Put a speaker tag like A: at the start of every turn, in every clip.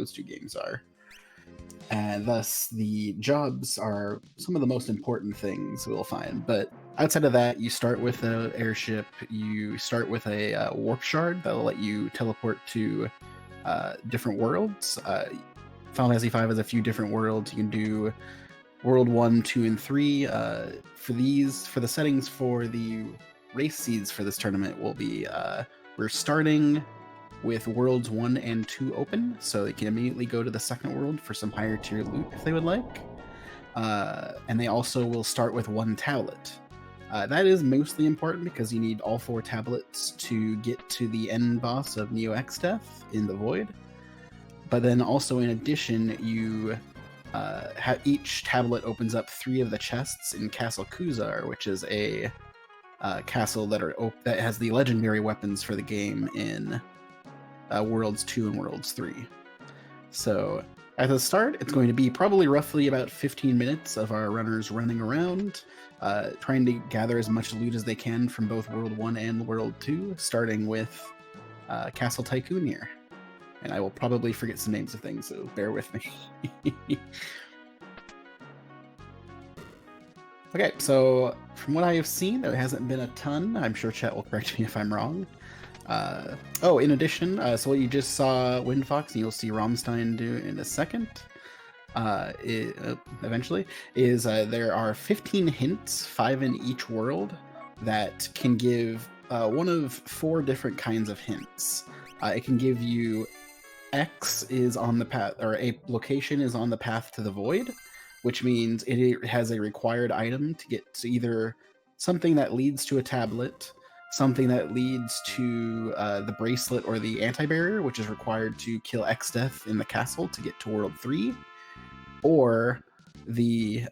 A: those two games are. And thus, the jobs are some of the most important things we'll find. But outside of that, you start with an airship, you start with a warp shard that'll let you teleport to different worlds. Final Fantasy V has a few different worlds. You can do World 1, 2, and 3. For the settings for the race seeds for this tournament will be, we're starting with Worlds 1 and 2 open, so they can immediately go to the second world for some higher tier loot if they would like. And they also will start with 1 tablet. That is mostly important because you need all 4 tablets to get to the end boss of Neo Exdeath in the Void. But then also in addition, you each tablet opens up 3 of the chests in Castle Kuzar, which is a castle that has the legendary weapons for the game in Worlds 2 and Worlds 3. So at the start, it's going to be probably roughly about 15 minutes of our runners running around, trying to gather as much loot as they can from both World 1 and World 2, starting with Castle Tycoon here. And I will probably forget some names of things, so bear with me. Okay, so from what I have seen, there hasn't been a ton. I'm sure chat will correct me if I'm wrong. In addition, so what you just saw WindFox, and you'll see Rammstein do in a second, eventually, is there are 15 hints, 5 in each world, that can give one of 4 different kinds of hints. It can give you X is on the path, or a location is on the path to the Void, which means it has a required item to get to either something that leads to a tablet, something that leads to the bracelet or the anti-barrier, which is required to kill Exdeath in the castle to get to World 3, or the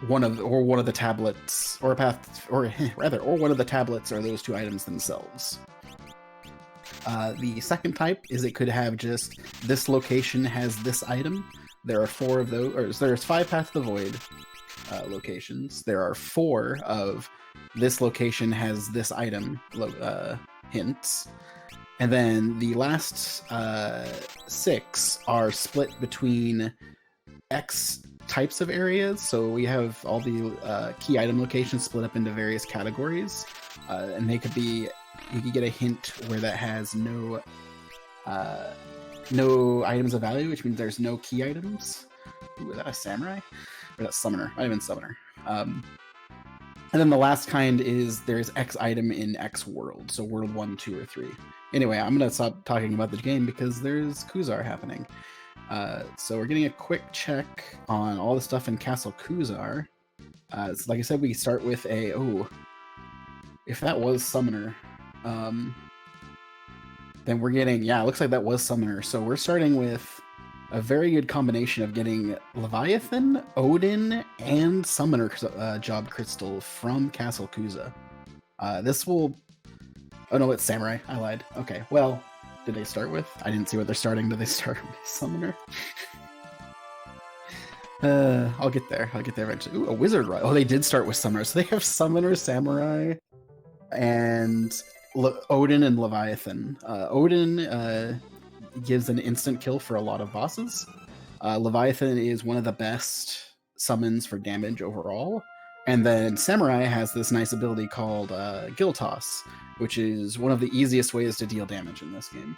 A: one of the tablets, or a path, or rather, or one of the tablets are those 2 items themselves. The second type is it could have just this location has this item. There are 4 of those, or there's 5 Path to the Void locations. There are 4 of this location has this item hints. And then the last 6 are split between X types of areas. So we have all the key item locations split up into various categories. And they could be, you could get a hint where that has no items of value, which means there's no key items. Ooh, is that a samurai? Or that summoner? Might have been summoner. And then the last kind is there's X item in X world, so world 1, 2, or 3. Anyway, I'm going to stop talking about the game because there's Kuzar happening. So we're getting a quick check on all the stuff in Castle Kuzar. So like I said, we start with if that was summoner, then we're getting, it looks like that was summoner. So we're starting with a very good combination of getting Leviathan, Odin, and Summoner Job Crystal from Castle Kuza. This will... Oh no, it's Samurai. I lied. Okay, well, did they start with? I didn't see what they're starting. Did they start with Summoner? I'll get there. I'll get there eventually. Ooh, a Wizard Ride. Oh, they did start with Summoner. So they have Summoner, Samurai, and Odin and Leviathan. Odin... gives an instant kill for a lot of bosses. Leviathan is one of the best summons for damage overall. And then Samurai has this nice ability called Gill Toss, which is one of the easiest ways to deal damage in this game.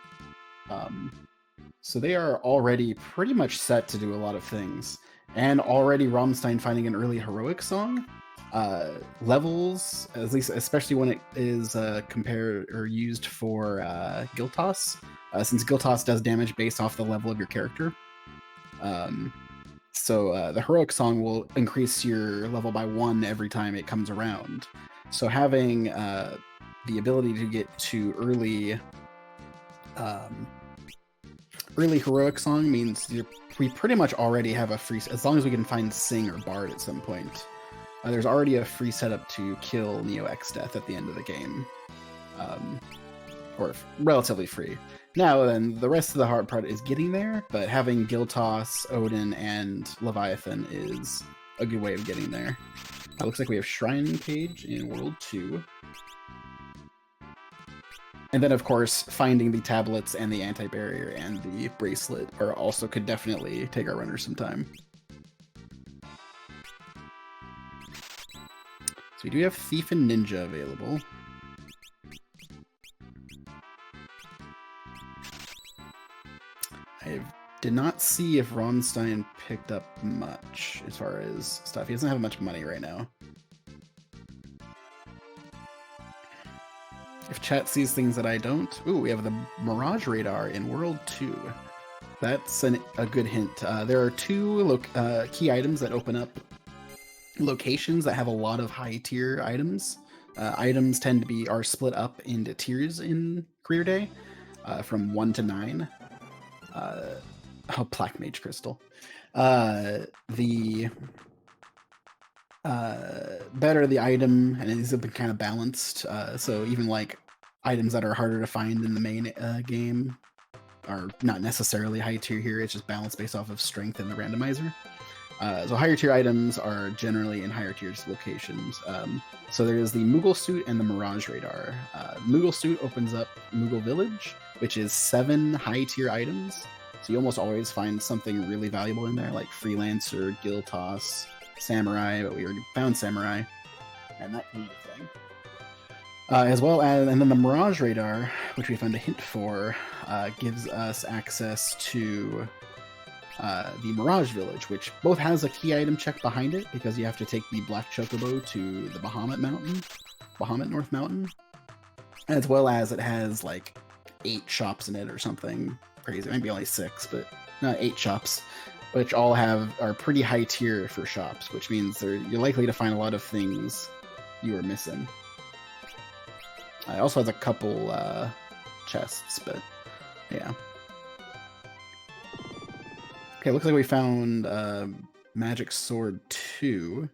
A: So they are already pretty much set to do a lot of things. And already Rammstein finding an early heroic song. Levels, at least especially when it is compared or used for Gill Toss, since Gill Toss does damage based off the level of your character. So the heroic song will increase your level by 1 every time it comes around. So having the ability to get to early heroic song means we pretty much already have a free, as long as we can find Sing or Bard at some point. There's already a free setup to kill Neo Exdeath at the end of the game. Or relatively free. Now then, the rest of the hard part is getting there, but having Gill Toss, Odin, and Leviathan is a good way of getting there. It looks like we have Shrine Page in World 2. And then, of course, finding the tablets and the anti-barrier and the bracelet are also could definitely take our runners some time. So we do have Thief and Ninja available. I did not see if Ronstein picked up much as far as stuff. He doesn't have much money right now. If chat sees things that I don't... Ooh, we have the Mirage Radar in World 2. That's a good hint. There are two key items that open up locations that have a lot of high-tier items. Items are split up into tiers in Career Day, from 1 to 9. Black Mage Crystal. The better the item, and these have been kind of balanced, so even like items that are harder to find in the main game are not necessarily high tier here. It's just balanced based off of strength in the randomizer. So higher tier items are generally in higher tier locations. So there is the Moogle Suit and the Mirage Radar. Moogle Suit opens up Moogle Village, which is 7 high tier items. So you almost always find something really valuable in there, like Freelancer, Gil Toss, Samurai, but we already found Samurai, and that kind of thing. As well as, and then the Mirage Radar, which we found a hint for, gives us access to the Mirage Village, which both has a key item check behind it, because you have to take the Black Chocobo to the Bahamut North Mountain, as well as it has like 8 shops in it or something crazy. Maybe only 6, but not 8 shops, which all are pretty high tier for shops, which means you're likely to find a lot of things you are missing. It also has a couple chests, but yeah. Okay, looks like we found Magic Sword 2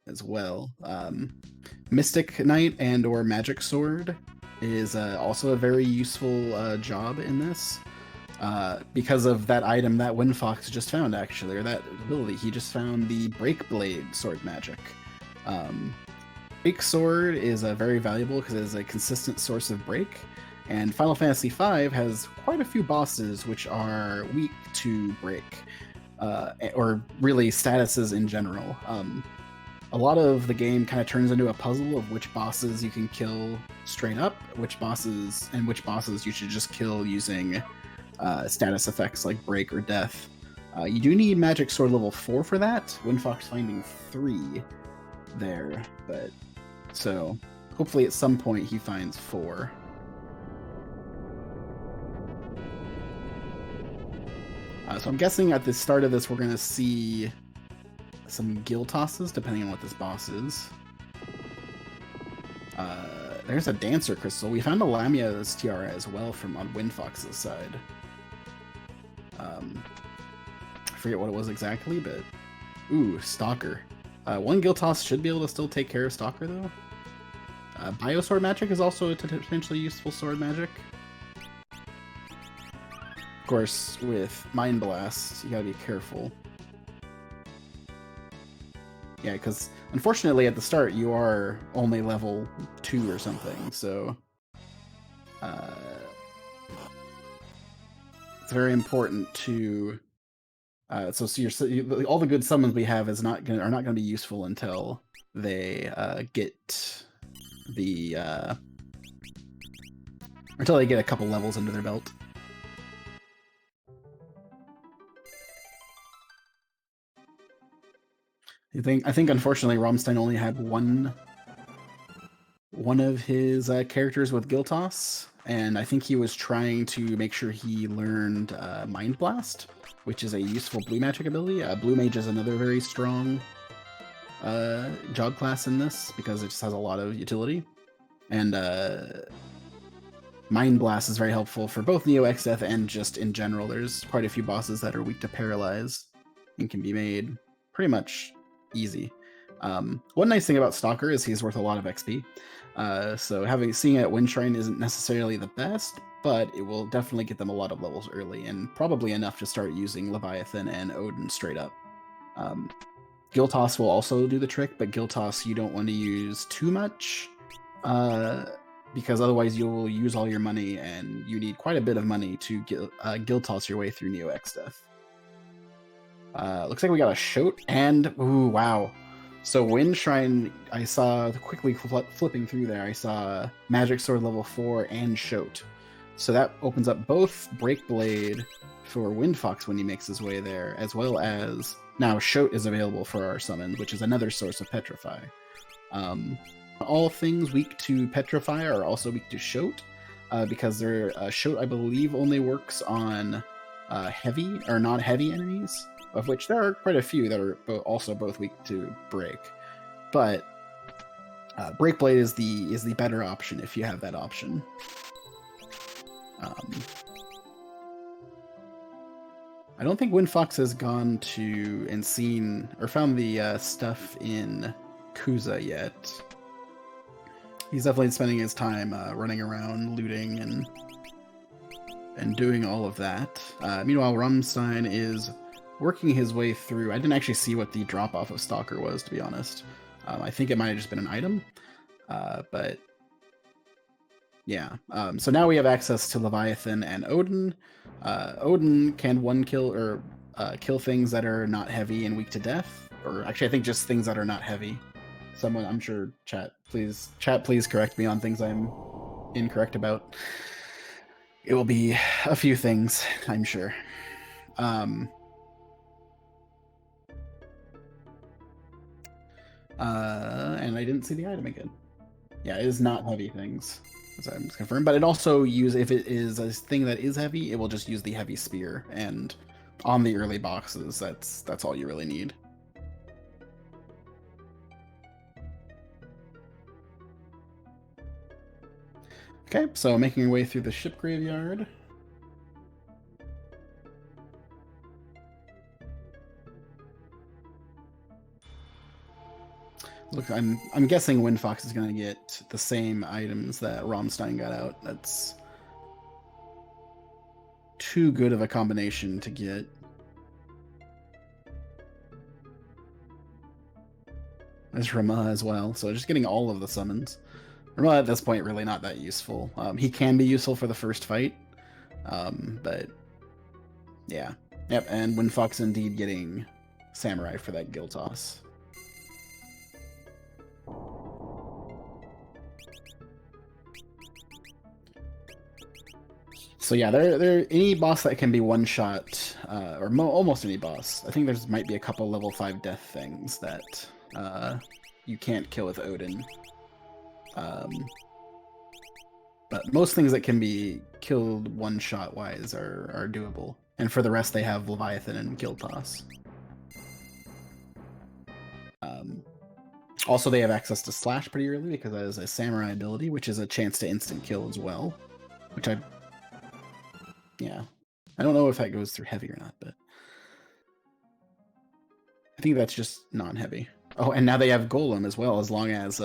A: as well. Mystic Knight and or Magic Sword is also a very useful job in this. Because of that item that WindFox just found, actually, or that ability. He just found the Break Blade sword magic. Break Sword is very valuable because it is a consistent source of break, and Final Fantasy V has quite a few bosses which are weak to break, or really statuses in general. A lot of the game kind of turns into a puzzle of which bosses you can kill straight up, which bosses you should just kill using status effects like break or death. You do need Magic Sword level 4 for that. WindFox finding 3 there, but so hopefully at some point he finds 4. So I'm guessing at the start of this we're going to see some Gil Tosses, depending on what this boss is. There's a Dancer Crystal. We found a Lamia's Tiara as well from on WindFox's side. I forget what it was exactly, but... Ooh, Stalker. 1 Gil Toss should be able to still take care of Stalker, though. Biosword Magic is also a potentially useful sword magic. Of course, with Mind Blast, you gotta be careful. Yeah, because unfortunately at the start you are only level 2 or something, so... it's very important to... all the good summons we have are not going to be useful until they get the... until they get a couple levels under their belt. I think unfortunately Rammstein only had one of his characters with Gil Toss, and I think he was trying to make sure he learned Mind Blast, which is a useful blue magic ability. Blue Mage is another very strong job class in this because it just has a lot of utility. And Mind Blast is very helpful for both Neo Exdeath and just in general. There's quite a few bosses that are weak to Paralyze and can be made pretty much easy. One nice thing about Stalker is he's worth a lot of XP. So seeing it at Windshrine isn't necessarily the best, but it will definitely get them a lot of levels early, and probably enough to start using Leviathan and Odin straight up. Gil Toss will also do the trick, but Gil Toss you don't want to use too much, because otherwise you'll use all your money, and you need quite a bit of money to guild toss your way through Neo X Death. Looks like we got a Shoat and ooh, wow. So Wind Shrine, I saw quickly flipping through there. I saw Magic Sword level 4 and Shoat. So that opens up both Breakblade for WindFox when he makes his way there, as well as now Shoat is available for our summon, which is another source of Petrify. All things weak to Petrify are also weak to Shoat, because their Shoat, I believe, only works on heavy or non-heavy enemies, of which there are quite a few that are also both weak to Break. But Breakblade is the better option if you have that option. I don't think WindFox has gone to and seen or found the stuff in Kuza yet. He's definitely spending his time running around, looting, and doing all of that. Meanwhile, Rumstein is working his way through. I didn't actually see what the drop-off of Stalker was, to be honest. I think it might have just been an item. But yeah. So now we have access to Leviathan and Odin. Odin can one-kill or kill things that are not heavy and weak to death. Or actually, I think just things that are not heavy. Someone, I'm sure, chat, please correct me on things I'm incorrect about. It will be a few things, I'm sure. And I didn't see the item again. Yeah, it is not heavy things, as I'm confirmed. But it also if it is a thing that is heavy, it will just use the heavy spear. And on the early boxes, that's all you really need. Okay, so making your way through the ship graveyard. Look, I'm guessing WindFox is going to get the same items that Romstein got out. That's too good of a combination to get. There's Rama as well, so just getting all of the summons. Rama at this point really not that useful. He can be useful for the first fight, but yeah. Yep, and WindFox indeed getting Samurai for that guild toss. So yeah, there any boss that can be one shot, or almost any boss. I think there's might be a couple level 5 death things that you can't kill with Odin. But most things that can be killed one shot wise are doable. And for the rest, they have Leviathan and Guild Toss. Also, they have access to Slash pretty early because that is a Samurai ability, which is a chance to instant kill as well. Which yeah. I don't know if that goes through heavy or not, but I think that's just non-heavy. Oh, and now they have Golem as well, as long as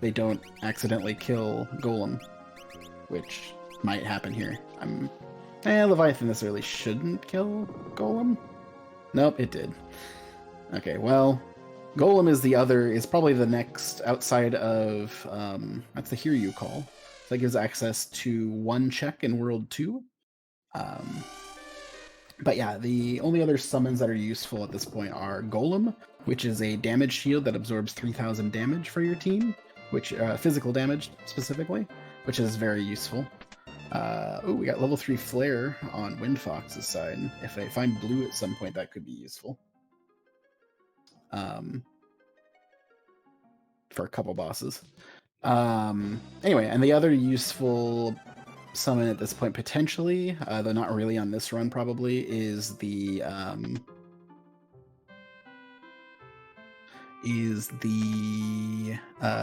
A: they don't accidentally kill Golem, which might happen here. Leviathan necessarily shouldn't kill Golem. Nope, it did. Okay, well, Golem is probably the next outside of that's the Hiryu call. So that gives access to 1 check in World 2. But yeah, the only other summons that are useful at this point are Golem, which is a damage shield that absorbs 3,000 damage for your team, which physical damage specifically, which is very useful. We got level 3 Flare on WindFox's side. If I find blue at some point, that could be useful. For a couple bosses. Anyway, and the other useful summon at this point potentially, though not really on this run probably, is the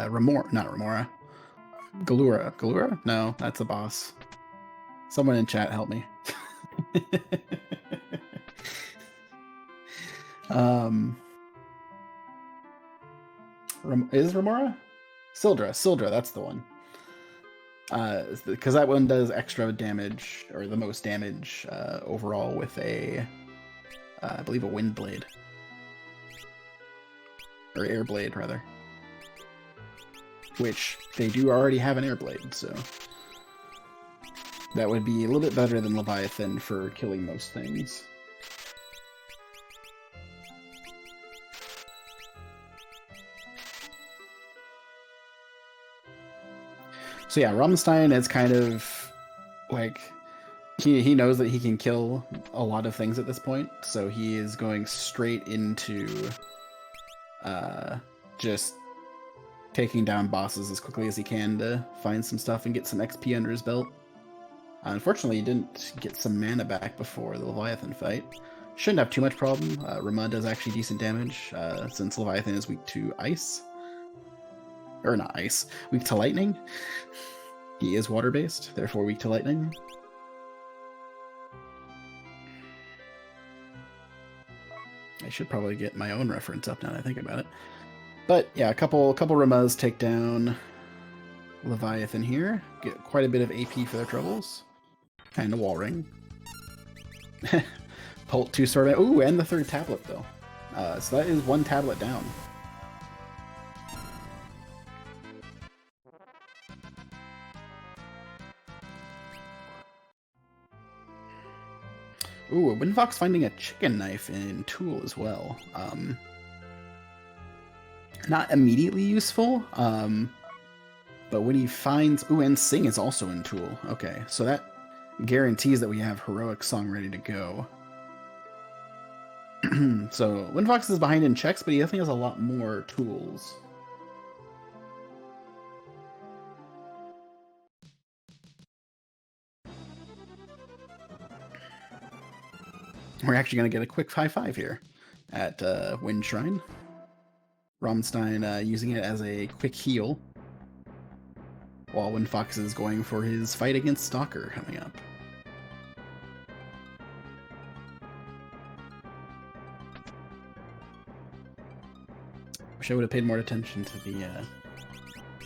A: Remora. Galura? No, that's a boss. Someone in chat help me. Is Remora? Sildra, that's the one. Because that one does extra damage, or the most damage overall with I believe a Wind Blade. Or Air Blade, rather. which they do already have an air blade, so that would be a little bit better than Leviathan for killing most things. So yeah, Rammstein is kind of like he knows that he can kill a lot of things at this point, so he is going straight into just taking down bosses as quickly as he can to find some stuff and get some XP under his belt. Unfortunately, he didn't get some mana back before the Leviathan fight. Shouldn't have too much problem. Rama does actually decent damage, since Leviathan is weak to ice. Or not ice, weak to lightning. He is water-based, therefore weak to lightning. I should probably get my own reference up now that I think about it. But yeah, a couple Ramas take down Leviathan here. Get quite a bit of AP for their troubles. And a wall ring. Pult 2 sword. Ooh, and the 3rd tablet though. So that is 1 tablet down. Ooh, WindFox finding a chicken knife in Tool as well. Not immediately useful, but when he finds... Ooh, and Sing is also in Tool. Okay, so that guarantees that we have Heroic Song ready to go. So, WindFox is behind in checks, but he definitely has a lot more tools. We're actually going to get a quick 5-5 here at Wind Shrine. Rammstein using it as a quick heal, while WindFox is going for his fight against Stalker coming up. Wish I would have paid more attention to the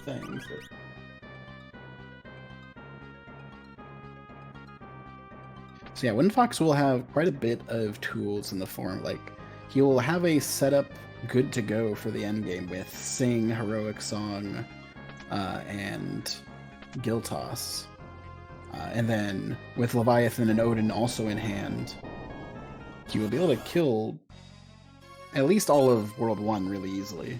A: things. But... So yeah, WindFox will have quite a bit of tools in the form, like, he will have a setup good to go for the endgame with Sing, Heroic Song, and Giltoss. And then with Leviathan and Odin also in hand, he will be able to kill at least all of World 1 really easily.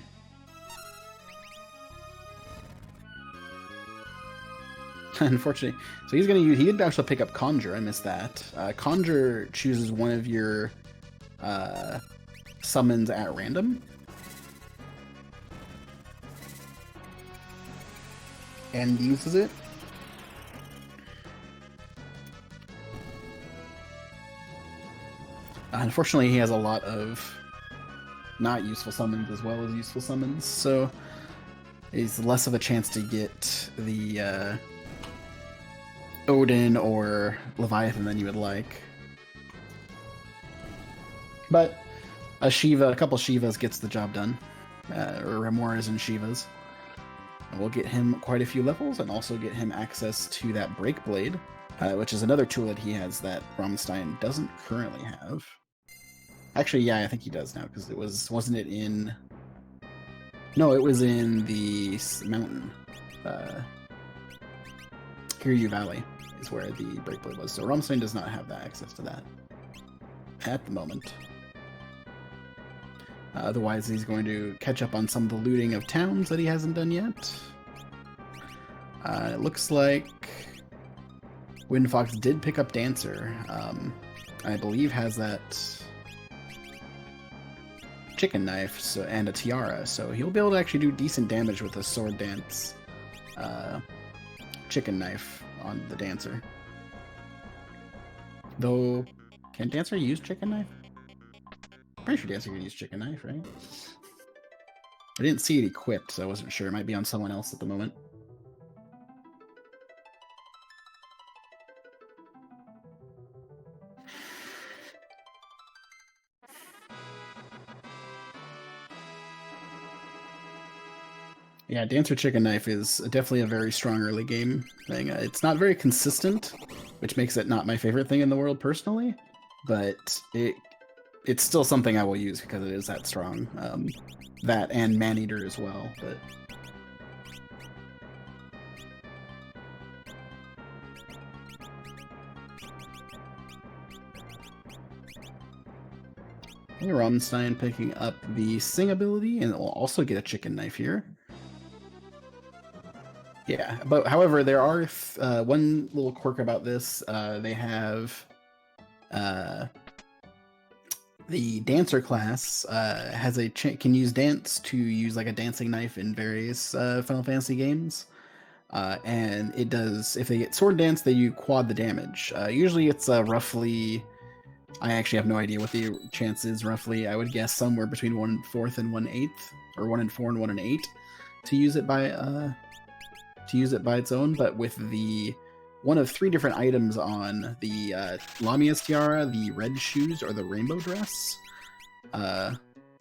A: Unfortunately, so he's gonna use. He did actually pick up Conjure. I missed that. Conjure chooses one of your summons at random, and uses it. Unfortunately, he has a lot of not useful summons as well as useful summons, so it's less of a chance to get the Odin or Leviathan than you would like. But a couple Shivas gets the job done, or Remoras and Shivas. And we'll get him quite a few levels and also get him access to that Break Blade, which is another tool that he has that Rammstein doesn't currently have. Actually, yeah, I think he does now, because wasn't it in... No, it was in the mountain. Kiryu Valley is where the Break Blade was. So Rammstein does not have that access to that at the moment. Otherwise, he's going to catch up on some of the looting of towns that he hasn't done yet. It looks like WindFox did pick up Dancer. I believe has that chicken knife and a tiara, so he'll be able to actually do decent damage with a sword dance chicken knife on the Dancer. Though, can Dancer use chicken knife? Pretty sure Dancer can use chicken knife, right? I didn't see it equipped, so I wasn't sure. It might be on someone else at the moment. Yeah, Dancer Chicken Knife is definitely a very strong early game thing. It's not very consistent, which makes it not my favorite thing in the world personally, but it's still something I will use because it is that strong. That and Maneater as well, but Rammstein picking up the Sing ability, and it will also get a chicken knife here. Yeah, but however, there are one little quirk about this. They have the dancer class has can use dance to use like a dancing knife in various Final Fantasy games. And it does, if they get sword dance, they do quad the damage. Usually it's roughly, I actually have no idea what the chance is roughly. I would guess somewhere between 1/4 and 1/8, or 1/4 and 1/8 to use it by its own. But with the one of 3 different items on the Lamia's tiara, the red shoes, or the rainbow dress,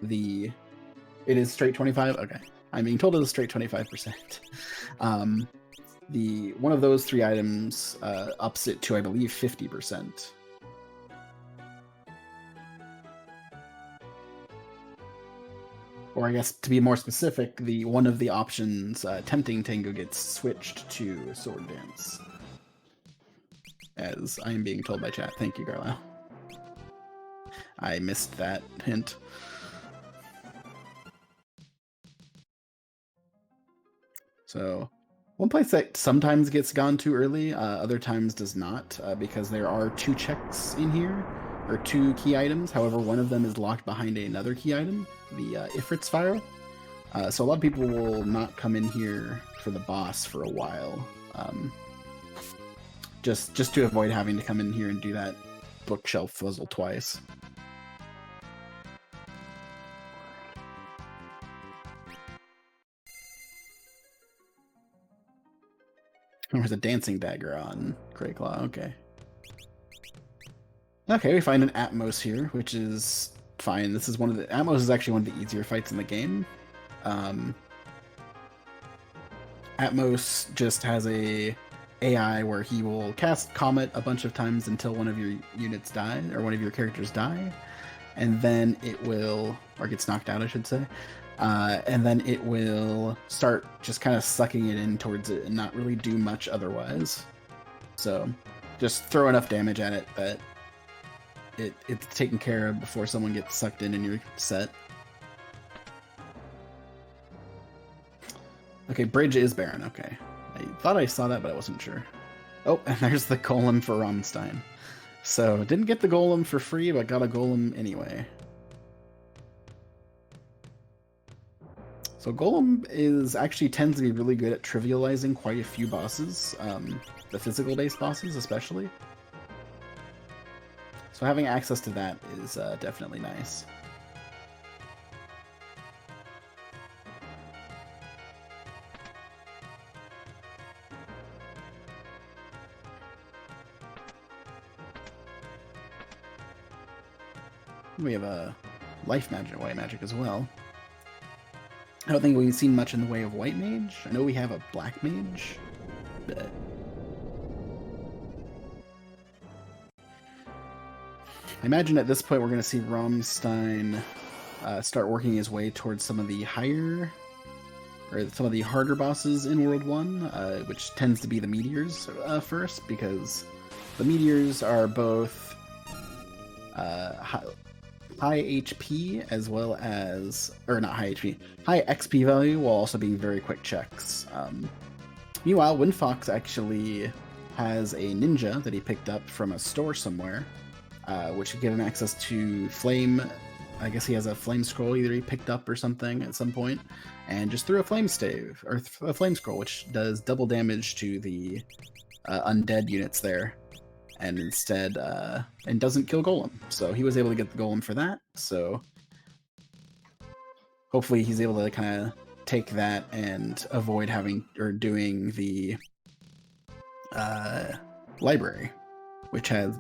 A: it is straight 25. Okay, I'm being told it is straight 25%. The one of those 3 items ups it to, I believe, 50%. Or I guess to be more specific, the one of the options, Tempting Tango, gets switched to Sword Dance. As I am being told by chat. Thank you, Carlisle. I missed that hint. So, one place that sometimes gets gone too early, other times does not, because there are 2 checks in here, or 2 key items. However, one of them is locked behind another key item, the Ifrit Spiral. So a lot of people will not come in here for the boss for a while, just to avoid having to come in here and do that bookshelf puzzle twice. There's a dancing dagger on Greyclaw. Okay. Okay, we find an Atmos here, which is fine. This is Atmos is actually one of the easier fights in the game. Atmos just has a AI where he will cast Comet a bunch of times until one of your units die, or one of your characters die, and then it will, or gets knocked out, I should say, and then it will start just kind of sucking it in towards it and not really do much otherwise. So just throw enough damage at it that it's taken care of before someone gets sucked in and you're set. Okay, bridge is barren. Okay. I thought I saw that, but I wasn't sure. Oh, and there's the golem for Rammstein. So, didn't get the golem for free, but got a golem anyway. So golem tends to be really good at trivializing quite a few bosses, the physical-based bosses especially. So having access to that is definitely nice. We have a life magic, white magic as well. I don't think we've seen much in the way of white mage. I know we have a black mage, but I imagine at this point we're going to see Rammstein start working his way towards some of the higher, or some of the harder bosses in World 1, which tends to be the meteors first, because the meteors are both high HP as well as, or not high HP, high XP value while also being very quick checks. Meanwhile, WindFox actually has a ninja that he picked up from a store somewhere, which would give him access to flame. I guess he has a flame scroll either he picked up or something at some point, and just threw a flame stave, or a flame scroll, which does double damage to the undead units there, and instead and doesn't kill golem. So he was able to get the golem for that. So hopefully he's able to kind of take that and avoid having or doing the library, which has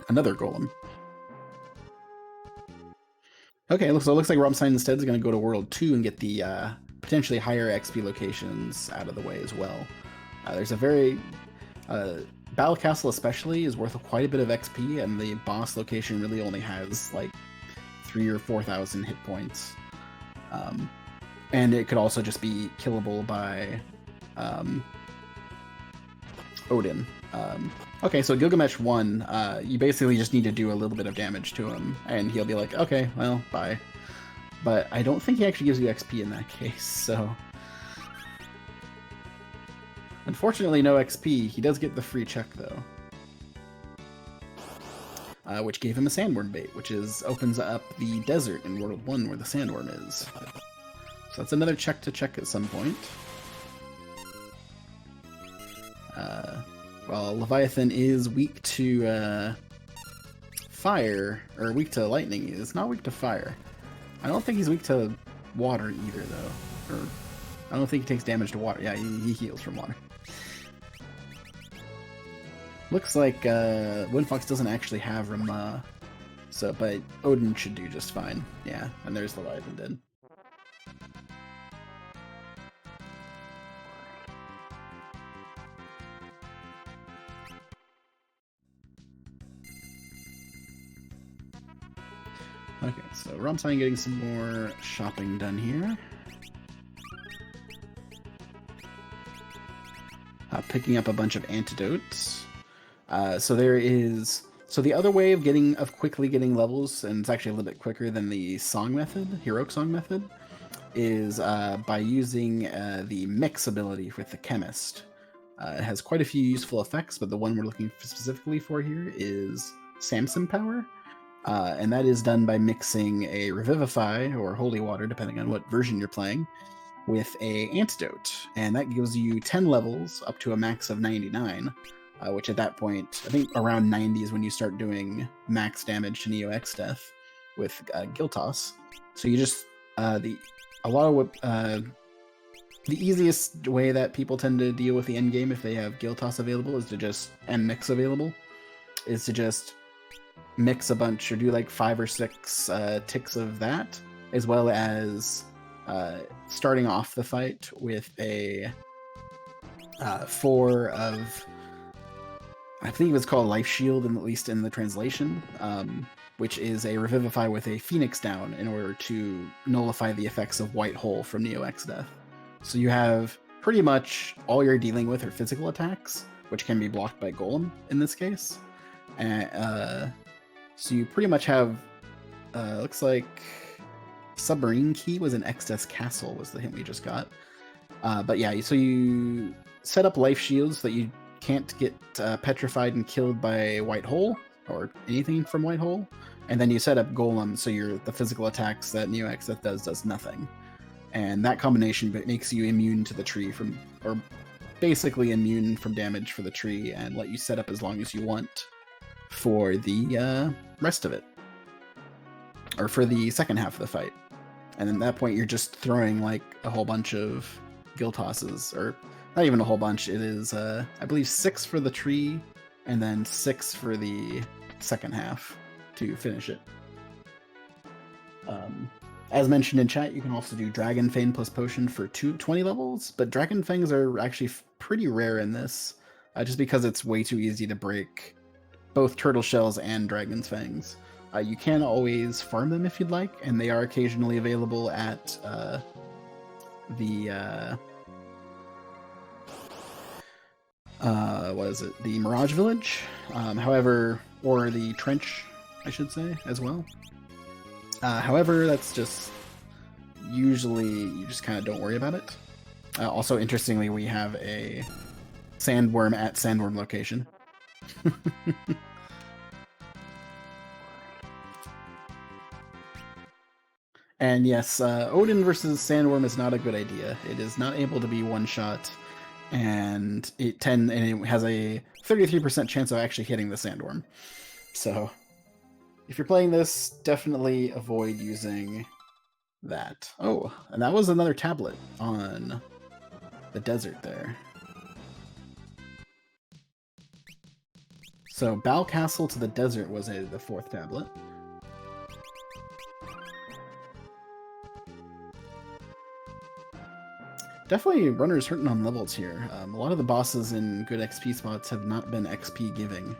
A: another golem. Okay, so it looks like Rammstein instead is going to go to World 2 and get the potentially higher XP locations out of the way as well. There's a very Battle Castle especially is worth quite a bit of XP, and the boss location really only has like 3,000 or 4,000 hit points. And it could also just be killable by Odin. Okay, so Gilgamesh 1, you basically just need to do a little bit of damage to him, and he'll be like, okay, well, bye. But I don't think he actually gives you XP in that case, so... Unfortunately, no XP. He does get the free check, though. Which gave him a sandworm bait, which opens up the desert in World 1 where the sandworm is. So that's another check to check at some point. Well, Leviathan is weak to fire, or weak to lightning. He's not weak to fire. I don't think he's weak to water either, though. Or I don't think he takes damage to water. Yeah, he heals from water. Looks like WindFox doesn't actually have Rama, so but Odin should do just fine. Yeah, and there's Leviathan dead. Okay, so Ramstein getting some more shopping done here. Picking up a bunch of antidotes. So the other way of quickly getting levels, and it's actually a little bit quicker than the song method, heroic song method, is by using the mix ability with the chemist. It has quite a few useful effects, but the one we're looking specifically for here is Samson power. And that is done by mixing a Revivify or Holy Water, depending on what version you're playing, with a antidote. And that gives you 10 levels up to a max of 99, which at that point, I think around 90 is when you start doing max damage to Neo X Death with Giltos. So you just, the easiest way that people tend to deal with the end game if they have Giltos available is to just, and Mix available, is to just mix a bunch or do like 5 or 6 ticks of that, as well as starting off the fight with a 4 of, I think it's called Life Shield, at least in the translation, which is a Revivify with a Phoenix down in order to nullify the effects of White Hole from Neo X Death. So you have pretty much all you're dealing with are physical attacks, which can be blocked by Golem in this case. And so you pretty much have, looks like Submarine Key was an X-Death Castle was the hint we just got. But yeah, so you set up life shields so that you can't get petrified and killed by White Hole or anything from White Hole. And then you set up Golem so the physical attacks that Neo X Death does nothing. And that combination makes you immune to the tree or basically immune from damage for the tree, and let you set up as long as you want for the rest of it, or for the second half of the fight. And at that point, you're just throwing like a whole bunch of Giltosses, or not even a whole bunch. It is, I believe, 6 for the tree, and then 6 for the second half to finish it. As mentioned in chat, you can also do Dragon Fang plus Potion for 20 levels, but Dragon Fangs are actually pretty rare in this, just because it's way too easy to break both turtle shells and dragon's fangs. You can always farm them if you'd like, and they are occasionally available at the the Mirage Village, however, or the Trench, I should say, as well. However, that's just usually you just kind of don't worry about it. Also, interestingly, we have a sandworm at sandworm location. And yes, Odin versus Sandworm is not a good idea. It is not able to be one-shot, and it has a 33% chance of actually hitting the Sandworm. So, if you're playing this, definitely avoid using that. Oh, and that was another tablet on the desert there. So, Bal Castle to the desert was the 4th tablet. Definitely runners hurting on levels here. A lot of the bosses in good XP spots have not been XP giving.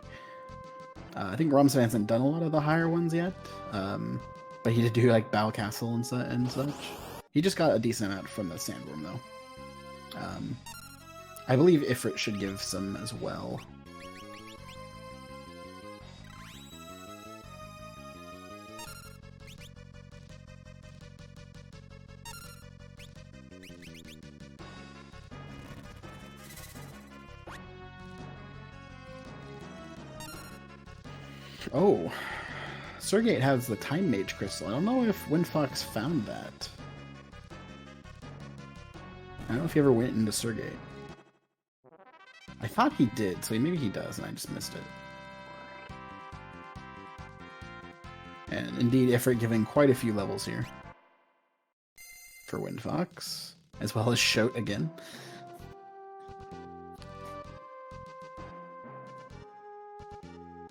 A: I think Ramstein hasn't done a lot of the higher ones yet, but he did do like Bal Castle and such. He just got a decent amount from the Sandworm though. I believe Ifrit should give some as well. Oh, Surgate has the Time Mage Crystal. I don't know if WindFox found that. I don't know if he ever went into Surgate. I thought he did, so maybe he does, and I just missed it. And indeed, Ifrit giving quite a few levels here for WindFox, as well as Shout again.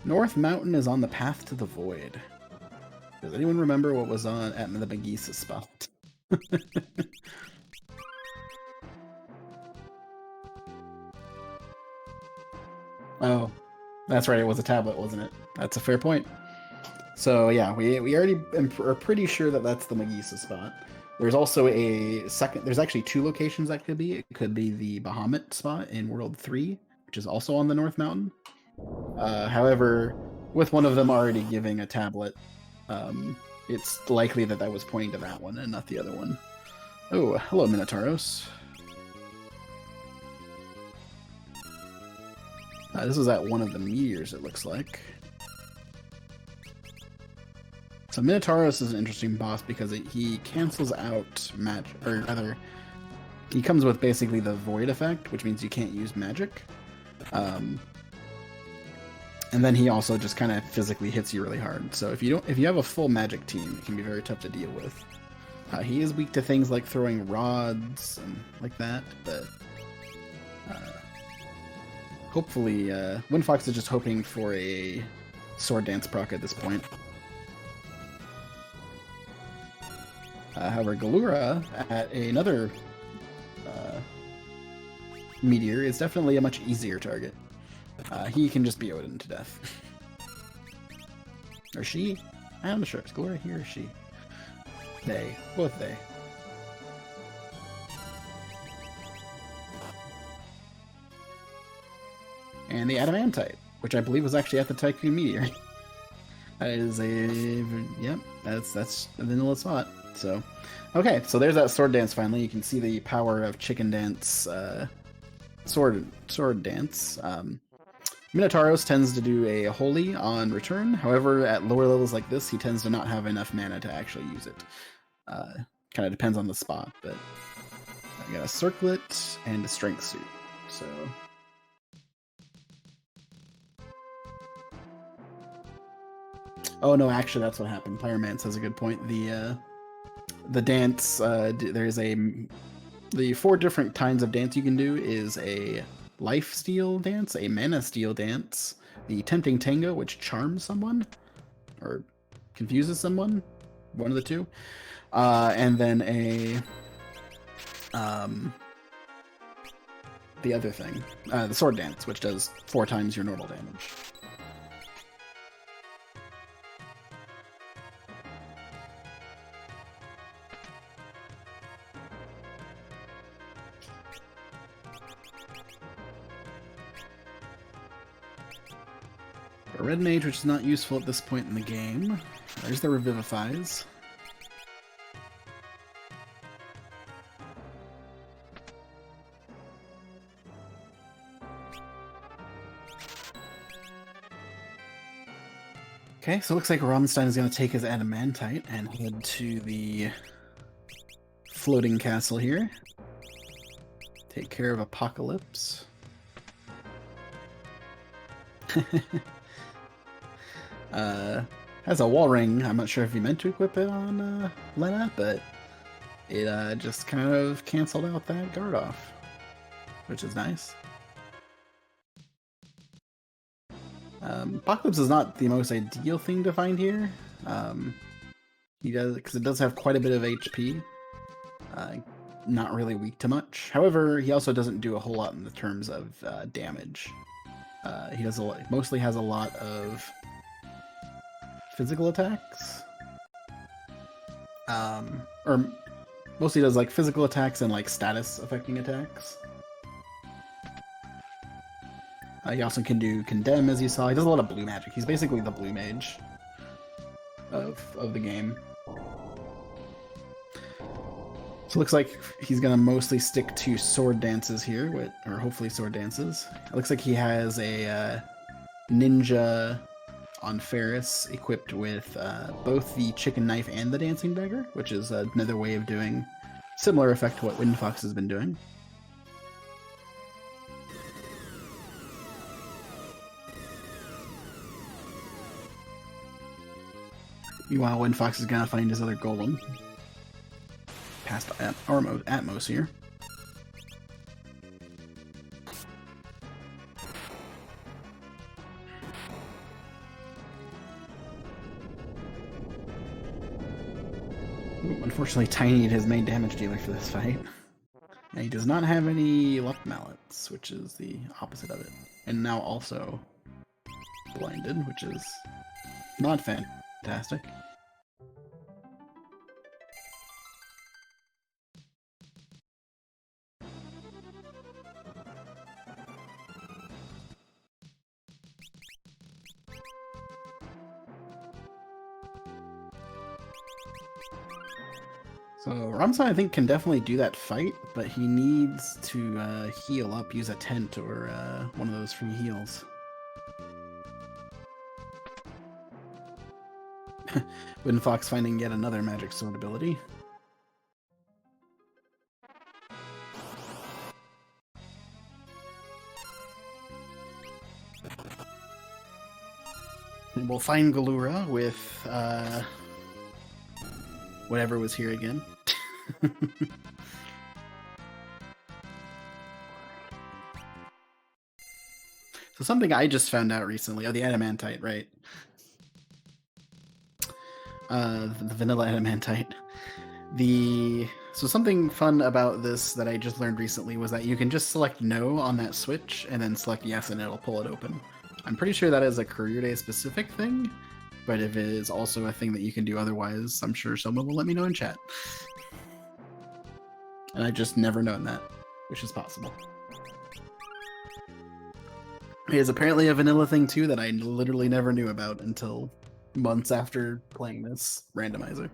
A: North Mountain is on the path to the void. Does anyone remember what was on at the Megisa spot? Oh, that's right. It was a tablet, wasn't it? That's a fair point. So yeah, we already are pretty sure that that's the Megisa spot. There's also a second. There's actually two locations that could be. It could be the Bahamut spot in World 3, which is also on the North Mountain. However, with one of them already giving a tablet, it's likely that that was pointing to that one and not the other one. Oh, hello, Minotauros. This is at one of the meteors, it looks like. So Minotauros is an interesting boss because he cancels out magic, or rather, he comes with basically the void effect, which means you can't use magic. And then he also just kind of physically hits you really hard. So if you have a full magic team, it can be very tough to deal with. He is weak to things like throwing rods and like that, but hopefully, WindFox is just hoping for a sword dance proc at this point. However, Galura at another meteor is definitely a much easier target. He can just be Odin to death. Or she? I'm not sure. Is Galura he or she? They. Both they. And the Adamantite, which I believe was actually at the Tycoon Meteor. That is a... Yep, that's a vanilla spot. So, okay, so there's that sword dance finally. You can see the power of chicken dance, sword dance. Minotauros tends to do a holy on return. However, at lower levels like this, he tends to not have enough mana to actually use it. Kind of depends on the spot, but I got a circlet and a strength suit. So oh no, actually that's what happened. Pyromance has a good point. The dance, there's the 4 different kinds of dance you can do is a life steal dance, a mana steal dance, the tempting tango, which charms someone or confuses someone, one of the two, and then the other thing, the sword dance, which does 4 times your normal damage. A red mage, which is not useful at this point in the game. There's the Revivifies. Okay, so it looks like Rammstein is going to take his Adamantite and head to the floating castle here. Take care of Apocalypse. Has a wall ring. I'm not sure if he meant to equip it on Lena, but it just kind of canceled out that guard off, which is nice. Apocalypse is not the most ideal thing to find here. He does, because it does have quite a bit of HP. Not really weak to much. However, he also doesn't do a whole lot in the terms of damage. He does mostly has a lot of physical attacks, or mostly does like physical attacks and like status affecting attacks. He also can do condemn, as you saw. He does a lot of blue magic. He's basically the blue mage of the game. So it looks like he's gonna mostly stick to sword dances here, or hopefully sword dances. It looks like he has a ninja on Ferris, equipped with both the chicken knife and the dancing dagger, which is another way of doing similar effect to what WindFox has been doing. Meanwhile, WindFox is gonna find his other golem. Past Atmos here. Ooh, unfortunately, Tiny is his main damage dealer for this fight. And he does not have any luck mallets, which is the opposite of it. And now also blinded, which is not fantastic. So Ramsan, I think, can definitely do that fight, but he needs to heal up, use a tent or one of those free heals. WindFox finding yet another magic sword ability. And we'll find Galura with whatever was here again. So something I just found out recently. Oh, the adamantite, right? The vanilla adamantite. So something fun about this that I just learned recently was that you can just select no on that switch and then select yes and it'll pull it open. I'm pretty sure that is a Career Day specific thing, but if it is also a thing that you can do otherwise, I'm sure someone will let me know in chat. And I just never known that, which is possible. It is apparently a vanilla thing too that I literally never knew about until months after playing this randomizer.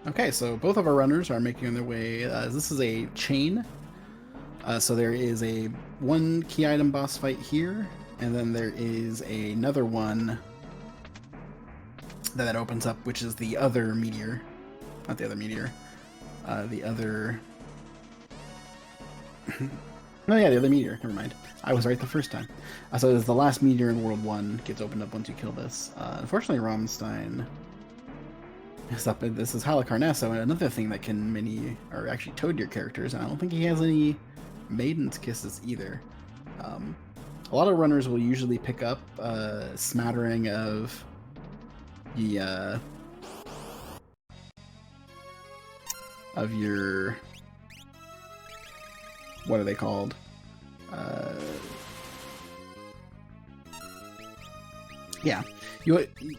A: Okay, so both of our runners are making their way. This is a chain. So there is a one key item boss fight here, and then there is another one that opens up, which is the other meteor. Not the other meteor. The other... No, yeah, the other meteor. Never mind. I was right the first time. So the last meteor in World 1 gets opened up once you kill this. Unfortunately, Rammstein is up. This is Halicarnasso, and another thing that can mini, or actually toad your characters, and I don't think he has any Maiden's Kisses either. A lot of runners will usually pick up a smattering of the of your, what are they called? Yeah,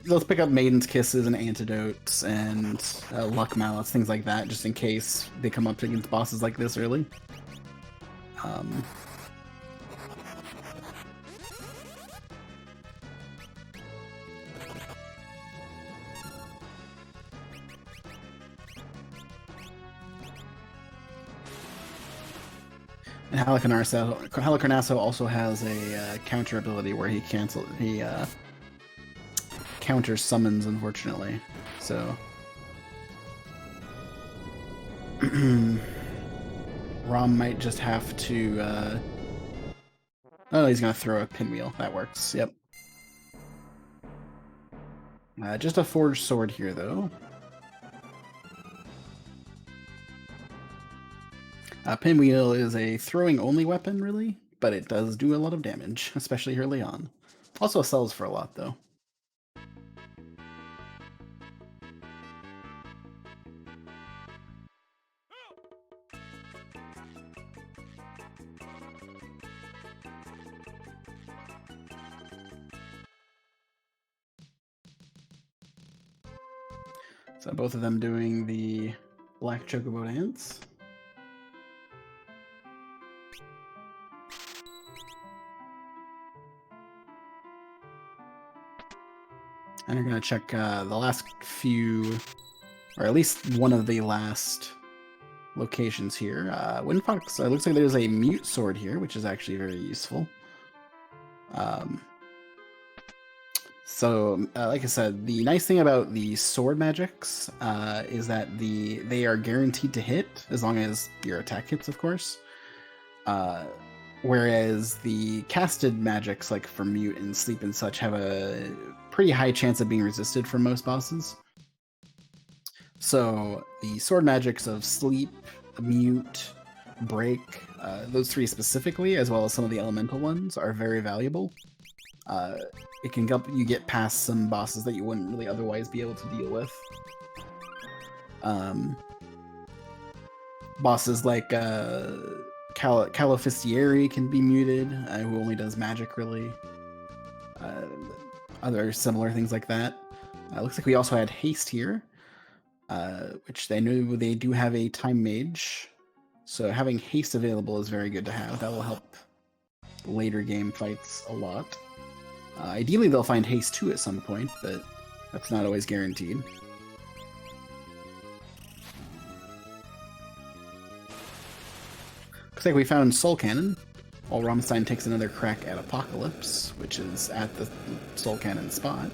A: let's pick up Maiden's Kisses and Antidotes and Luck Mallets, things like that, just in case they come up against bosses like this early. And Halicarnasso also has a counter ability where he counters summons, unfortunately. So Rom might just have to oh, he's gonna throw a pinwheel. That works. Yep. Just a forged sword here, though. Pinwheel is a throwing-only weapon, really, but it does do a lot of damage, especially early on. Also sells for a lot, though. So both of them doing the Black Chocobo dance. And we're going to check the last few or at least one of the last locations here. WindFox, it looks like there's a mute sword here, which is actually very useful. So, like I said, the nice thing about the sword magics is that they are guaranteed to hit, as long as your attack hits, of course. Whereas the casted magics, like for mute and sleep and such, have a pretty high chance of being resisted from most bosses. So the sword magics of sleep, mute, break, those three specifically, as well as some of the elemental ones, are very valuable. It can help you get past some bosses that you wouldn't really otherwise be able to deal with. Bosses like Califistieri can be muted, who only does magic, really. Other similar things like that. Looks like we also had haste here, which they do have a time mage. So having haste available is very good to have. That will help later game fights a lot. Ideally, they'll find haste 2 at some point, but that's not always guaranteed. Looks like we found Soul Cannon, while Rammstein takes another crack at Apocalypse, which is at the Soul Cannon spot.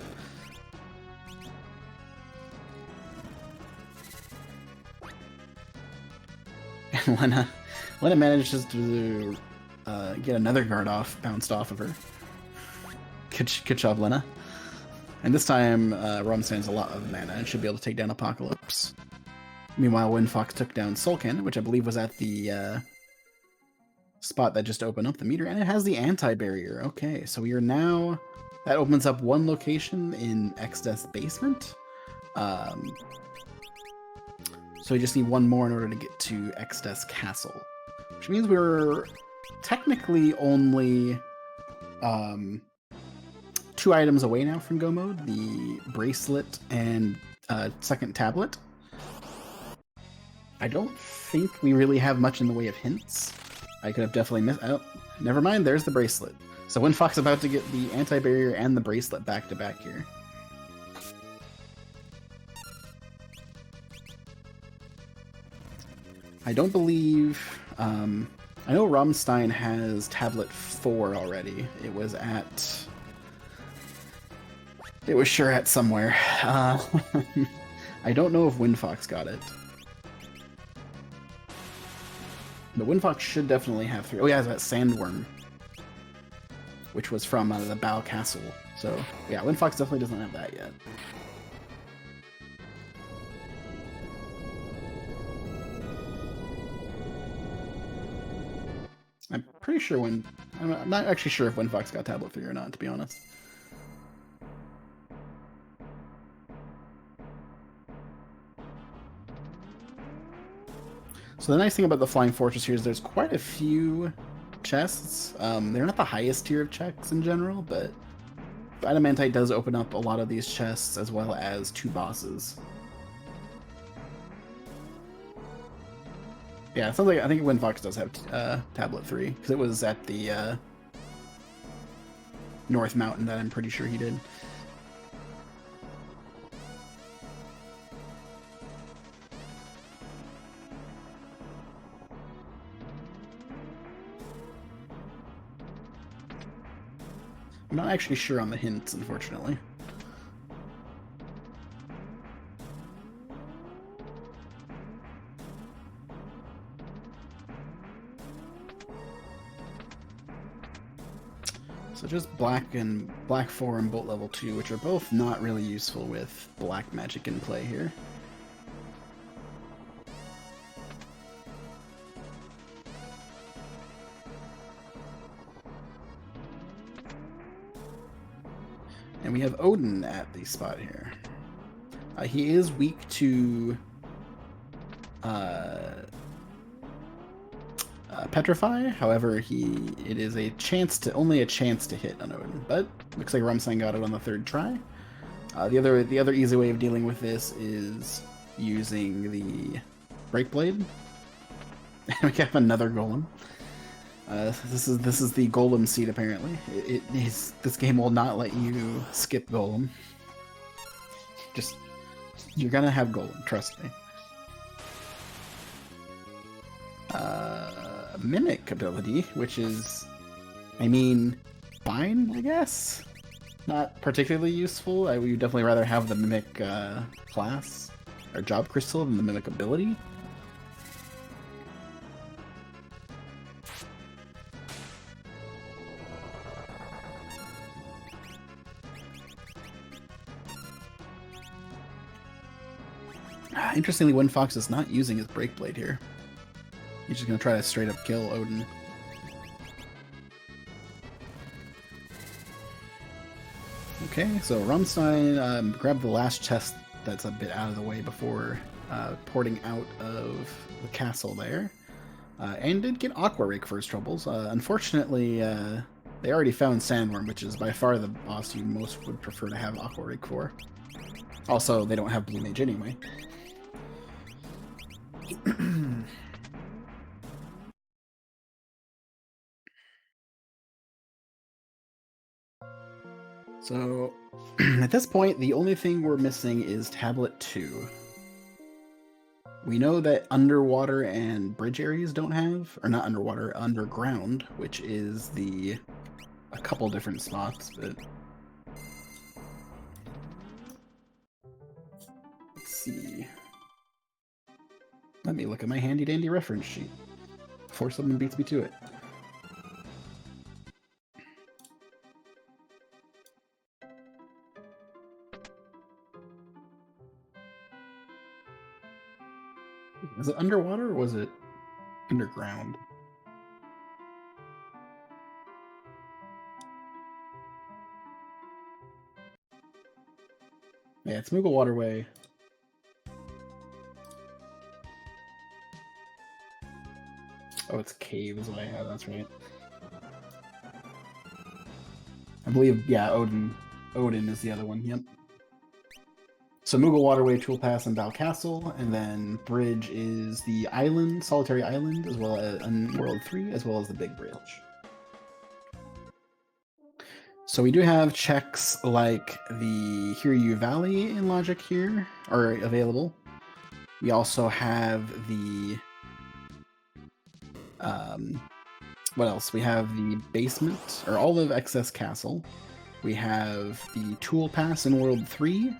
A: And Lena manages to get another guard bounced off of her. Good job, Lena. And this time, Rammstein's a lot of mana and should be able to take down Apocalypse. Meanwhile, WindFox took down Soul Cannon, which I believe was at the spot that just opened up the meter, and it has the anti-barrier. Okay, so we are now... That opens up one location in Exdeath's basement. So we just need one more in order to get to Exdeath's castle. Which means we're technically only 2 items away now from go mode. The bracelet and second tablet. I don't think we really have much in the way of hints. I could have definitely missed... Oh, never mind, there's the bracelet. So WindFox about to get the anti-barrier and the bracelet back-to-back here. I don't believe... I know Rammstein has tablet 4 already. It was sure at somewhere. I don't know if WindFox got it. But WindFox should definitely have 3. Oh yeah, it's that Sandworm, which was from the Bao Castle. So yeah, WindFox definitely doesn't have that yet. I'm pretty sure I'm not actually sure if WindFox got tablet 3 or not, to be honest. So the nice thing about the Flying Fortress here is there's quite a few chests. They're not the highest tier of chests in general, but Adamantite does open up a lot of these chests, as well as 2 bosses. Yeah, it sounds like I think WindFox does have tablet 3, because it was at the North Mountain that I'm pretty sure he did. I'm not actually sure on the hints, unfortunately. So just Black 4 and Bolt level 2, which are both not really useful with black magic in play here. And we have Odin at the spot here. He is weak to Petrify. However, it is only a chance to hit on Odin. But looks like Rammstein got it on the 3rd try. The other easy way of dealing with this is using the Breakblade. And we have another golem. This is the golem seed apparently. This game will not let you skip golem. Just You're gonna have Golem, trust me. Mimic ability, which is, I mean, fine, I guess. Not particularly useful. I would definitely rather have the Mimic class or job crystal than the Mimic ability. Interestingly, WindFox is not using his Break Blade here. He's just going to try to straight up kill Odin. Okay, so Rammstein grabbed the last chest that's a bit out of the way before porting out of the castle there. And did get Aqua Rake for his troubles. Unfortunately, they already found Sandworm, which is by far the boss you most would prefer to have Aqua Rake for. Also, they don't have Blue Mage anyway. So, at this point, the only thing we're missing is Tablet 2. We know that underwater and bridge areas don't have, or not underwater, underground, which is a couple different spots, but let's see. Let me look at my handy dandy reference sheet before someone beats me to it. Was it underwater or was it underground? Yeah, it's Moogle Waterway. Oh, it's cave is what I have, that's right. I believe, yeah, Odin is the other one, yep. So Moogle Waterway, Tool Pass, and Val Castle, and then Bridge is the island, Solitary Island, as well as World 3, as well as the Big Bridge. So we do have checks like the Hiryu Valley in Logic here are available. We also have the what else? We have the basement, or all of Excess Castle. We have the Tool Pass in World 3.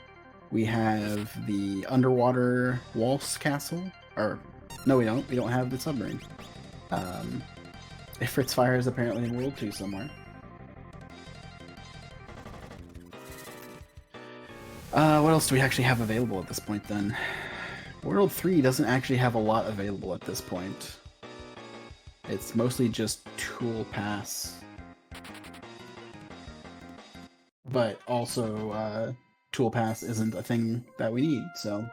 A: We have the underwater Waltz Castle. Or, no, we don't. We don't have the submarine. Ifrit's Fire is apparently in World 2 somewhere. What else do we actually have available at this point, then? World 3 doesn't actually have a lot available at this point. It's mostly just Tool Pass. But also, Tool Pass isn't a thing that we need, so...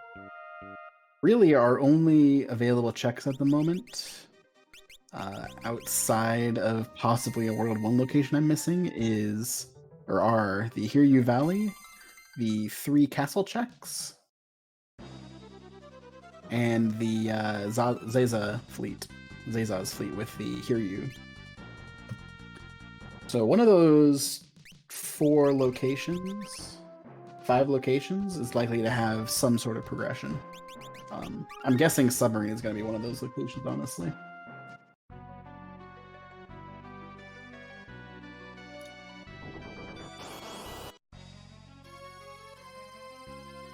A: Really, our only available checks at the moment, outside of possibly a World 1 location I'm missing, are the Hiryu Valley, the 3 castle checks, and the Zaza's fleet with the Hiryu. So one of those 5 locations is likely to have some sort of progression. I'm guessing submarine is going to be one of those locations, honestly.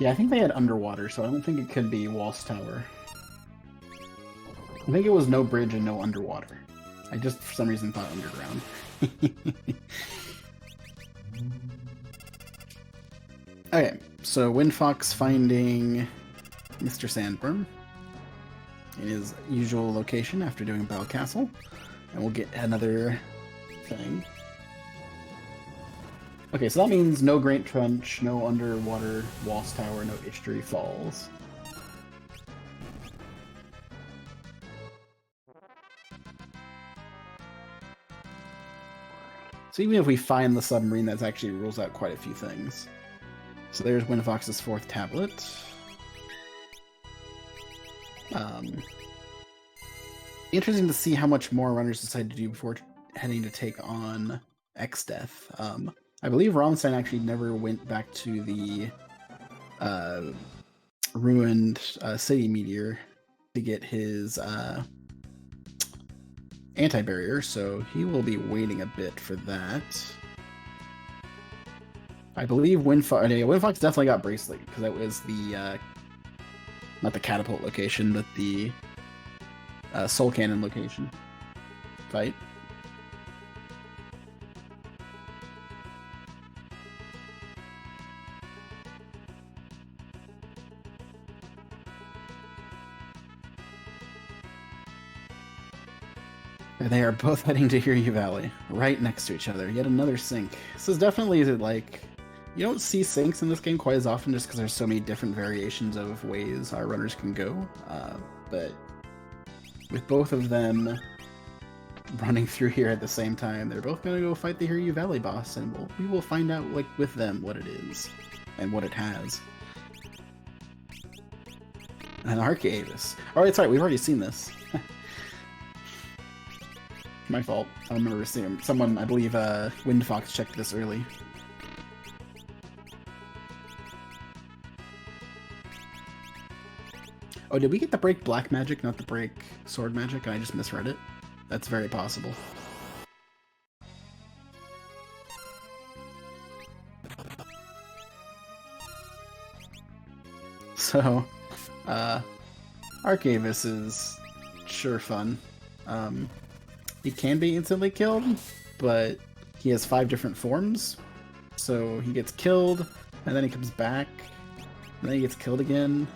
A: Yeah, I think they had underwater, so I don't think it could be Waltz Tower. I think it was no bridge and no underwater. I just, for some reason, thought underground. Okay, so WindFox finding Mr. Sandworm in his usual location after doing Battle Castle. And we'll get another thing. Okay, so that means no Great Trench, no underwater Waltz Tower, no Ishtree Falls. So even if we find the submarine, that actually rules out quite a few things. So there's WindFox's 4th tablet. Interesting to see how much more runners decide to do before heading to take on X-Death. I believe Rammstein actually never went back to the ruined city meteor to get his anti-barrier, so he will be waiting a bit for that. I believe WindFox definitely got bracelet because that was the not the catapult location, but the soul cannon location fight. They are both heading to Hiryu Valley, right next to each other. Yet another sync. This is definitely like, you don't see syncs in this game quite as often just because there's so many different variations of ways our runners can go. But with both of them running through here at the same time, they're both going to go fight the Hiryu Valley boss, and we will find out like with them what it is and what it has. An Archaeavis. Oh, it's right. We've already seen this. My fault. I remember seeing someone, I believe WindFox checked this early. Oh, did we get the break black magic, not the break sword magic, and I just misread it? That's very possible. So, Archaeavis is sure fun. He can be instantly killed, but he has 5 different forms. So he gets killed, and then he comes back, and then he gets killed again.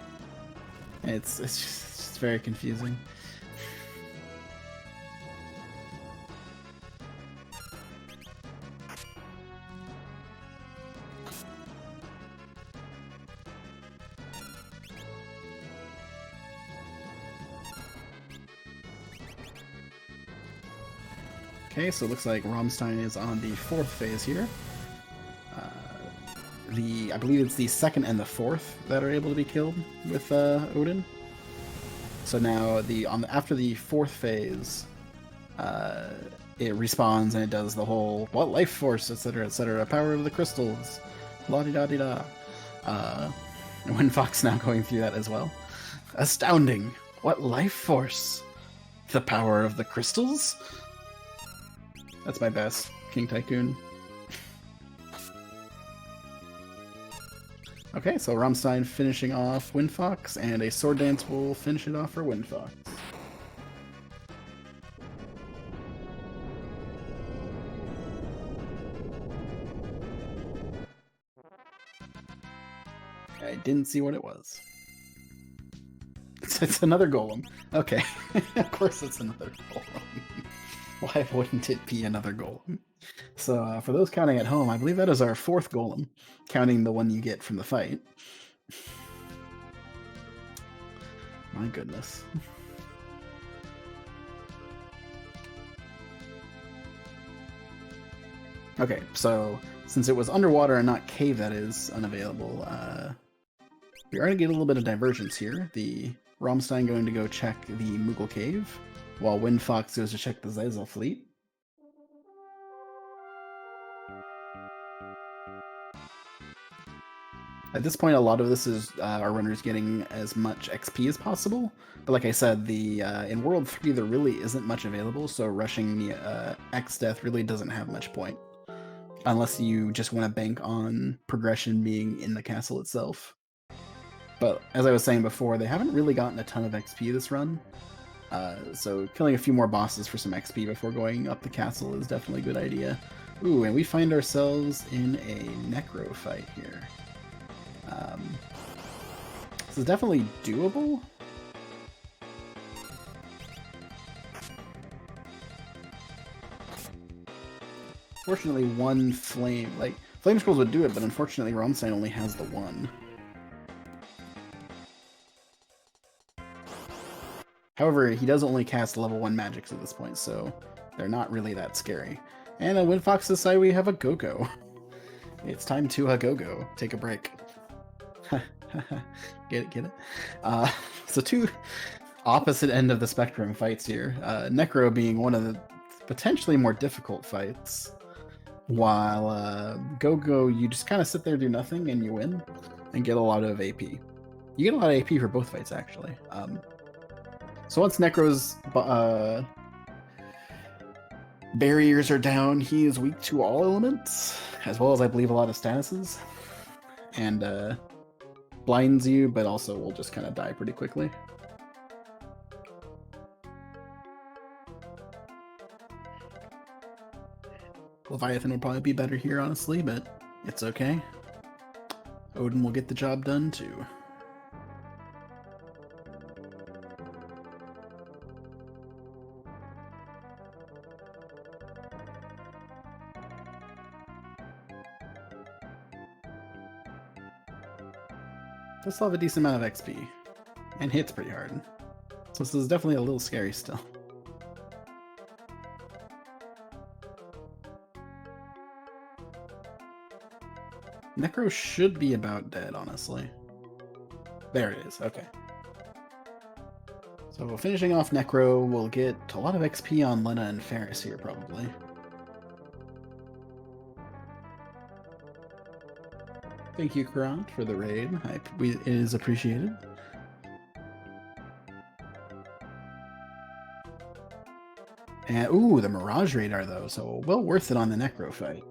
A: And it's just very confusing. Okay, so it looks like Rammstein is on the 4th phase here. I believe it's the 2nd and the 4th that are able to be killed with Odin. So now after the 4th phase, it respawns and it does the whole what life force, etc., power of the crystals, la di da di da. WindFox now going through that as well. Astounding! What life force? The power of the crystals? That's my best, King Tycoon. Okay, so Rammstein finishing off WindFox, and a sword dance will finish it off for WindFox. I didn't see what it was. It's another golem. Okay, of course it's another golem. Why wouldn't it be another golem? So for those counting at home, I believe that is our 4th golem, counting the one you get from the fight. My goodness. Okay, so since it was underwater and not cave that is unavailable, we are going to get a little bit of divergence here. The Rammstein going to go check the Moogle Cave, while WindFox goes to check the Zezel fleet. At this point, a lot of this is our runners getting as much XP as possible. But like I said, in World 3, there really isn't much available, so rushing the X-Death really doesn't have much point. Unless you just want to bank on progression being in the castle itself. But as I was saying before, they haven't really gotten a ton of XP this run. So killing a few more bosses for some XP before going up the castle is definitely a good idea. Ooh, and we find ourselves in a Necro fight here. This is definitely doable. Fortunately, one flame, flame scrolls would do it, but unfortunately Rammstein only has the one. However, he does only cast level 1 magics at this point, so they're not really that scary. And WindFox decided we have a go-go. It's time to go-go. Take a break. Get it? So 2 opposite end of the spectrum fights here. Necro being one of the potentially more difficult fights, while Go-Go, you just kind of sit there, do nothing, and you win, and get a lot of AP. You get a lot of AP for both fights, actually. So once Necro's barriers are down, he is weak to all elements, as well as I believe a lot of statuses, and blinds you, but also will just kind of die pretty quickly. Leviathan will probably be better here, honestly, but it's okay. Odin will get the job done, too. Does still have a decent amount of XP, and hits pretty hard. So this is definitely a little scary still. Necro should be about dead, honestly. There it is, okay. So finishing off Necro, we'll get a lot of XP on Lena and Ferris here, probably. Thank you, Kurant, for the raid. It is appreciated. And, ooh, the Mirage Radar, though, so well worth it on the Necro fight.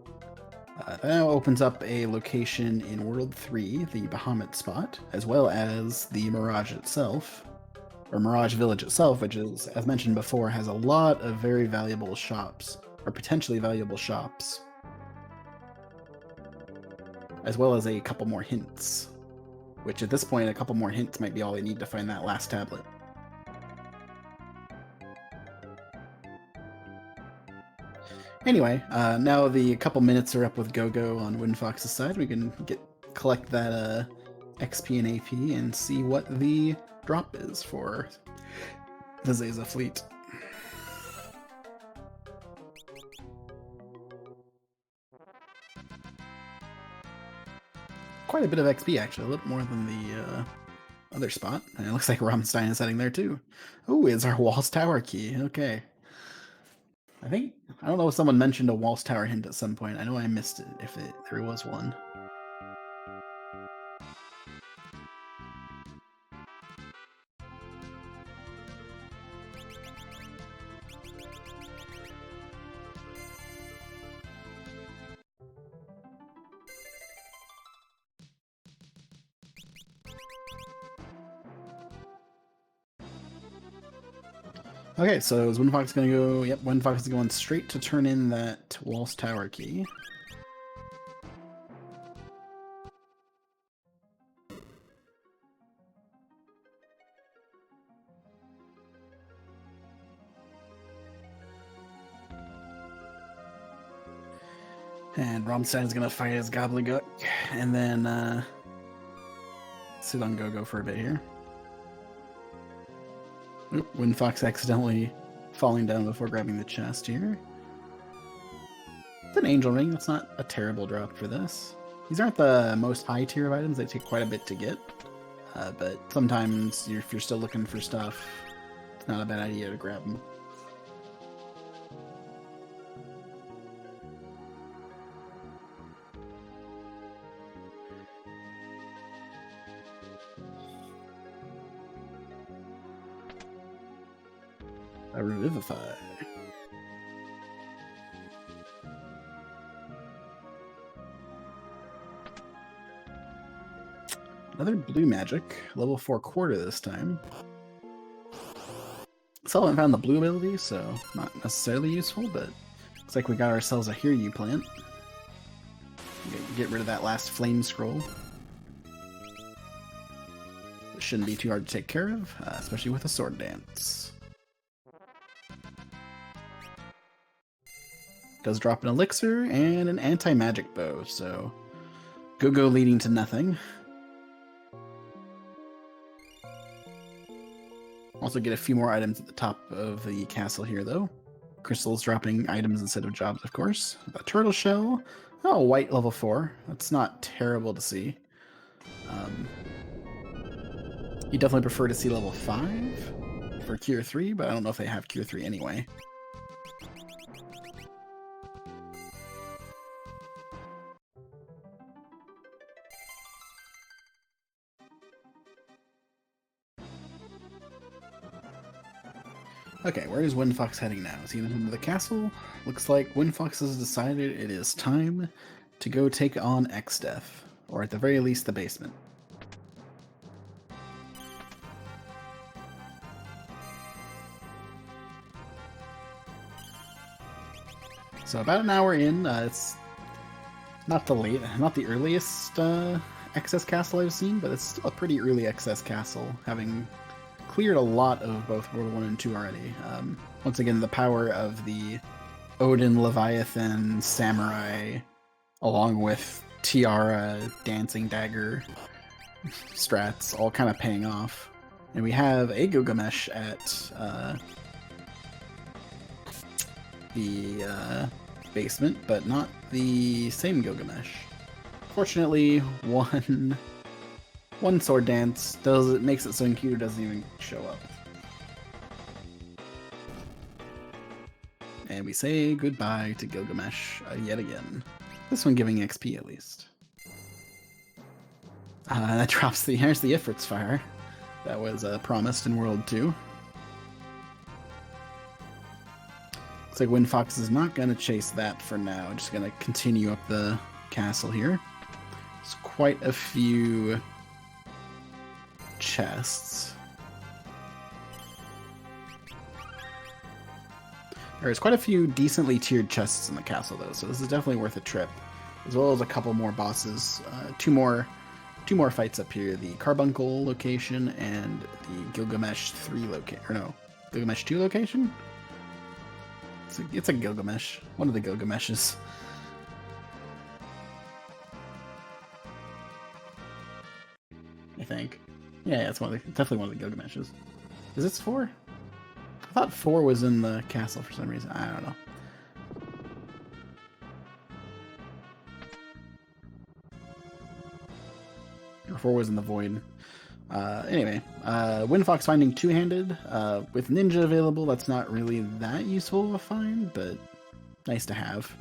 A: That now opens up a location in World 3, the Bahamut spot, as well as the Mirage itself, or Mirage Village itself, which is, as mentioned before, has a lot of very valuable shops, or potentially valuable shops, as well as a couple more hints, which at this point, a couple more hints might be all they need to find that last tablet. Anyway, now the couple minutes are up with Go-Go on WindFox's side. We can collect that XP and AP and see what the drop is for the Zeza fleet. Quite a bit of XP, actually. A little more than the other spot. And it looks like Rammstein is heading there, too. Oh, it's our Walls Tower key. Okay. I don't know if someone mentioned a Walls Tower hint at some point. I know I missed it, if there was one. Okay, so is WindFox gonna go? Yep, WindFox is going straight to turn in that Walls Tower key. And Rammstein is gonna fight his Gobbledygook, and then sit on Go-Go for a bit here. Oop, WindFox accidentally falling down before grabbing the chest here. It's an Angel Ring. That's not a terrible drop for this. These aren't the most high tier of items. They take quite a bit to get. But sometimes, if you're still looking for stuff, it's not a bad idea to grab them. A Revivify. Another blue magic, level 4 quarter this time. Still haven't found the blue ability, so not necessarily useful, but looks like we got ourselves a Hear You plant. Get rid of that last flame scroll. It shouldn't be too hard to take care of, especially with a sword dance. Does drop an elixir and an anti-magic bow, so Go-Go leading to nothing. Also get a few more items at the top of the castle here, though. Crystals dropping items instead of jobs, of course. A turtle shell. Oh, white level 4. That's not terrible to see. You definitely prefer to see level 5 for Cure 3, but I don't know if they have Cure 3 anyway. Okay, where is WindFox heading now? Is he into the castle? Looks like WindFox has decided it is time to go take on Xdeath, or at the very least, the basement. So about an hour in, it's not the earliest XS castle I've seen, but it's still a pretty early XS castle, having cleared a lot of both World 1 and 2 already. Once again, the power of the Odin, Leviathan, Samurai, along with Tiara, Dancing Dagger strats, all kind of paying off. And we have a Gilgamesh at the basement, but not the same Gilgamesh. Fortunately, one sword dance makes it so Enkidu doesn't even show up. And we say goodbye to Gilgamesh yet again. This one giving XP at least. That drops here's the Ifrit's Fire that was promised in World 2. Looks like WindFox is not going to chase that for now. Just going to continue up the castle here. There's quite a few chests. There's quite a few decently tiered chests in the castle, though, so this is definitely worth a trip. As well as a couple more bosses. Two more fights up here. The Carbuncle location and the Gilgamesh 3 location. Or no, Gilgamesh 2 location? It's a Gilgamesh. One of the Gilgameshes. I think. Yeah, it's definitely one of the Gilgameshes. Is this 4? I thought 4 was in the castle for some reason. I don't know. Or 4 was in the void. Anyway, WindFox finding two-handed. With Ninja available, that's not really that useful of a find, but nice to have.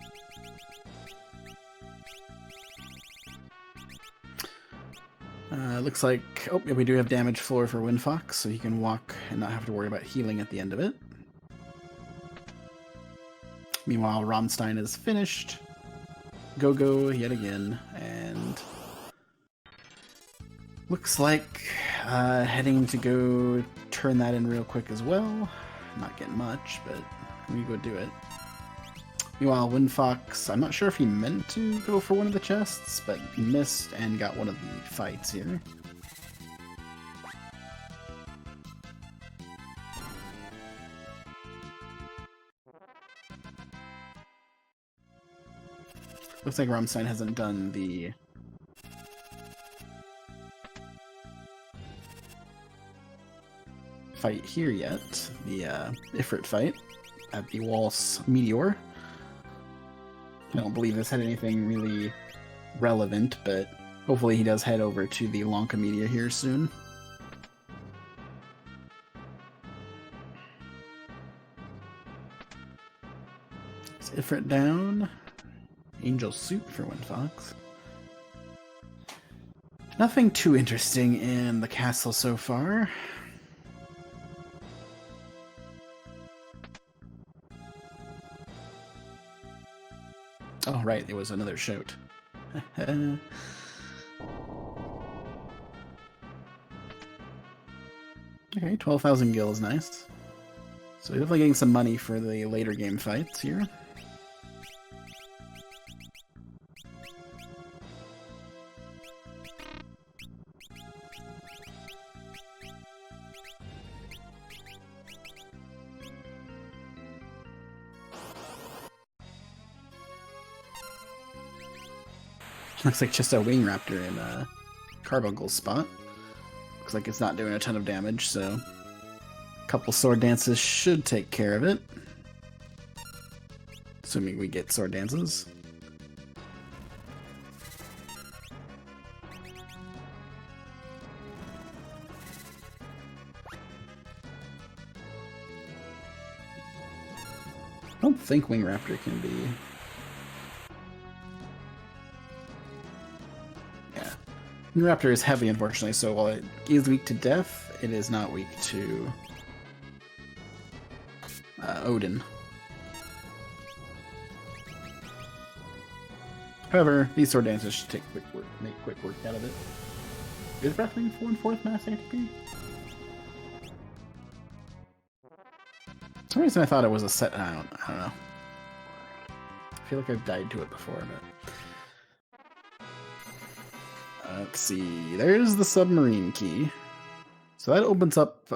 A: Looks like, oh, yeah, we do have damage floor for WindFox, so he can walk and not have to worry about healing at the end of it. Meanwhile, Rammstein is finished. Go yet again, and looks like heading to go turn that in real quick as well. Not getting much, but we go do it. Meanwhile, WindFox, I'm not sure if he meant to go for one of the chests, but missed and got one of the fights here. Looks like Rammstein hasn't done the fight here yet, the Ifrit fight at the Waltz Meteor. I don't believe this had anything really relevant, but hopefully he does head over to the Lanka Media here soon. It's Ifrit down. Angel Soup for WindFox. Nothing too interesting in the castle so far. Oh, right, it was another shout. Okay, 12,000 gil is nice. So definitely getting some money for the later game fights here. Looks like just a Wing Raptor in Carbuncle's spot. Looks like it's not doing a ton of damage, so a couple sword dances should take care of it. Assuming we get sword dances. I don't think Wing Raptor can be... Raptor is heavy, unfortunately, so while it is weak to death, it is not weak to Odin. However, these sword dances should take quick work, make quick work out of it. Is Breathwing 4 and 4th mass ATP? For some reason I thought it was a set. I don't know. I feel like I've died to it before, but let's see. There's the submarine key. So that opens up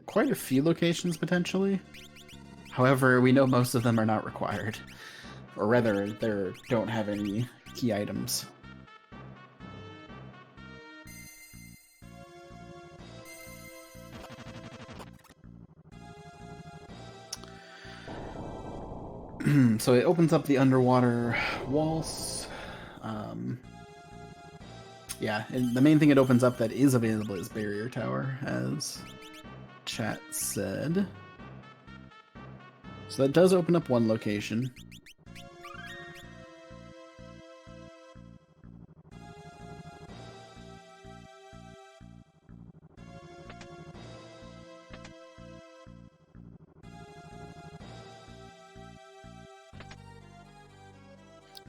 A: quite a few locations potentially. However, we know most of them are not required. Or rather, they don't have any key items. So it opens up the underwater walls. Yeah, and the main thing it opens up that is available is Barrier Tower, as chat said. So that does open up one location.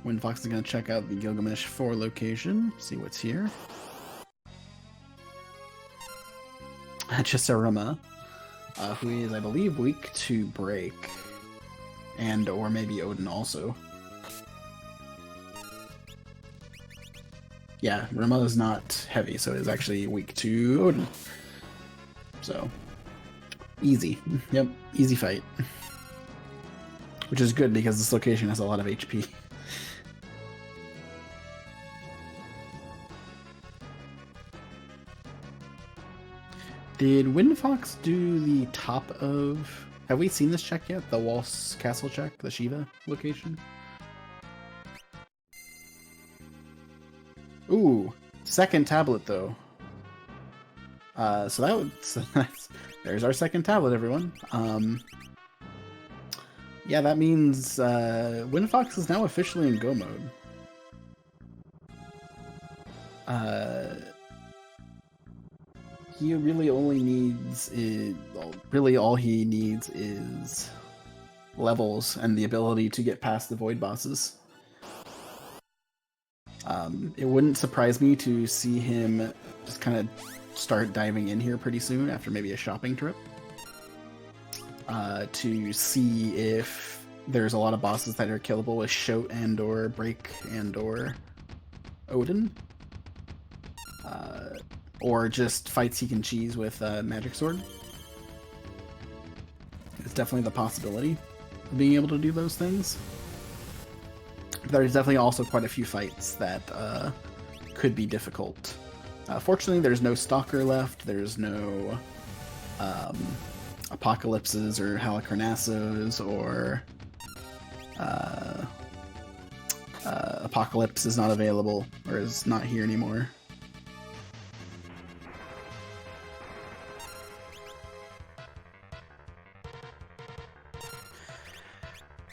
A: WindFox is going to check out the Gilgamesh 4 location, see what's here. Chisarama, who is, I believe, weak to break. And or maybe Odin also. Yeah, Rama is not heavy, so it is actually weak to Odin. So, easy. Yep, easy fight. Which is good because this location has a lot of HP. Did WindFox do the top of... Have we seen this check yet? The Waltz Castle check? The Shiva location? Ooh, second tablet though. So that would... there's our second tablet, everyone. Yeah, that means WindFox is now officially in Go mode. He really only needs really all he needs is levels and the ability to get past the void bosses. It wouldn't surprise me to see him just kind of start diving in here pretty soon after maybe a shopping trip to see if there's a lot of bosses that are killable with Shoat and or Break and or Odin. Or just fights he can cheese with Magic Sword. It's definitely the possibility of being able to do those things. There's definitely also quite a few fights that could be difficult. Fortunately, there's no Stalker left. There's no Apocalypses or Halicarnassos or Apocalypse is not available or is not here anymore.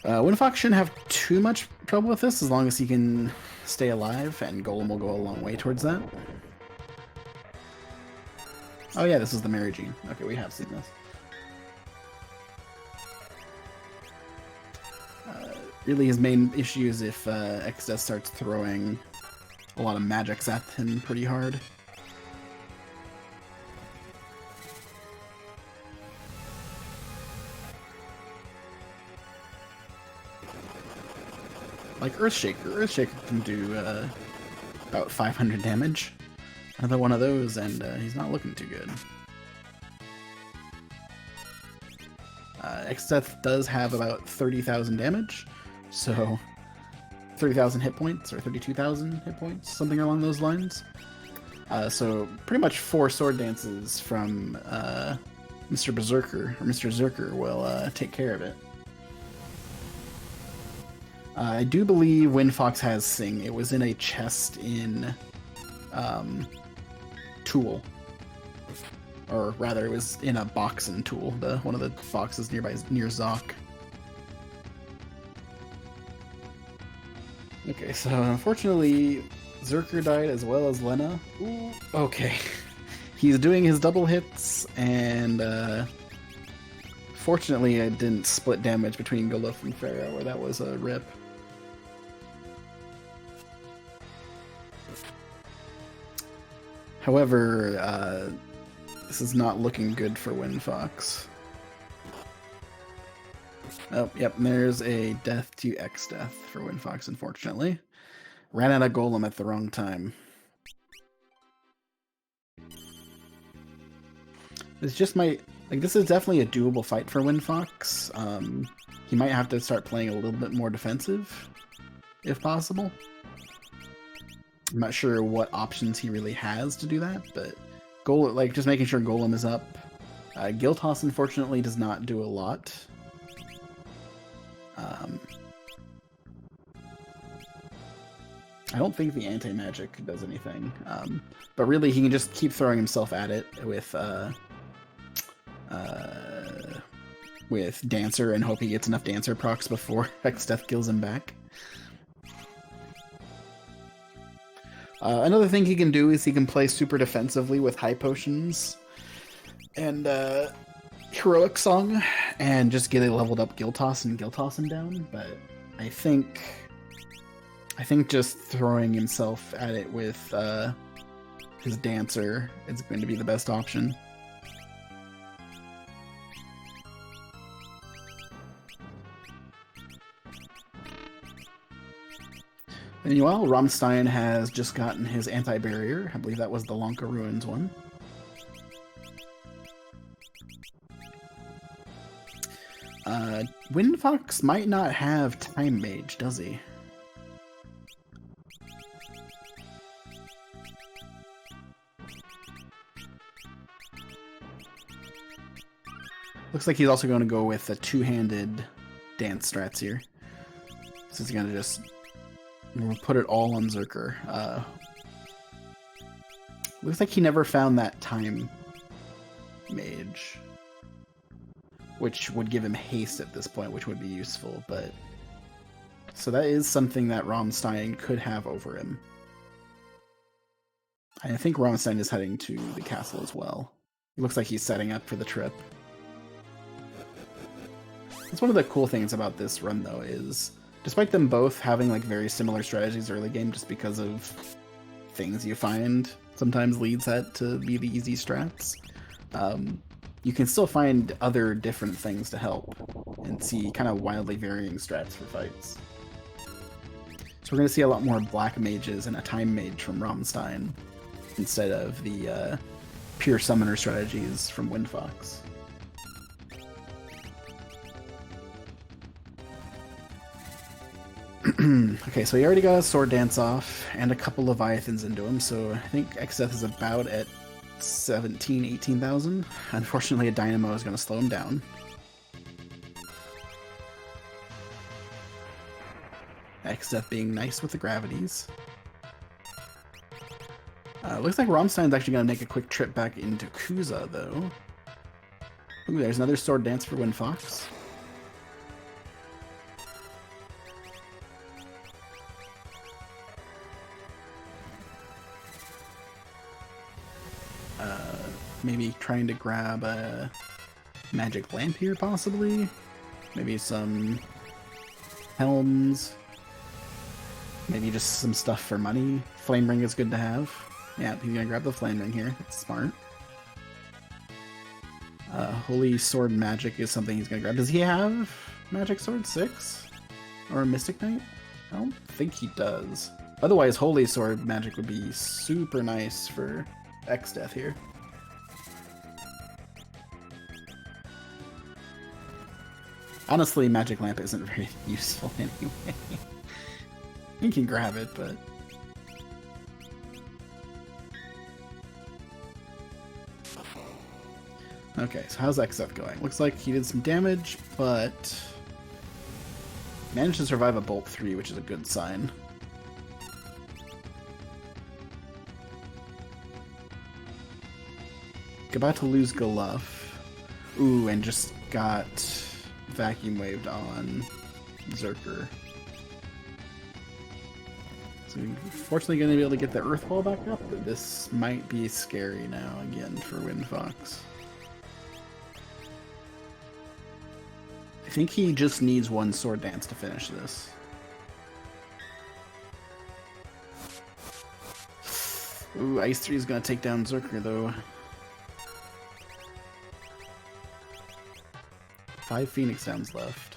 A: WindFox shouldn't have too much trouble with this as long as he can stay alive, and Golem will go a long way towards that. Oh yeah, this is the Mary Jean. Okay, we have seen this. Really his main issue is if Exdeath starts throwing a lot of magics at him pretty hard. Like Earthshaker. Earthshaker can do about 500 damage. Another one of those, and he's not looking too good. Exdeath does have about 30,000 damage, so 30,000 hit points, or 32,000 hit points, something along those lines. So pretty much 4 sword dances from Mr. Berserker, or Mr. Zerker, will take care of it. I do believe WindFox has Sing. It was in a chest in Tool. Or rather, it was in a box in Tool, one of the boxes near Zoc. Okay, so unfortunately, Zerker died as well as Lena. Ooh, okay. He's doing his double hits, and Fortunately, it didn't split damage between Goluf and Pharaoh, or that was a rip. However, this is not looking good for WindFox. Oh, yep, there's a death to X-Death for WindFox, unfortunately. Ran out of Golem at the wrong time. This just might... Like, this is definitely a doable fight for WindFox. He might have to start playing a little bit more defensive, if possible. I'm not sure what options he really has to do that, but just making sure Golem is up. Giltoss, unfortunately, does not do a lot. I don't think the anti-magic does anything, but really he can just keep throwing himself at it with Dancer and hope he gets enough Dancer procs before X-Death kills him back. Another thing he can do is he can play super defensively with high potions and heroic song and just get a leveled up Giltoss and Giltoss him down, but I think just throwing himself at it with his Dancer is going to be the best option. Meanwhile, Rammstein has just gotten his anti-barrier. I believe that was the Lanka Ruins one. WindFox might not have Time Mage, does he? Looks like he's also going to go with a two-handed dance strats here. So he's going to just... We'll put it all on Zerker. Looks like he never found that Time Mage, which would give him haste at this point, which would be useful, but... So that is something that Rammstein could have over him. I think Rammstein is heading to the castle as well. It looks like he's setting up for the trip. That's one of the cool things about this run, though, is... Despite them both having like very similar strategies early game, just because of things you find sometimes leads that to be the easy strats, you can still find other different things to help and see kind of wildly varying strats for fights. So we're going to see a lot more black mages and a time mage from Rammstein instead of the pure summoner strategies from WindFox. Okay, so he already got a Sword Dance off and a couple Leviathans into him, so I think X-Death is about at 17,000, 18,000. Unfortunately, a Dynamo is going to slow him down. X-Death being nice with the gravities. Looks like Rammstein's actually going to make a quick trip back into Kuza, though. Ooh, there's another Sword Dance for WindFox. Maybe trying to grab a magic lamp here, possibly. Maybe some helms. Maybe just some stuff for money. Flame ring is good to have. Yeah, he's gonna grab the flame ring here. That's smart. Holy Sword Magic is something he's gonna grab. Does he have Magic Sword 6? Or a Mystic Knight? I don't think he does. Otherwise, Holy Sword Magic would be super nice for X-Death here. Honestly, Magic Lamp isn't very useful anyway. You can grab it, but... Okay, so how's X-Death going? Looks like he did some damage, but... managed to survive a Bolt 3, which is a good sign. About to lose Goluf. Ooh, and just got vacuum waved on Zerker. So fortunately going to be able to get the Earth Wall back up, but this might be scary now again for WindFox. think he just needs one sword dance to finish this. Ooh, Ice 3 is gonna take down Zerker though. 5 Phoenix Downs left.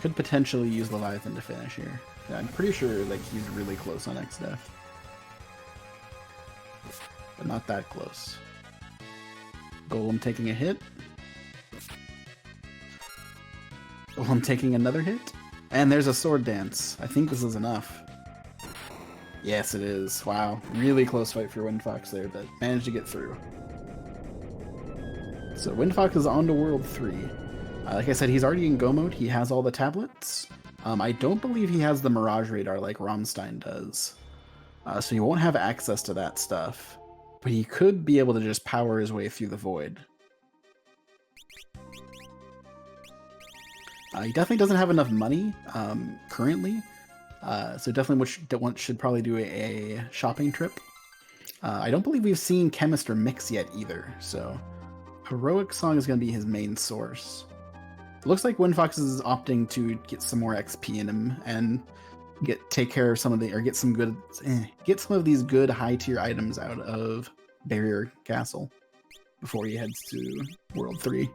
A: Could potentially use Leviathan to finish here. Yeah, I'm pretty sure like he's really close on X-Death. But not that close. Golem taking a hit. Golem taking another hit. And there's a sword dance. I think this is enough. Yes, it is. Wow. Really close fight for WindFox there, but managed to get through. So WindFox is on to World 3. Like I said, he's already in Go mode. He has all the tablets. I don't believe he has the Mirage Radar like Rammstein does. So he won't have access to that stuff. But he could be able to just power his way through the void. He definitely doesn't have enough money currently. So definitely should probably do a shopping trip. I don't believe we've seen Chemist or Mix yet either. So Heroic Song is going to be his main source. It looks like WindFox is opting to get some more XP in him and take care of some of the, or get some of these good high tier items out of Barrier Castle before he heads to World 3.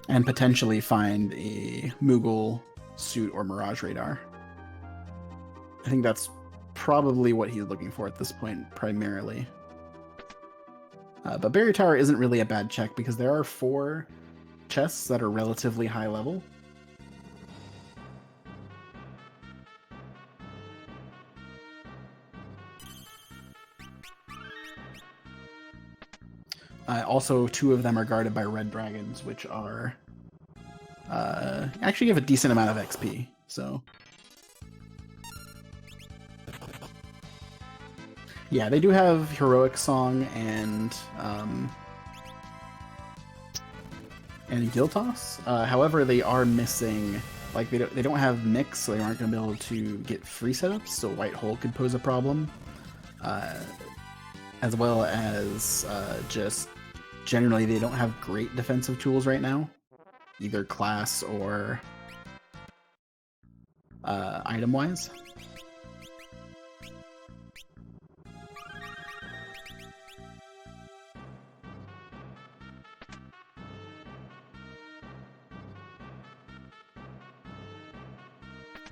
A: And potentially find a Moogle suit or Mirage Radar. I think that's probably what he's looking for at this point, primarily. But Barrier Tower isn't really a bad check because there are 4 chests that are relatively high level. Also, 2 of them are guarded by red dragons, which are actually give a decent amount of XP. So, yeah, they do have Heroic Song and Guild Toss. However, they are missing, like they don't have Mix, so they aren't going to be able to get free setups. So White Hole could pose a problem, as well as just generally they don't have great defensive tools right now, either class or item-wise.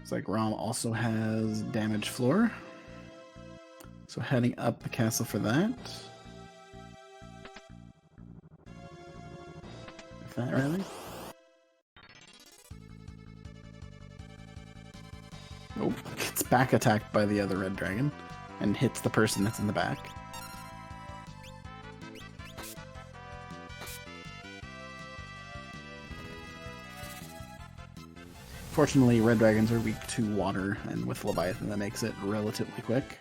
A: It's like Rom also has Damage Floor. So heading up the castle for that. If that really. Oh, gets back attacked by the other red dragon and hits the person that's in the back. Fortunately, red dragons are weak to water, and with Leviathan that makes it relatively quick.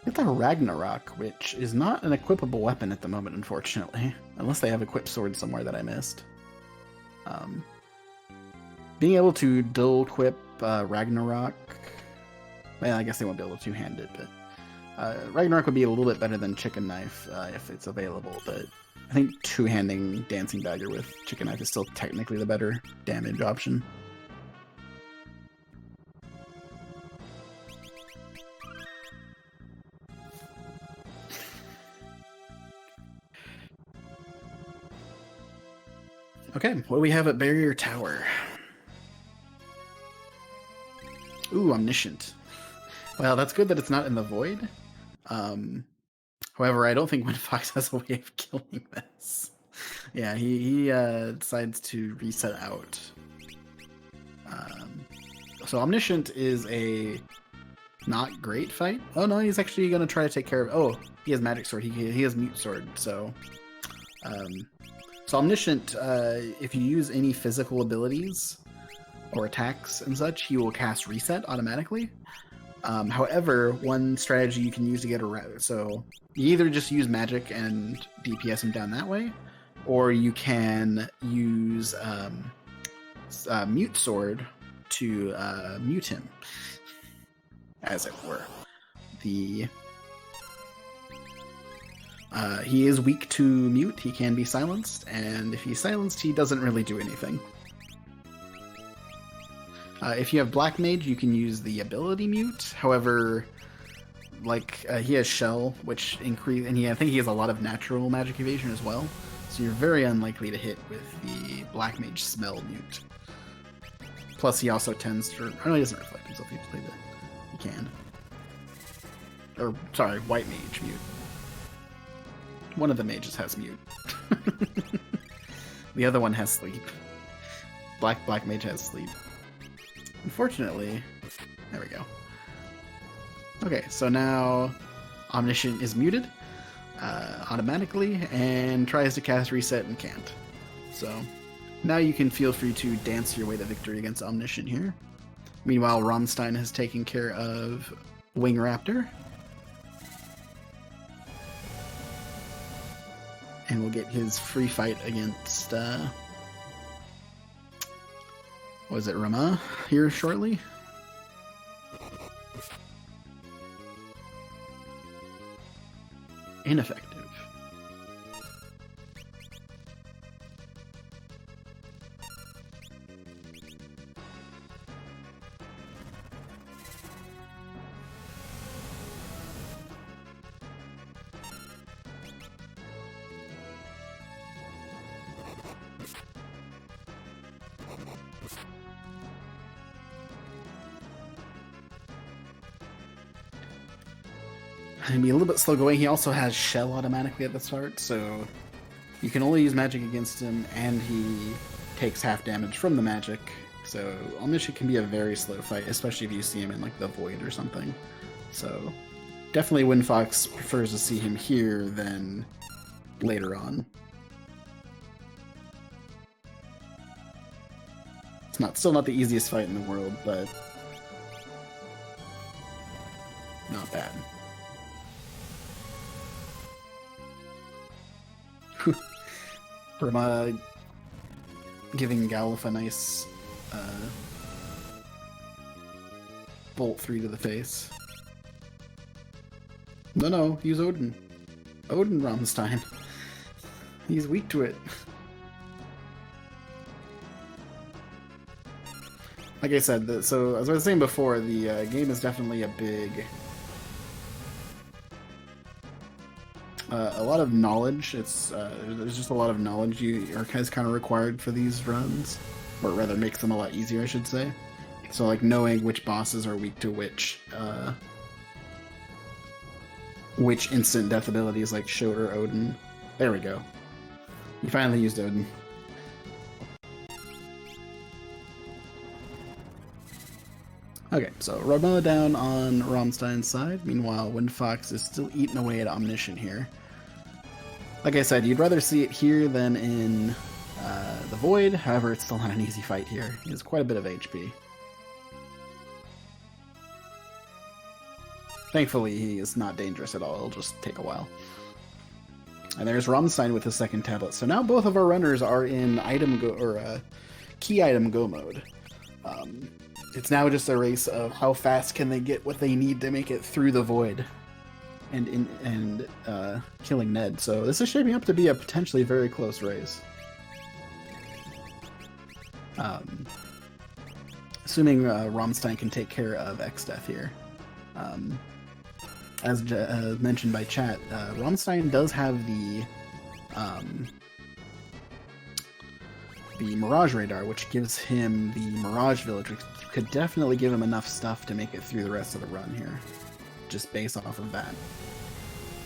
A: Get the Ragnarok, which is not an equipable weapon at the moment, unfortunately. Unless they have equipped swords somewhere that I missed. Being able to dual equip Ragnarok... Well, I guess they won't be able to two-hand it, but... Ragnarok would be a little bit better than Chicken Knife if it's available, but... I think two-handing Dancing Dagger with Chicken Knife is still technically the better damage option. Okay, what do we have at Barrier Tower? Ooh, Omniscient. Well, that's good that it's not in the Void. However, I don't think WindFox has a way of killing this. Yeah, he decides to reset out. So Omniscient is a not great fight. Oh no, he's actually going to try to take care of... Oh, he has Magic Sword. He has Mute Sword, so... So Omniscient, if you use any physical abilities or attacks and such, he will cast Reset automatically. However, one strategy you can use to get around, so you either just use magic and DPS him down that way, or you can use his mute sword to mute him, as it were. He is weak to mute. He can be silenced, and if he's silenced, he doesn't really do anything. If you have Black Mage, you can use the ability mute. However, he has Shell, which increase, and I think he has a lot of natural magic evasion as well. So you're very unlikely to hit with the Black Mage smell mute. Plus, he also tends to. Oh, no, he doesn't reflect himself. He played that. He can. Or sorry, White Mage mute. One of the mages has mute. The other one has sleep. Black Mage has sleep. Unfortunately, there we go. Okay, so now Omniscient is muted automatically and tries to cast Reset and can't. So now you can feel free to dance your way to victory against Omniscient here. Meanwhile, Rammstein has taken care of Wing Raptor. And we'll get his free fight against, was it Rama here shortly? Ineffective. And be a little bit slow going. He also has Shell automatically at the start, so you can only use magic against him, and he takes half damage from the magic. So Omniscient can be a very slow fight, especially if you see him in like the Void or something. So definitely WindFox prefers to see him here than later on. It's still not the easiest fight in the world, but not bad. From giving Galuf a nice bolt 3 to the face. No, use Odin. Odin Rammstein. He's weak to it. Like I said, so as I was saying before, the game is definitely a big... a lot of knowledge. There's just a lot of knowledge is kind of required for these runs, or rather makes them a lot easier, I should say. So like knowing which bosses are weak to which instant death abilities like Shot or Odin. There we go. You finally used Odin. Okay, so Ramona down on Rammstein's side. Meanwhile, WindFox is still eating away at Omniscient here. Like I said, you'd rather see it here than in the Void. However, it's still not an easy fight here. He has quite a bit of HP. Thankfully, he is not dangerous at all. It'll just take a while. And there's Rammstein with his second tablet. So now both of our runners are in key item go mode. It's now just a race of how fast can they get what they need to make it through the Void and killing Ned. So this is shaping up to be a potentially very close race. Assuming Rammstein can take care of X-Death here. As mentioned by chat, Rammstein does have the Mirage Radar, which gives him the Mirage Village, which could definitely give him enough stuff to make it through the rest of the run here, just based off of that.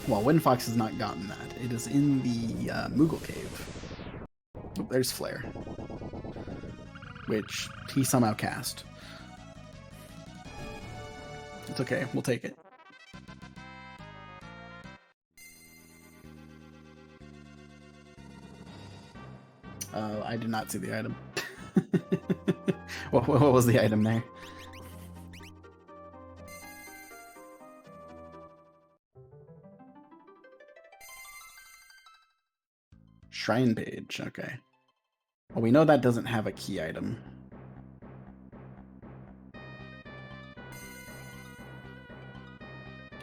A: Well, WindFox has not gotten that. It is in the Moogle Cave. Oh, there's Flare, which he somehow cast. It's okay, we'll take it. I did not see the item. what was the item there? Shrine page, okay. Well, we know that doesn't have a key item.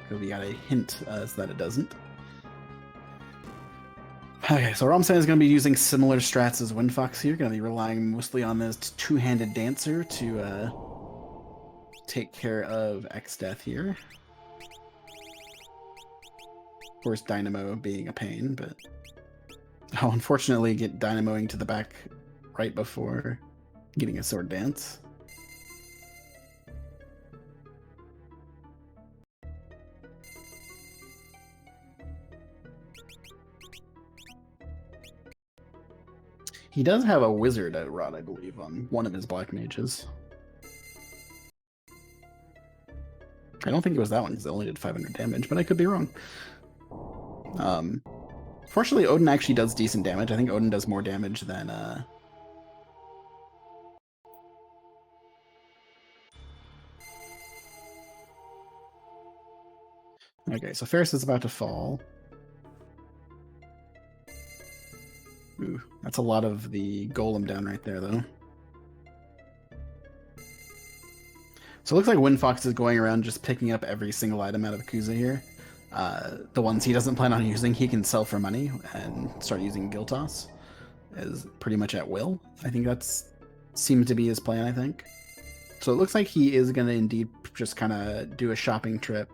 A: because we got a hint so that it doesn't. Okay, so Ramstein is going to be using similar strats as WindFox here. Going to be relying mostly on this two-handed dancer to take care of X-Death here. Of course, Dynamo being a pain, but... Oh, unfortunately, get Dynamoing to the back right before getting a sword dance. He does have a wizard rod, I believe, on one of his black mages. I don't think it was that one because it only did 500 damage, but I could be wrong. Fortunately, Odin actually does decent damage. I think Odin does more damage than... Okay, so Ferris is about to fall. Ooh, that's a lot of the golem down right there, though. So it looks like WindFox is going around just picking up every single item out of Akuza here. The ones he doesn't plan on using, he can sell for money and start using Giltos as pretty much at will. I think that's seems to be his plan, I think. So it looks like he is going to indeed just kind of do a shopping trip,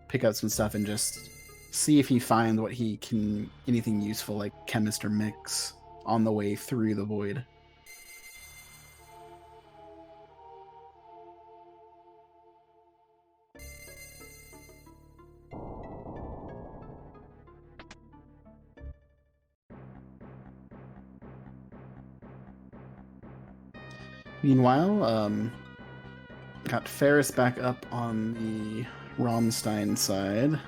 A: pick up some stuff, and just see if he finds what he can, anything useful like Chemist or Mix on the way through the void. Meanwhile, got Ferris back up on the Rammstein side.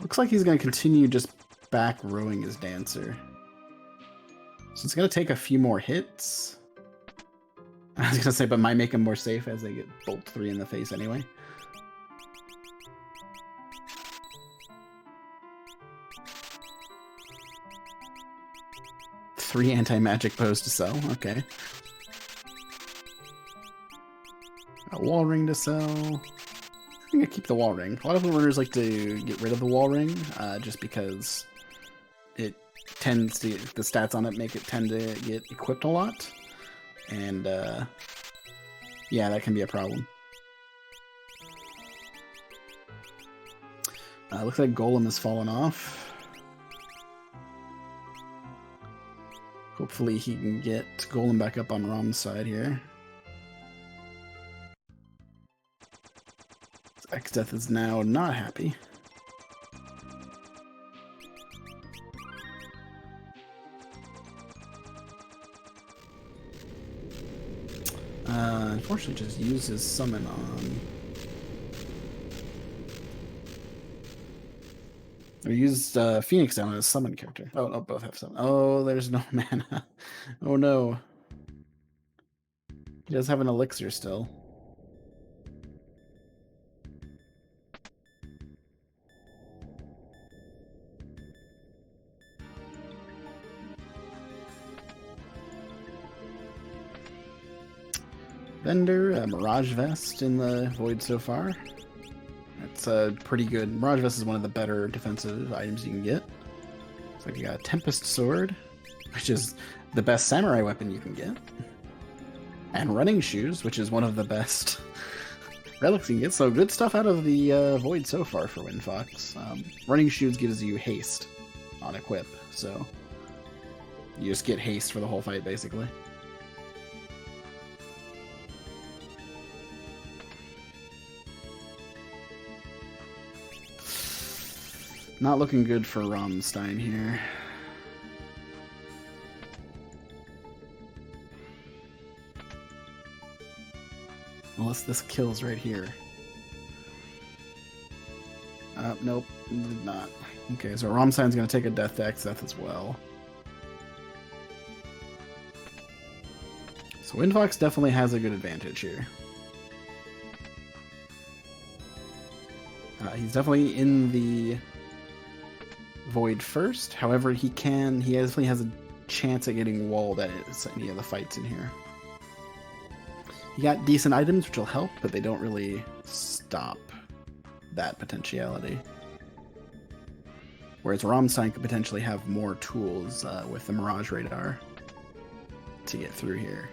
A: Looks like he's going to continue just back rowing his dancer. So it's going to take a few more hits. I was going to say, but might make him more safe as they get Bolt 3 in the face anyway. Three anti-magic bows to sell. Okay. A wall ring to sell. I think I keep the wall ring. A lot of the runners like to get rid of the wall ring, just because it tends to, the stats on it make it tend to get equipped a lot. And, yeah, that can be a problem. Looks like Golem has fallen off. Hopefully he can get Golem back up on Rom's side here. X-Death is now not happy. Unfortunately just used his summon on... Or used Phoenix down on his summon character. Oh, no, both have summon. Oh, there's no mana. Oh no. He does have an elixir still. Vendor, Mirage Vest in the Void so far. That's pretty good. Mirage Vest is one of the better defensive items you can get. Looks like you got a Tempest Sword, which is the best samurai weapon you can get. And Running Shoes, which is one of the best relics you can get. So good stuff out of the Void so far for WindFox. Running Shoes gives you haste on equip, so you just get haste for the whole fight, basically. Not looking good for Rammstein here. Unless this kills right here. Nope, did not. Okay, so Rammstein's gonna take a death to X-Death as well. So WindFox definitely has a good advantage here. He's definitely in the Void first. However, he definitely has a chance at getting walled at any of the fights in here. You got decent items, which will help, but they don't really stop that potentiality. Whereas Rammstein could potentially have more tools with the Mirage Radar to get through here.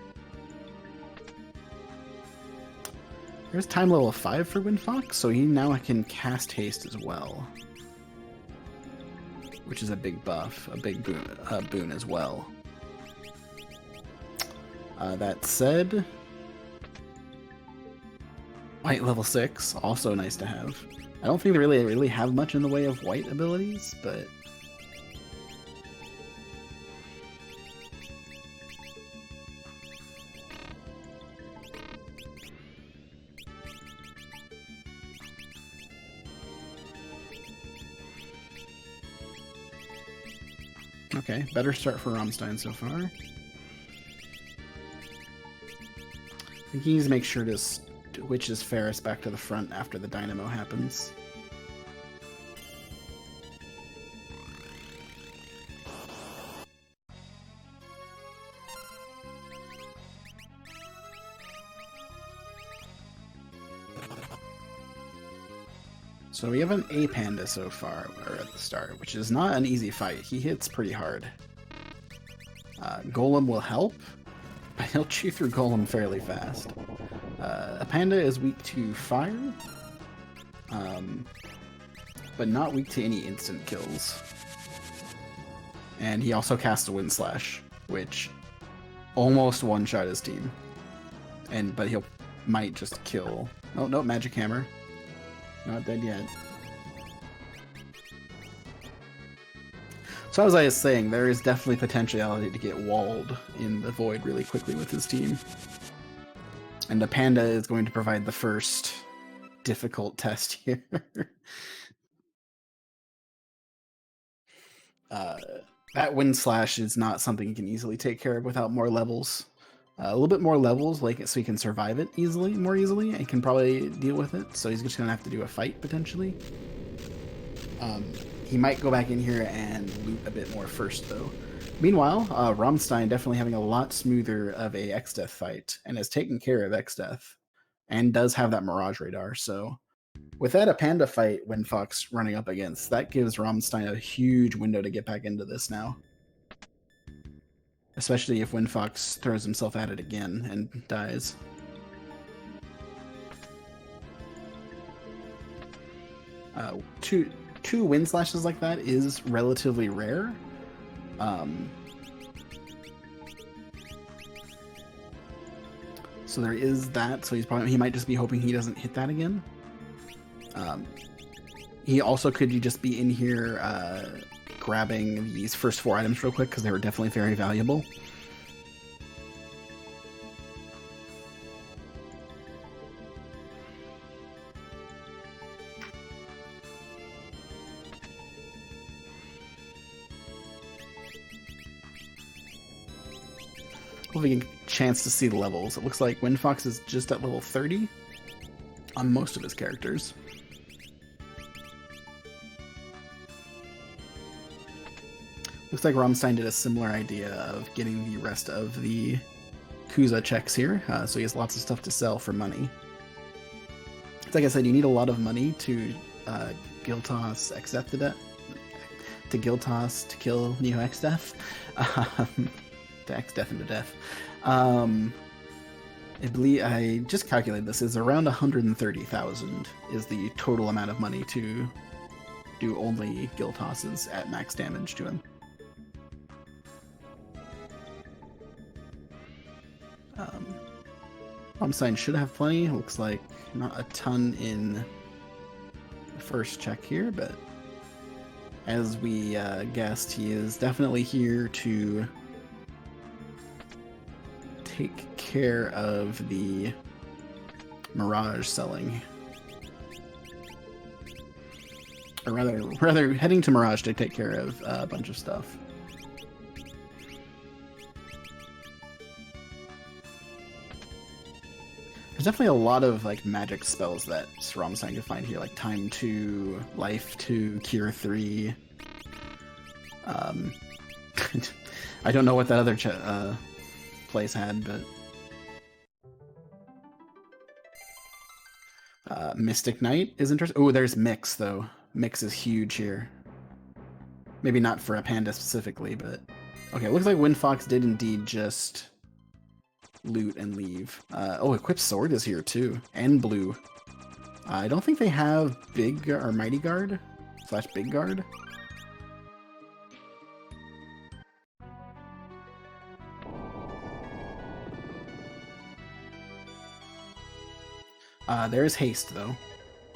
A: There's time level 5 for WindFox, so he now can cast haste as well. Which is a big buff, a big boon as well. That said, white level 6, also nice to have. I don't think they really have much in the way of white abilities, but okay, better start for Rammstein so far. I think he needs to make sure to switch his Ferris back to the front after the dynamo happens. So we have an A Panda so far, or at the start, which is not an easy fight. He hits pretty hard. Golem will help, but he'll chew through Golem fairly fast. A Panda is weak to fire, but not weak to any instant kills. And he also casts a Wind Slash, which almost one-shot his team. But he'll might just kill. Oh no, Magic Hammer. Not dead yet. So as I was saying, there is definitely potentiality to get walled in the void really quickly with his team. And the Panda is going to provide the first difficult test here. That Wind Slash is not something you can easily take care of without more levels. A little bit more levels, so he can survive it more easily, and can probably deal with it. So he's just gonna have to do a fight potentially. He might go back in here and loot a bit more first, though. Meanwhile, Rammstein definitely having a lot smoother of a X-Death fight, and has taken care of X-Death, and does have that Mirage Radar. So without a Panda fight, WindFox running up against, that gives Rammstein a huge window to get back into this now. Especially if WindFox throws himself at it again and dies. Two Wind Slashes like that is relatively rare. So there is that. So he might just be hoping he doesn't hit that again. He also could just be in here grabbing these first 4 items real quick, because they were definitely very valuable. Hopefully we get a chance to see the levels. It looks like WindFox is just at level 30 on most of his characters. Looks like Rammstein did a similar idea of getting the rest of the Kuza checks here, so he has lots of stuff to sell for money. Like I said, you need a lot of money to Guild-Toss X-Death to death. To Guild-Toss to kill Neo X-Death. To X-Death into death. I believe I just calculated this is around 130,000 is the total amount of money to do only Guild Tosses at max damage to him. Rammstein should have plenty. Looks like not a ton in the first check here, but as we guessed, he is definitely here to take care of the Mirage selling. Or rather heading to Mirage to take care of a bunch of stuff. There's definitely a lot of like magic spells that Rammstein can find here, like Time 2, Life 2, Cure 3. I don't know what that other place had, but Mystic Knight is interesting. Oh, there's Mix, though. Mix is huge here. Maybe not for a panda specifically, but... Okay, it looks like WindFox did indeed just loot and leave. Oh, Equipped Sword is here, too. And blue. I don't think they have Big or Mighty Guard / Big Guard. There's Haste, though.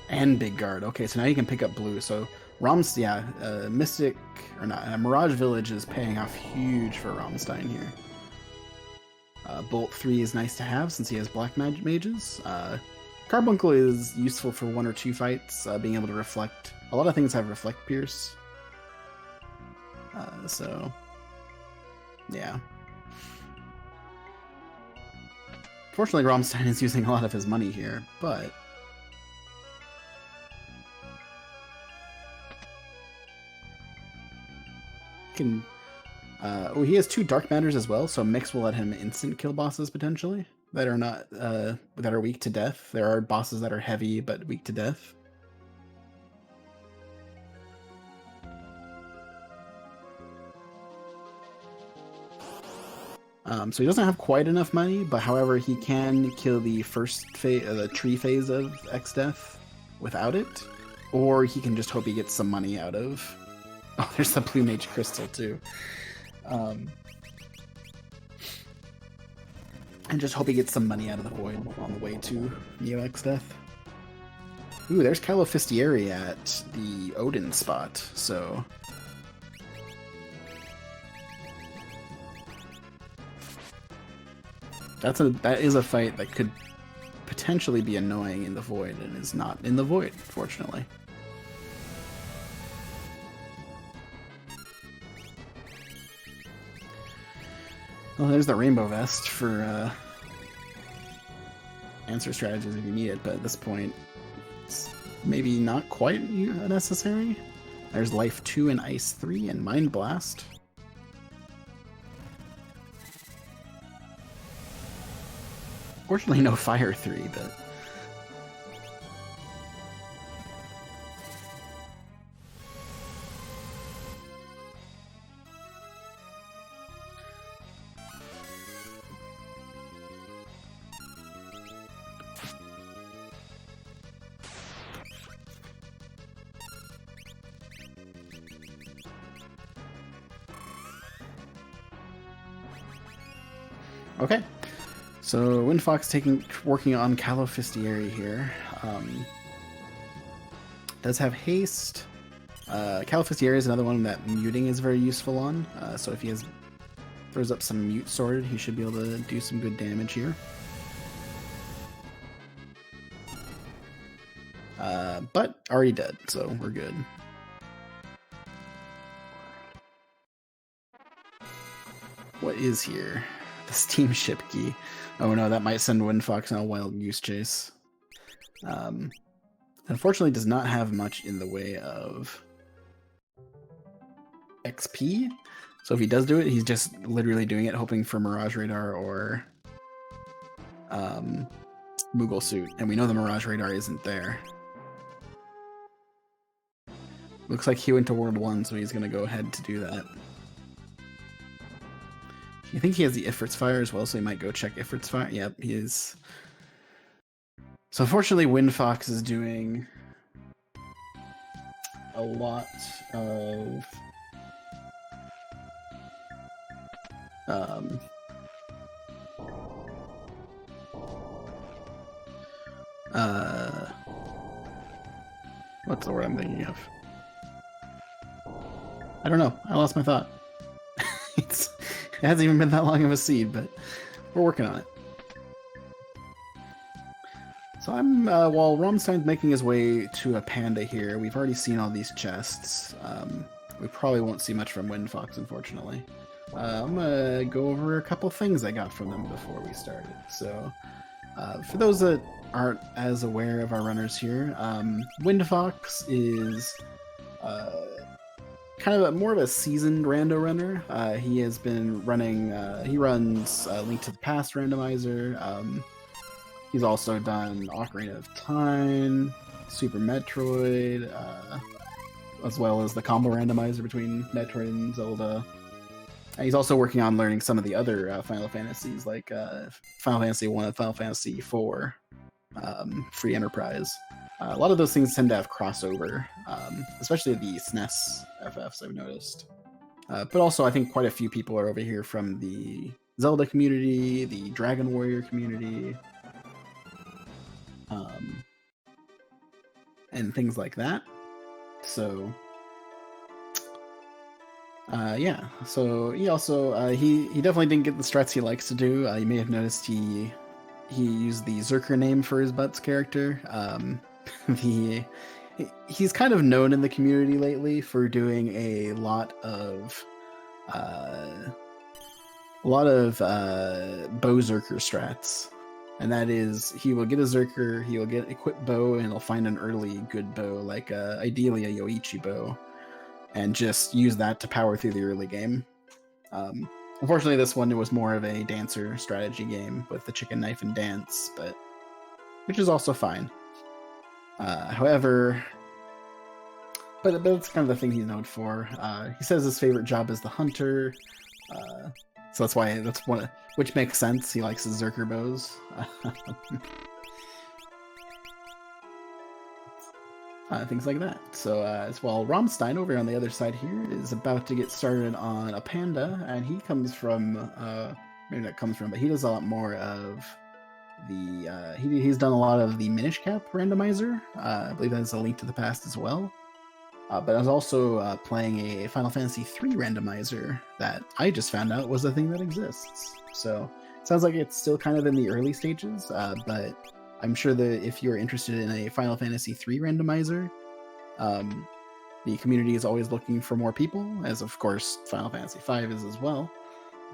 A: And Big Guard. Okay, so now you can pick up blue. So, Mystic, or not, Mirage Village is paying off huge for Rammstein here. Bolt 3 is nice to have since he has Black Mages. Carbuncle is useful for 1 or 2 fights, being able to reflect. A lot of things have Reflect Pierce. So, yeah. Fortunately, Rammstein is using a lot of his money here, but... he has 2 Dark Matters as well, so Mix will let him instant kill bosses potentially that are not that are weak to death. There are bosses that are heavy but weak to death. So he doesn't have quite enough money, but however, he can kill the first phase, the tree phase of X-Death without it, or he can just hope he gets some money out of. Oh, there's the Blue Mage Crystal too. And just hope he gets some money out of the Void on the way to Neo X-Death. Ooh, there's Califistieri at the Odin spot, so... That is a fight that could potentially be annoying in the Void, and is not in the Void, fortunately. Well, there's the Rainbow Vest for answer strategies if you need it, but at this point, it's maybe not quite necessary. There's Life 2 and Ice 3 and Mind Blast. Fortunately, no Fire 3, but... Okay, so WindFox working on Califistieri here. Does have haste. Califistieri is another one that muting is very useful on. So if he throws up some mute sword, he should be able to do some good damage here. But already dead, so we're good. What is here? The steamship key. Oh no, that might send WindFox on a wild goose chase. Unfortunately, does not have much in the way of XP. So if he does do it, he's just literally doing it, hoping for Mirage Radar or Moogle Suit, and we know the Mirage Radar isn't there. Looks like he went to World 1, so he's going to go ahead to do that. I think he has the Ifrit's Fire as well, so he might go check Ifrit's Fire. Yep, he is. So unfortunately, WindFox is doing a lot of... what's the word I'm thinking of? I don't know. I lost my thought. It hasn't even been that long of a seed, but we're working on it. So while Rammstein's making his way to a panda here, we've already seen all these chests. We probably won't see much from WindFox, unfortunately. I'm gonna go over a couple things I got from them before we started. So, for those that aren't as aware of our runners here, WindFox is kind of more of a seasoned rando runner. He has been running, he runs Link to the Past randomizer, He's also done Ocarina of Time, Super Metroid, as well as the combo randomizer between Metroid and Zelda. And he's also working on learning some of the other Final Fantasies, like Final Fantasy 1 and Final Fantasy 4, Free Enterprise. A lot of those things tend to have crossover, especially the SNES FFs, I've noticed. But also, I think quite a few people are over here from the Zelda community, the Dragon Warrior community, and things like that. So, yeah. So he also he definitely didn't get the struts he likes to do. You may have noticed he used the Zerker name for his Butts character. He's kind of known in the community lately for doing a lot of bow Zerker strats. And that is, he will get a Zerker, he will get equipped bow, and he'll find an early good bow, like ideally a Yoichi bow, and just use that to power through the early game. Unfortunately, this one was more of a dancer strategy game with the chicken knife and dance, which is also fine. However, but that's kind of the thing he's known for. He says his favorite job is the hunter, so that's one, which makes sense. He likes his Zerker bows. Things like that. So as well, Rammstein over on the other side here is about to get started on a panda, and he comes from maybe not comes from, but he does a lot more of the he's done a lot of the Minish Cap randomizer. I believe that is a Link to the Past as well. But I was also playing a Final Fantasy III randomizer that I just found out was a thing that exists. So it sounds like it's still kind of in the early stages, but I'm sure that if you're interested in a Final Fantasy III randomizer, the community is always looking for more people, as of course Final Fantasy V is as well.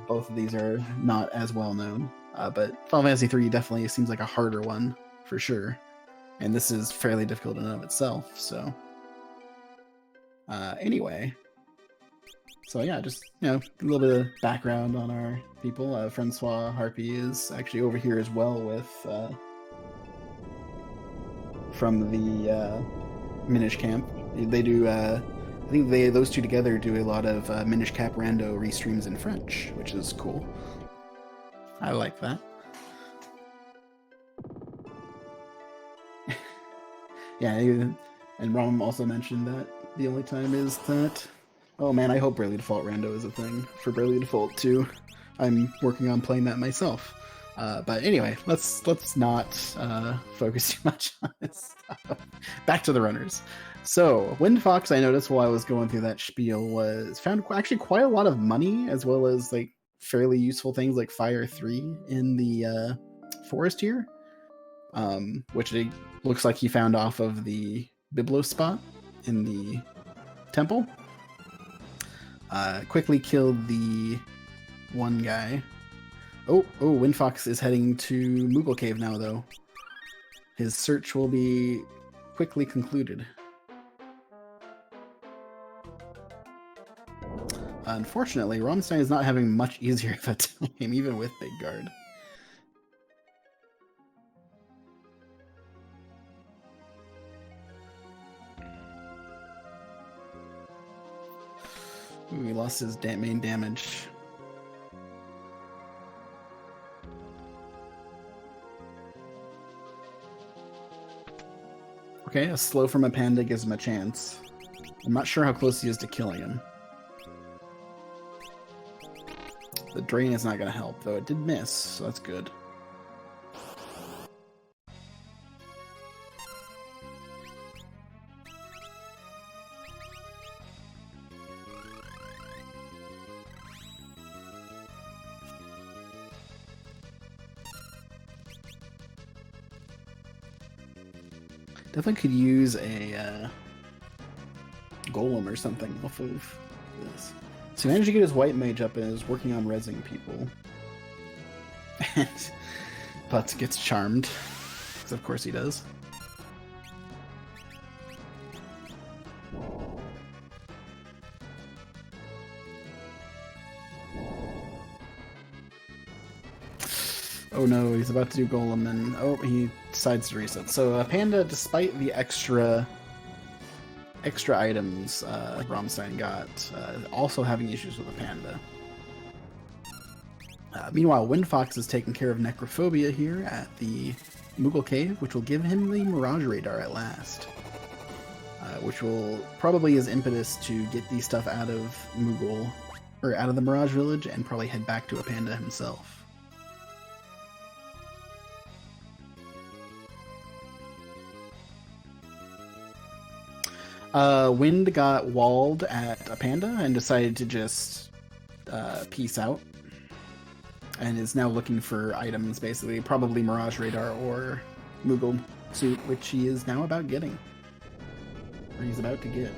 A: Both of these are not as well known, but Final Fantasy III definitely seems like a harder one for sure, and this is fairly difficult in and of itself. So anyway, so yeah, just a little bit of background on our people. Francois Harpy is actually over here as well with from the Minish Camp. They do I think those two together do a lot of Minish Cap rando restreams in French, which is cool. I like that. Yeah, and Rom also mentioned that the only time is that. Oh man, I hope Bravely Default rando is a thing for Bravely Default 2. I'm working on playing that myself. But anyway, let's not focus too much on this stuff. Back to the runners. So WindFox, I noticed while I was going through that spiel, found actually quite a lot of money, as well as like fairly useful things like Fire 3 in the forest here, which it looks like he found off of the Biblos spot in the temple. Quickly killed the one guy. Oh, WindFox is heading to Moogle Cave now, though. His search will be quickly concluded. Unfortunately, Rammstein is not having much easier of a time, even with Big Guard. Ooh, he lost his main damage. Okay, a slow from a panda gives him a chance. I'm not sure how close he is to killing him. The drain is not going to help, though it did miss, so that's good. Definitely could use a golem or something off of this. So he managed to get his white mage up and is working on rezzing people. And Butts gets charmed. Because of course he does. Oh no, he's about to do Golem, and oh, he decides to reset. So Panda, despite the extra items Rammstein got, also having issues with the Panda. Meanwhile, WindFox is taking care of Necrophobia here at the Moogle Cave, which will give him the Mirage Radar at last. Which will probably his impetus to get the stuff out of Moogle, or out of the Mirage Village, and probably head back to a Panda himself. Wind got walled at a Panda and decided to just peace out. And is now looking for items, basically. Probably Mirage Radar or Moogle Suit, which he is now about getting. Or he's about to get.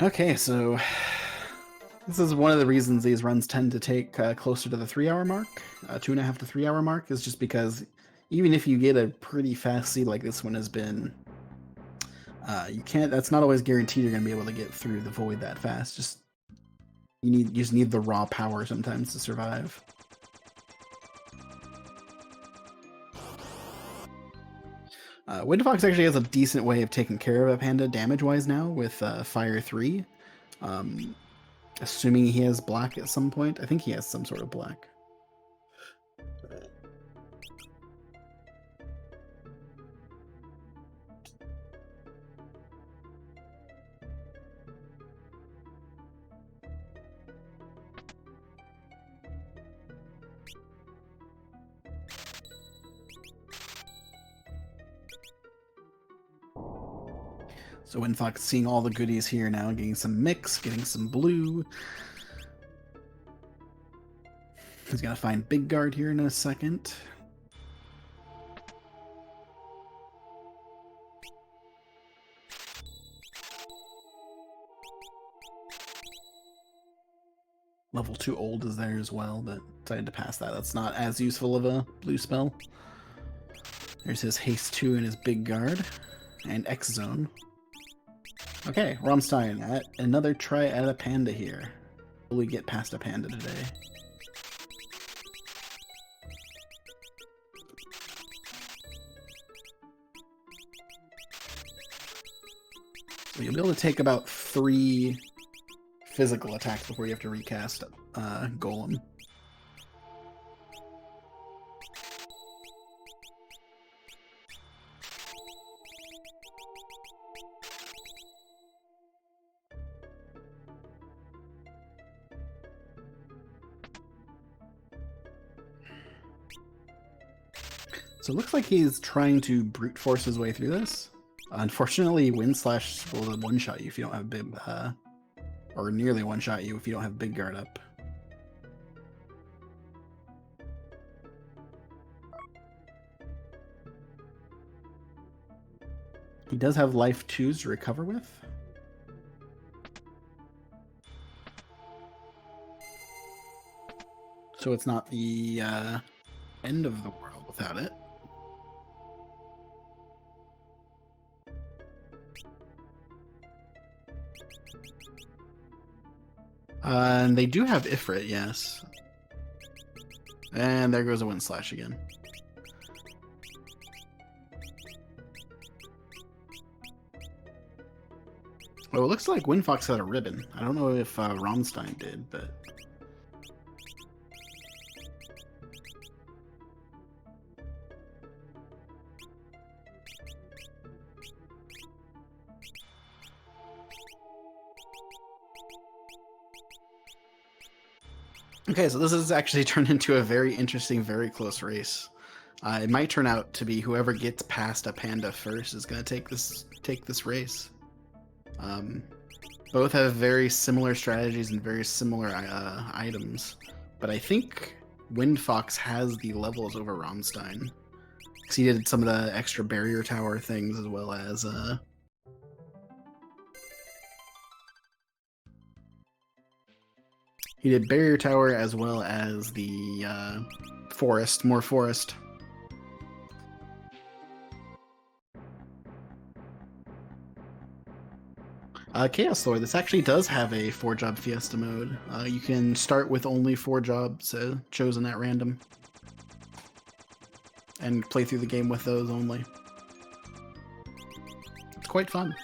A: Okay, so this is one of the reasons these runs tend to take closer to the 3-hour mark. 2.5 to 3 hour mark is just because even if you get a pretty fast seed like this one has been, you can't. That's not always guaranteed you're going to be able to get through the void that fast. You just need the raw power sometimes to survive. WindFox actually has a decent way of taking care of a Panda damage-wise now with Fire 3. Assuming he has black at some point. I think he has some sort of black. So WindFox seeing all the goodies here now, getting some mix, getting some blue. He's gonna find Big Guard here in a second. Level 2 old is there as well, but decided to pass that. That's not as useful of a blue spell. There's his Haste 2 and his Big Guard. And X Zone. Okay, Rammstein at another try at a Panda here. Will we get past a Panda today? So you'll be able to take about 3 physical attacks before you have to recast Golem. So it looks like he's trying to brute force his way through this. Unfortunately, Wind Slash will one-shot you if you don't have big, or nearly one-shot you if you don't have Big Guard up. He does have life 2s to recover with. So it's not the end of the world without it. And they do have Ifrit, yes. And there goes a Wind Slash again. Oh, it looks like WindFox had a ribbon. I don't know if Rammstein did, but... Okay, so this has actually turned into a very interesting, very close race. It might turn out to be whoever gets past a Panda first is going to take this race. Both have very similar strategies and very similar items, but I think WindFox has the levels over Rammstein. Because he did some of the extra barrier tower things as well as He did Barrier Tower as well as the forest, more forest. Chaos Lord, this actually does have a 4-job Fiesta mode. You can start with only 4 jobs chosen at random. And play through the game with those only. It's quite fun.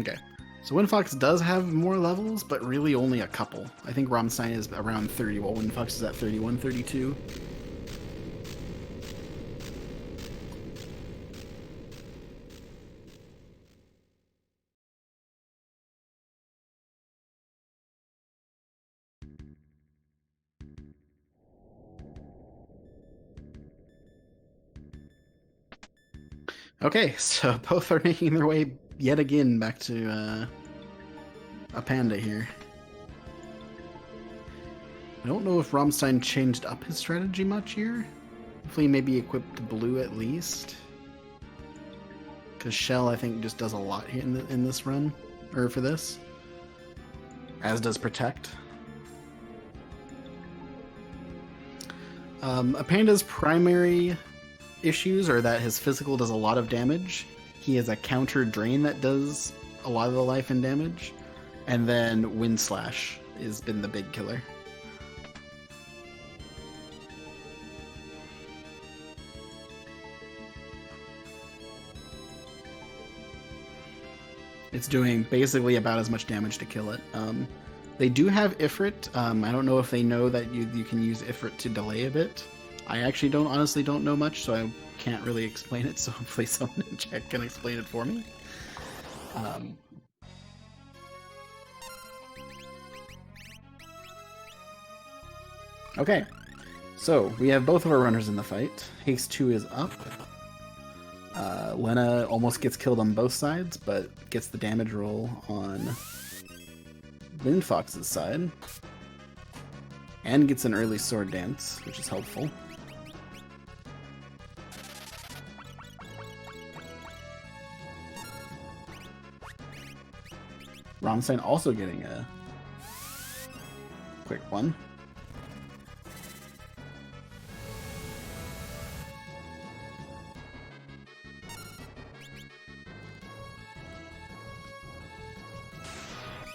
A: Okay. So WindFox does have more levels, but really only a couple. I think Rammstein is around 30, while WindFox is at 31, 32. Okay, so both are making their way yet again back to a panda here. I don't know if Rammstein changed up his strategy much here. Hopefully maybe equipped blue at least. Because Shell, I think, just does a lot here in this run. Or for this. As does Protect. A panda's primary issues are that his physical does a lot of damage. He has a counter drain that does a lot of the life and damage. And then Wind Slash has been the big killer. It's doing basically about as much damage to kill it. They do have Ifrit. I don't know if they know that you can use Ifrit to delay a bit. I actually honestly don't know much, so I can't really explain it, so hopefully someone in chat can explain it for me. Okay, so we have both of our runners in the fight. Haste 2 is up. Lena almost gets killed on both sides, but gets the damage roll on WindFox's side. And gets an early sword dance, which is helpful. Rammstein also getting a quick one.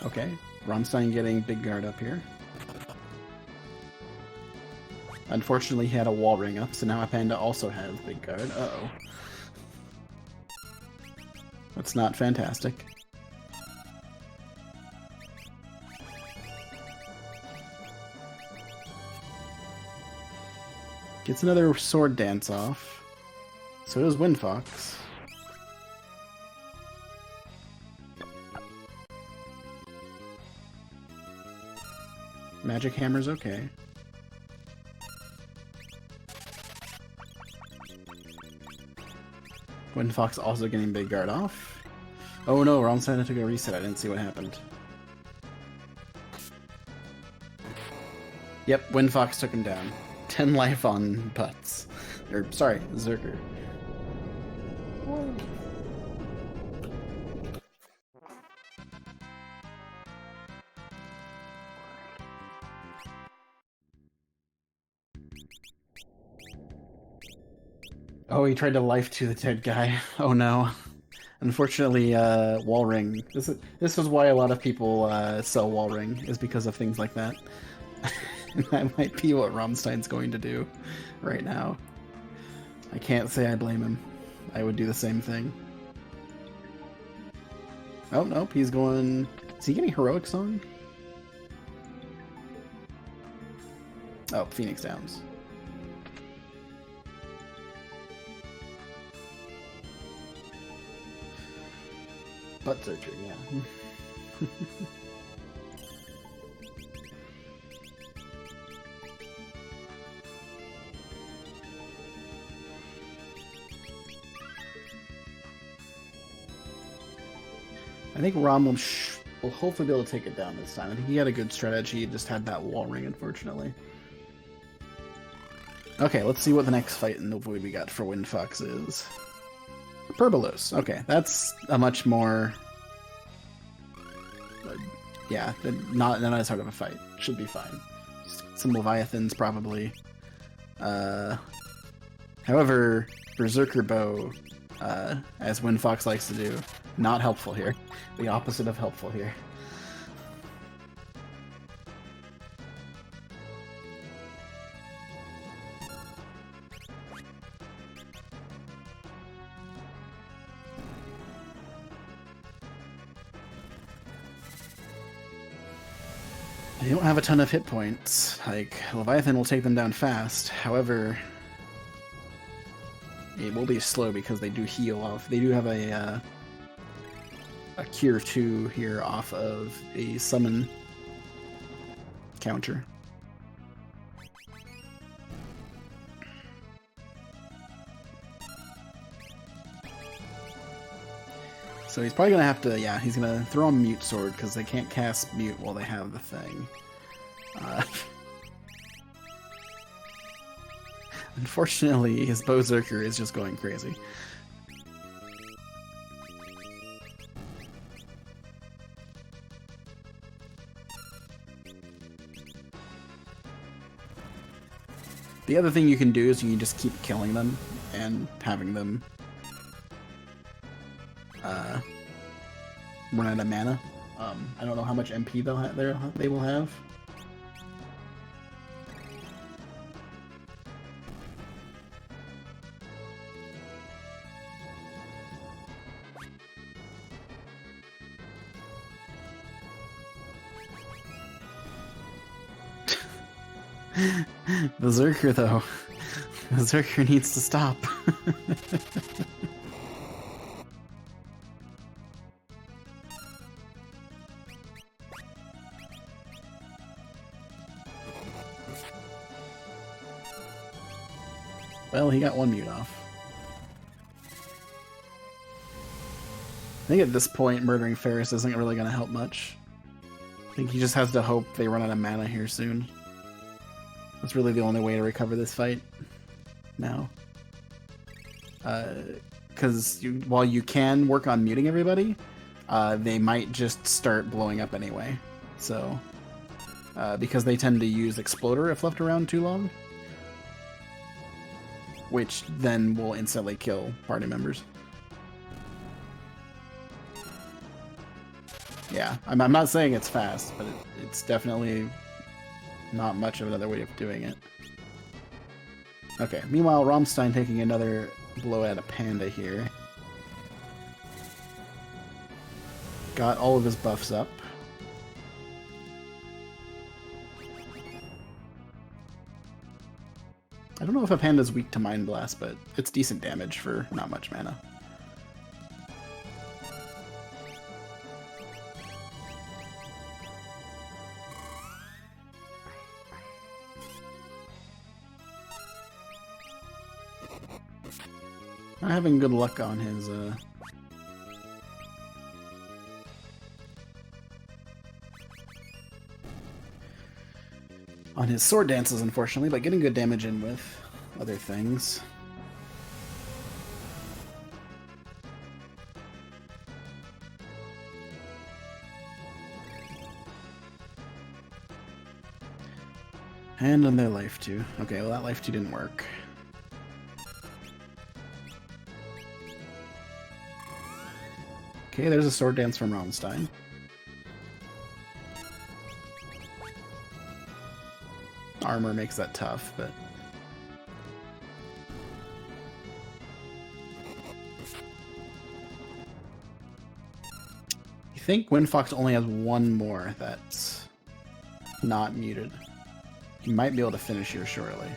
A: Okay, Rammstein getting big guard up here. Unfortunately, he had a wall ring up, so now a panda also has big guard. Uh-oh. That's not fantastic. Gets another sword dance off. So does WindFox. Magic Hammer's okay. WindFox also getting big guard off. Oh no, Rammstein took a reset. I didn't see what happened. Yep, WindFox took him down. 10 life on Butts. Or, sorry, Zerker. Oh, he tried to life to the dead guy. Oh no. Unfortunately, wall ring. This is why a lot of people sell wall ring, is because of things like that. That might be what Rammstein's going to do right now. I can't say I blame him. I would do the same thing. Oh, nope, he's going... Is he getting Heroic Song? Oh, Phoenix Downs. Butt surgery, yeah. I think Rom will hopefully be able to take it down this time. I think he had a good strategy, he just had that wall ring, unfortunately. Okay, let's see what the next fight in the void we got for WindFox is. Perbolos. Okay, that's a much more... yeah, not as hard of a fight. Should be fine. Some Leviathans, probably. However, Berserker Bow, as WindFox likes to do, not helpful here. The opposite of helpful here. They don't have a ton of hit points. Like, Leviathan will take them down fast. However, it will be slow because they do heal off. They do have a Cure 2 here off of a summon counter. So he's probably gonna have to, yeah, he's gonna throw a Mute Sword because they can't cast Mute while they have the thing. Unfortunately, his Berserker is just going crazy. The other thing you can do is you can just keep killing them and having them run out of mana. I don't know how much MP they will have. Berserker, though. Berserker needs to stop. Well, he got one mute off. I think at this point, murdering Ferris isn't really going to help much. I think he just has to hope they run out of mana here soon. That's really the only way to recover this fight now. Because while you can work on muting everybody, they might just start blowing up anyway. So, because they tend to use Exploder if left around too long, which then will instantly kill party members. Yeah, I'm not saying it's fast, but it's definitely not much of another way of doing it. Okay, meanwhile, Rammstein taking another blow at a panda here. Got all of his buffs up. I don't know if a panda's weak to Mind Blast, but it's decent damage for not much mana. Not having good luck on his, on his sword dances, unfortunately, but getting good damage in with other things. And on their life too. Okay, well that life too didn't work. Okay, there's a sword dance from Rammstein. Armor makes that tough, but... I think WindFox only has one more that's not muted. You might be able to finish here shortly.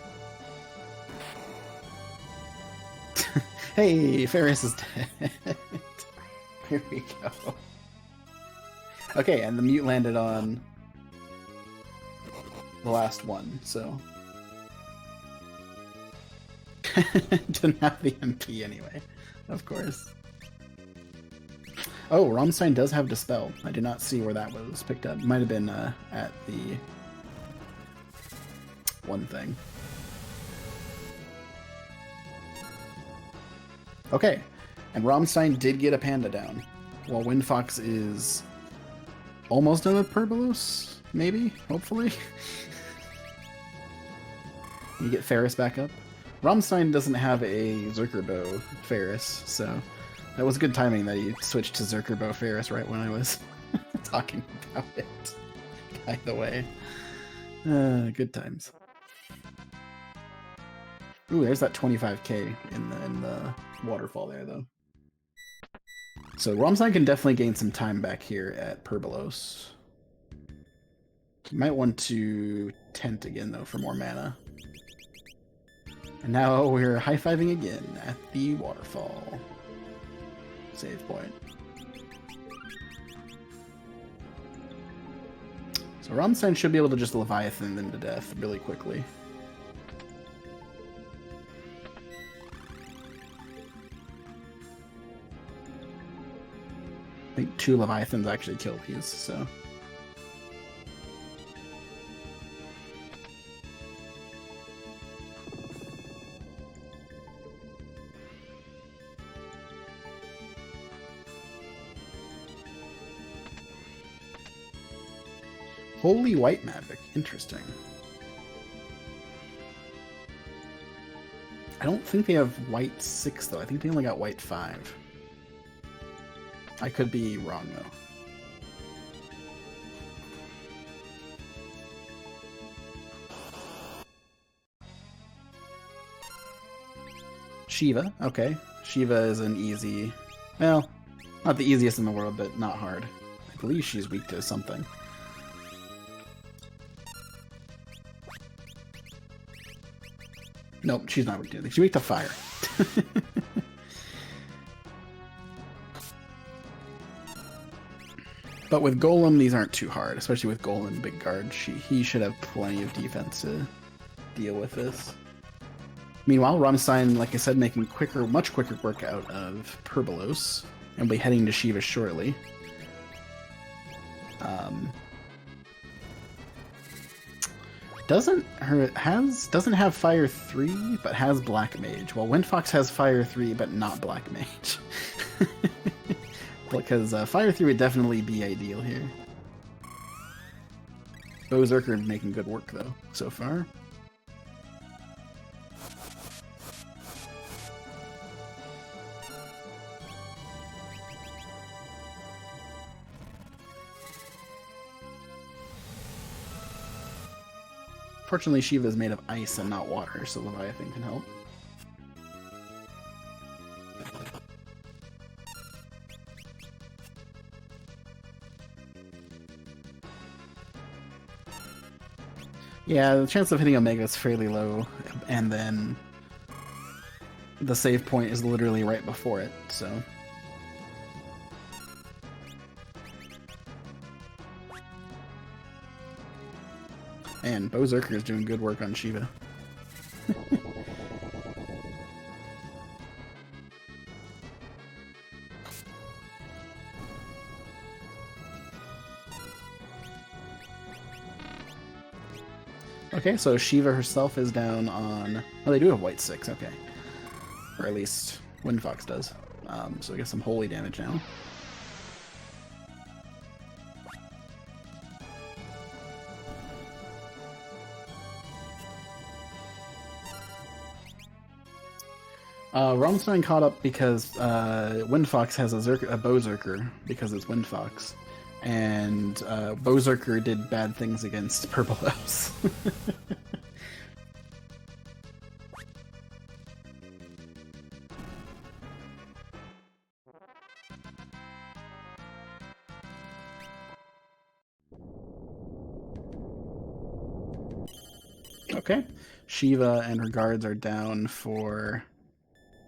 A: Hey, Ferris is dead. Here we go. Okay, and the mute landed on the last one, so... Didn't have the MP anyway, of course. Oh, Rammstein does have Dispel. I did not see where that was picked up. Might have been at the one thing. Okay, And Rammstein did get a panda down, while WindFox is almost done with Perbolos, maybe, hopefully. You get Ferris back up. Rammstein doesn't have a Zerkerbo Ferris, so that was good timing that he switched to Zerkerbo Ferris right when I was talking about it. By the way. Good times. Ooh, there's that 25k in the waterfall there, though. So Rammstein can definitely gain some time back here at Perbolos. You might want to tent again, though, for more mana. And now we're high-fiving again at the waterfall. Save point. So Rammstein should be able to just Leviathan them to death really quickly. I think 2 Leviathans actually kill these, so... Holy White Magic. Interesting. I don't think they have White 6, though. I think they only got White 5. I could be wrong, though. Shiva. Okay. Shiva is an easy... Well, not the easiest in the world, but not hard. I believe she's weak to something. Nope, she's not weak to anything. She's weak to fire. But with Golem, these aren't too hard, especially with Golem Big Guard. He should have plenty of defense to deal with this. Meanwhile, Rammstein, like I said, making much quicker work out of Perbolos, and will be heading to Shiva shortly. Doesn't have Fire 3, but has Black Mage. Well, WindFox has Fire 3, but not Black Mage. Because Fire 3 would definitely be ideal here. Berserker making good work, though, so far. Fortunately, Shiva is made of ice and not water, so Leviathan can help. Yeah, the chance of hitting Omega is fairly low, and then the save point is literally right before it, so... And Berserker is doing good work on Shiva. Okay, so Shiva herself is down on... Oh, they do have White 6, okay. Or at least WindFox does. So we get some holy damage now. Rammstein caught up because WindFox has a Berserker because it's WindFox, and Berserker did bad things against Perbolos. Okay, Shiva and her guards are down for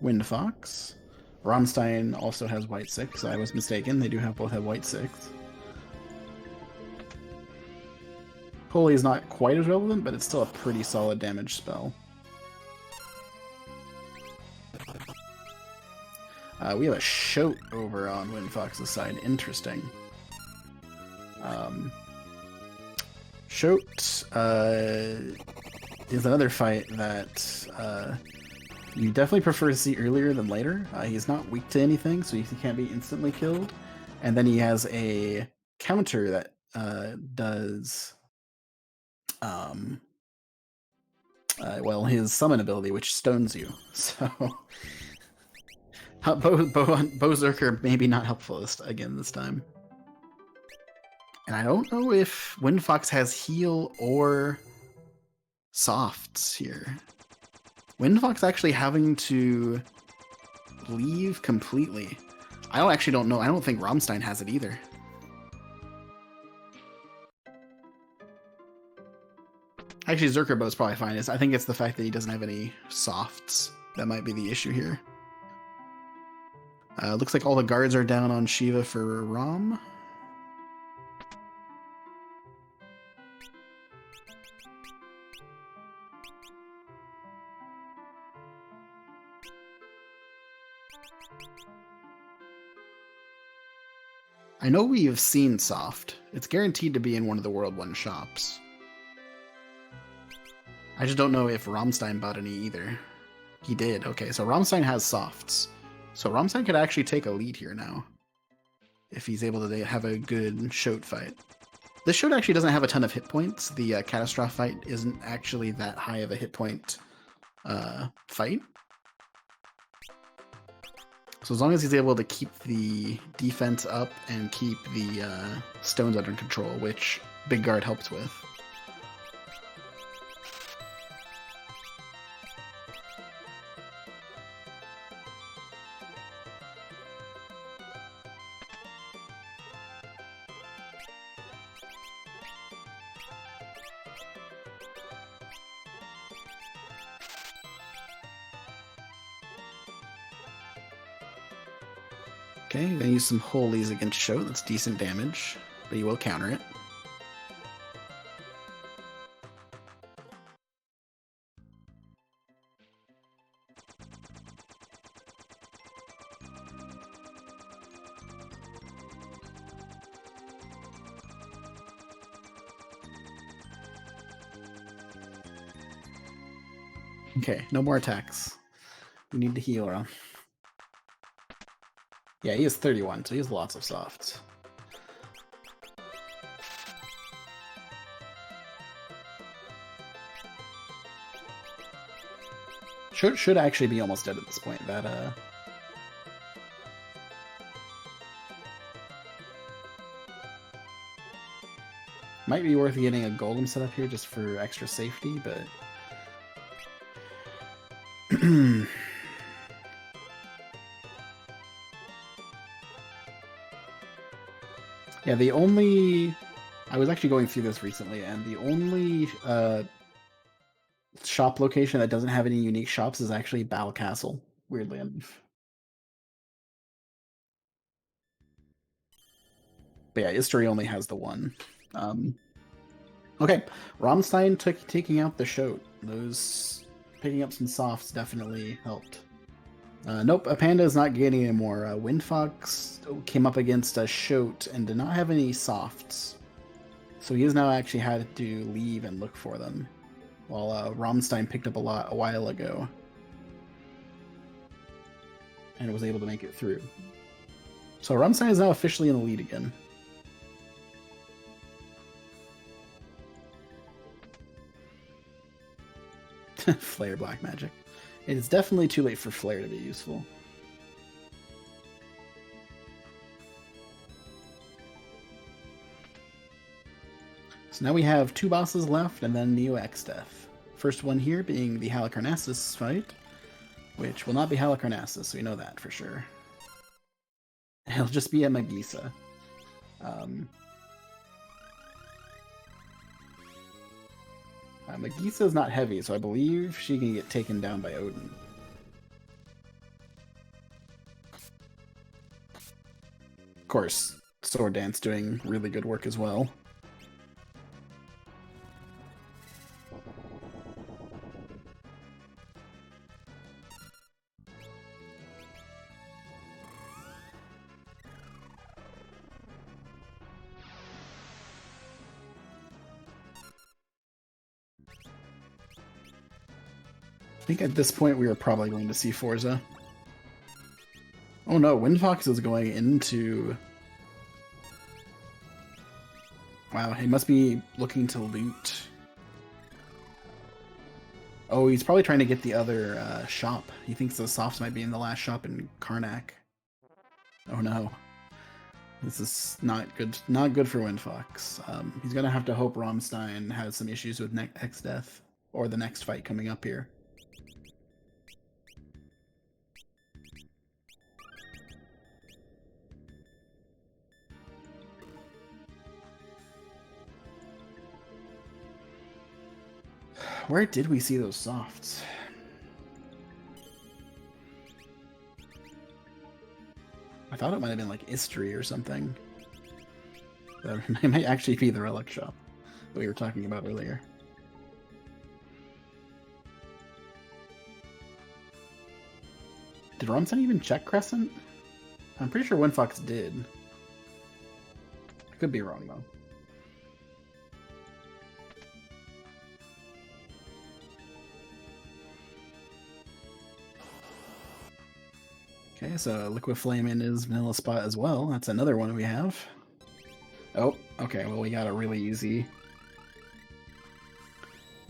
A: WindFox. Rammstein also has White 6. I was mistaken. They do both have White 6. Holy is not quite as relevant, but it's still a pretty solid damage spell. We have a Shoat over on WindFox's side. Interesting. Shoat is another fight that You definitely prefer to see earlier than later. He's not weak to anything, so he can't be instantly killed. And then he has a counter that does um, well, his summon ability, which stones you. So Berserker maybe not helpful again this time. And I don't know if WindFox has heal or softs here. WindFox actually having to leave completely. I don't know. I don't think Rammstein has it either. Actually, Zerkerbo's probably fine. I think it's the fact that he doesn't have any softs that might be the issue here. Looks like all the guards are down on Shiva for Rom. I know we have seen Soft. It's guaranteed to be in one of the World 1 shops. I just don't know if Rammstein bought any either. He did. Okay, so Rammstein has softs. So Rammstein could actually take a lead here now. If he's able to have a good Shoat fight. This Shoat actually doesn't have a ton of hit points. The Catastrophe fight isn't actually that high of a hit point fight. So as long as he's able to keep the defense up and keep the stones under control, which Big Guard helps with. Okay, gonna use some holies against Shoat. That's decent damage, but you will counter it. Okay, no more attacks. We need to heal her. Yeah, he is 31, so he has lots of softs. Should actually be almost dead at this point. That might be worth getting a golem set up here just for extra safety, but yeah, I was actually going through this recently, and the only shop location that doesn't have any unique shops is actually Battle Castle, weirdly enough. But yeah, History only has the one. Okay, Rammstein taking out the Shoat. Those picking up some softs definitely helped. Nope, a Panda is not getting any more. WindFox came up against a Shoat and did not have any softs. So he has now actually had to leave and look for them. While Rammstein picked up a lot a while ago. And was able to make it through. So Rammstein is now officially in the lead again. Flare Black Magic. It is definitely too late for Flare to be useful. So now we have 2 bosses left and then Neo X Death. First one here being the Halicarnassus fight, which will not be Halicarnassus, so we know that for sure. It'll just be a Magisa. Magisa is not heavy, so I believe she can get taken down by Odin. Of course, Sword Dance doing really good work as well. think at this point we are probably going to see Forza. Oh no, WindFox is going into... Wow, he must be looking to loot. Oh, he's probably trying to get the other shop. He thinks the softs might be in the last shop in Karnak. Oh no. This is not good. Not good for WindFox. He's gonna have to hope Rammstein has some issues with X-Death or the next fight coming up here. Where did we see those softs? I thought it might have been like Istri or something. It might actually be the relic shop that we were talking about earlier. Did Rammstein even check Crescent? I'm pretty sure WindFox did. I could be wrong though. Okay, so Liquid Flame in is vanilla spot as well. That's another one we have. Oh, okay, well we got a really easy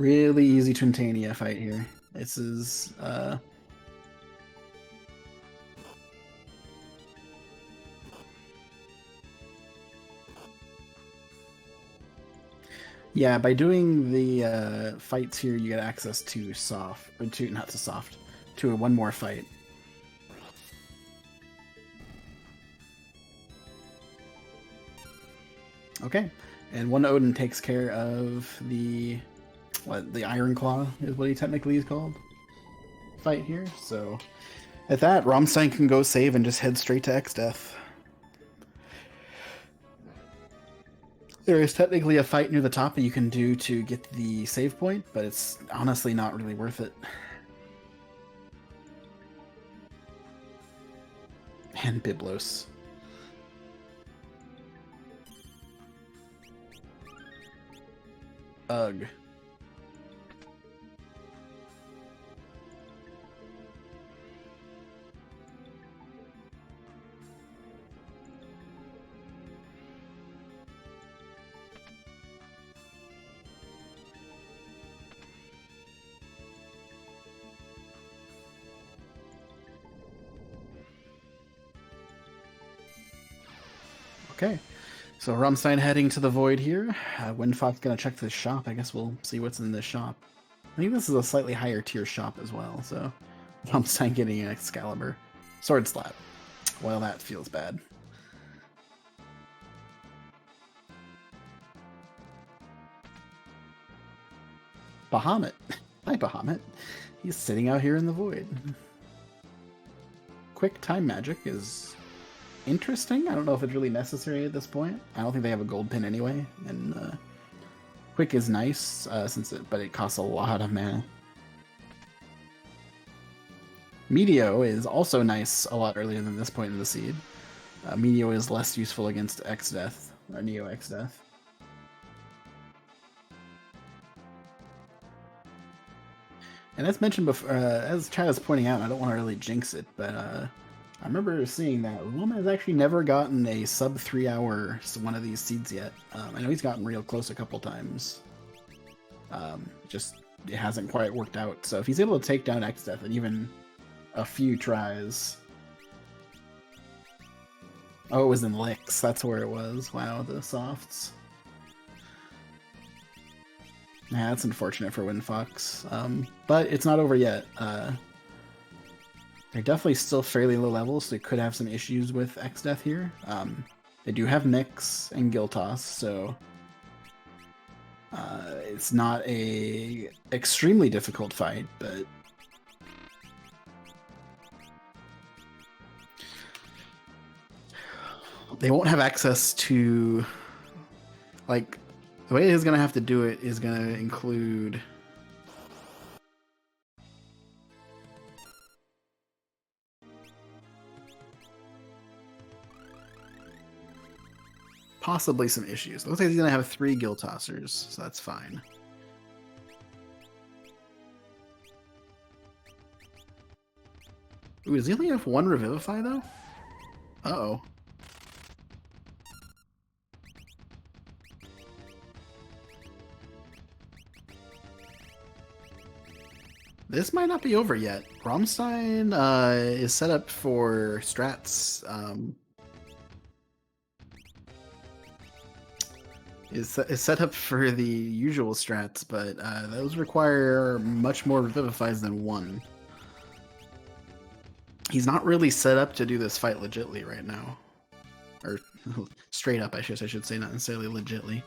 A: Twintania fight here. This is, yeah, by doing the fights here, you get access to soft, or to, not to soft, to one more fight. Okay, and one Odin takes care of the Iron Claw is what he technically is called. Fight here, so at that, Rammstein can go save and just head straight to X-Death. There is technically a fight near the top that you can do to get the save point, but it's honestly not really worth it. And Biblos. Ugh. Okay. So Rammstein heading to the void here. WindFox gonna check the shop. I guess we'll see what's in this shop. I think this is a slightly higher tier shop as well, so Rammstein getting an Excalibur. Sword Slap. Well, that feels bad. Bahamut. Hi, Bahamut. He's sitting out here in the void. Quick time magic is interesting. I don't know if it's really necessary at this point. I don't think they have a gold pin anyway, and quick is nice but it costs a lot of mana. Meteo is also nice a lot earlier than this point in the seed. Meteo is less useful against X-Death, or Neo X-Death. And as mentioned before, as Chad is pointing out, I don't want to really jinx it, but I remember seeing that Luma has actually never gotten a sub 3 hour one of these seeds yet. I know he's gotten real close a couple times. Just it hasn't quite worked out. So if he's able to take down X-Death in even a few tries. Oh, it was in Licks. That's where it was. Wow, the softs. Yeah, that's unfortunate for WindFox. But it's not over yet. They're definitely still fairly low levels, so they could have some issues with X-Death here. They do have Nyx and Giltoss, so it's not a extremely difficult fight, but they won't have access to, like, the way he's going to have to do it is going to include possibly some issues. It looks like he's going to have 3 Giltossers, so that's fine. Ooh, does he only have one Revivify, though? Uh-oh. This might not be over yet. Rammstein is set up for strats. Is set up for the usual strats, but those require much more Revivifies than one. He's not really set up to do this fight legitly right now. Or straight up, I should say, not necessarily legitly.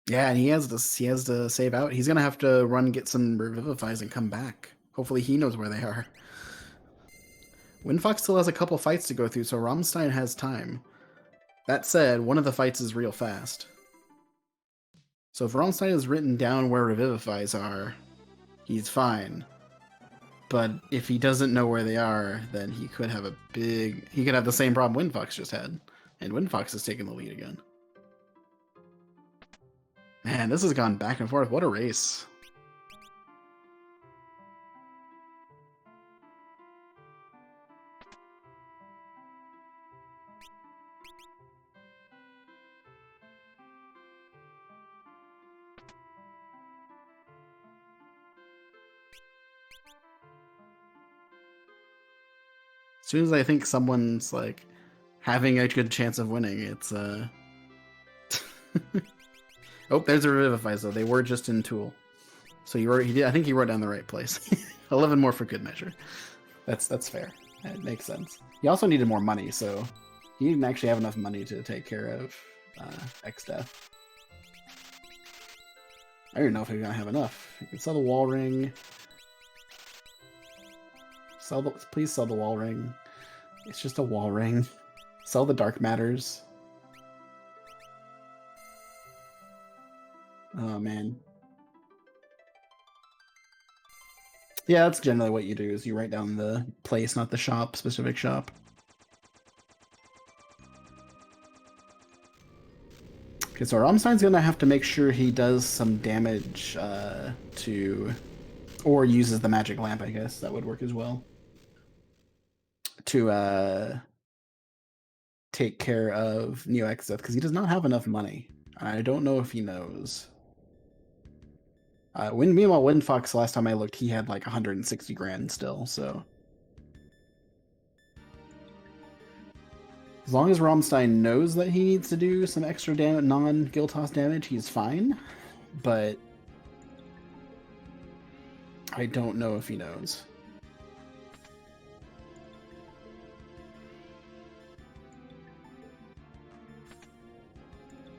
A: Yeah, and he has to save out. He's gonna have to run, get some Revivifies, and come back. Hopefully he knows where they are. WindFox still has a couple fights to go through, so Rammstein has time. That said, one of the fights is real fast. So if Rammstein has written down where Revivifies are, he's fine. But if he doesn't know where they are, then he could have he could have the same problem WindFox just had. And WindFox is taking the lead again. Man, this has gone back and forth. What a race. As soon as I think someone's like having a good chance of winning, it's Oh, there's a Revivify, though. They were just in Tool. So I think he wrote down the right place. 11 more for good measure. That's fair. That makes sense. He also needed more money, so he didn't actually have enough money to take care of X-Death. I don't know if he's gonna have enough. You can sell the wall ring. Please sell the wall ring. It's just a wall ring. Sell the dark matters. Oh man. Yeah, that's generally what you do, is you write down the place, not the shop, specific shop. Okay, so Rammstein's gonna have to make sure he does some damage or uses the magic lamp, I guess. That would work as well. To take care of Neo X-Death, because he does not have enough money. I don't know if he knows. Meanwhile, WindFox, last time I looked, he had like 160 grand still, so. As long as Rammstein knows that he needs to do some extra non-Guildtoss damage, he's fine. But I don't know if he knows.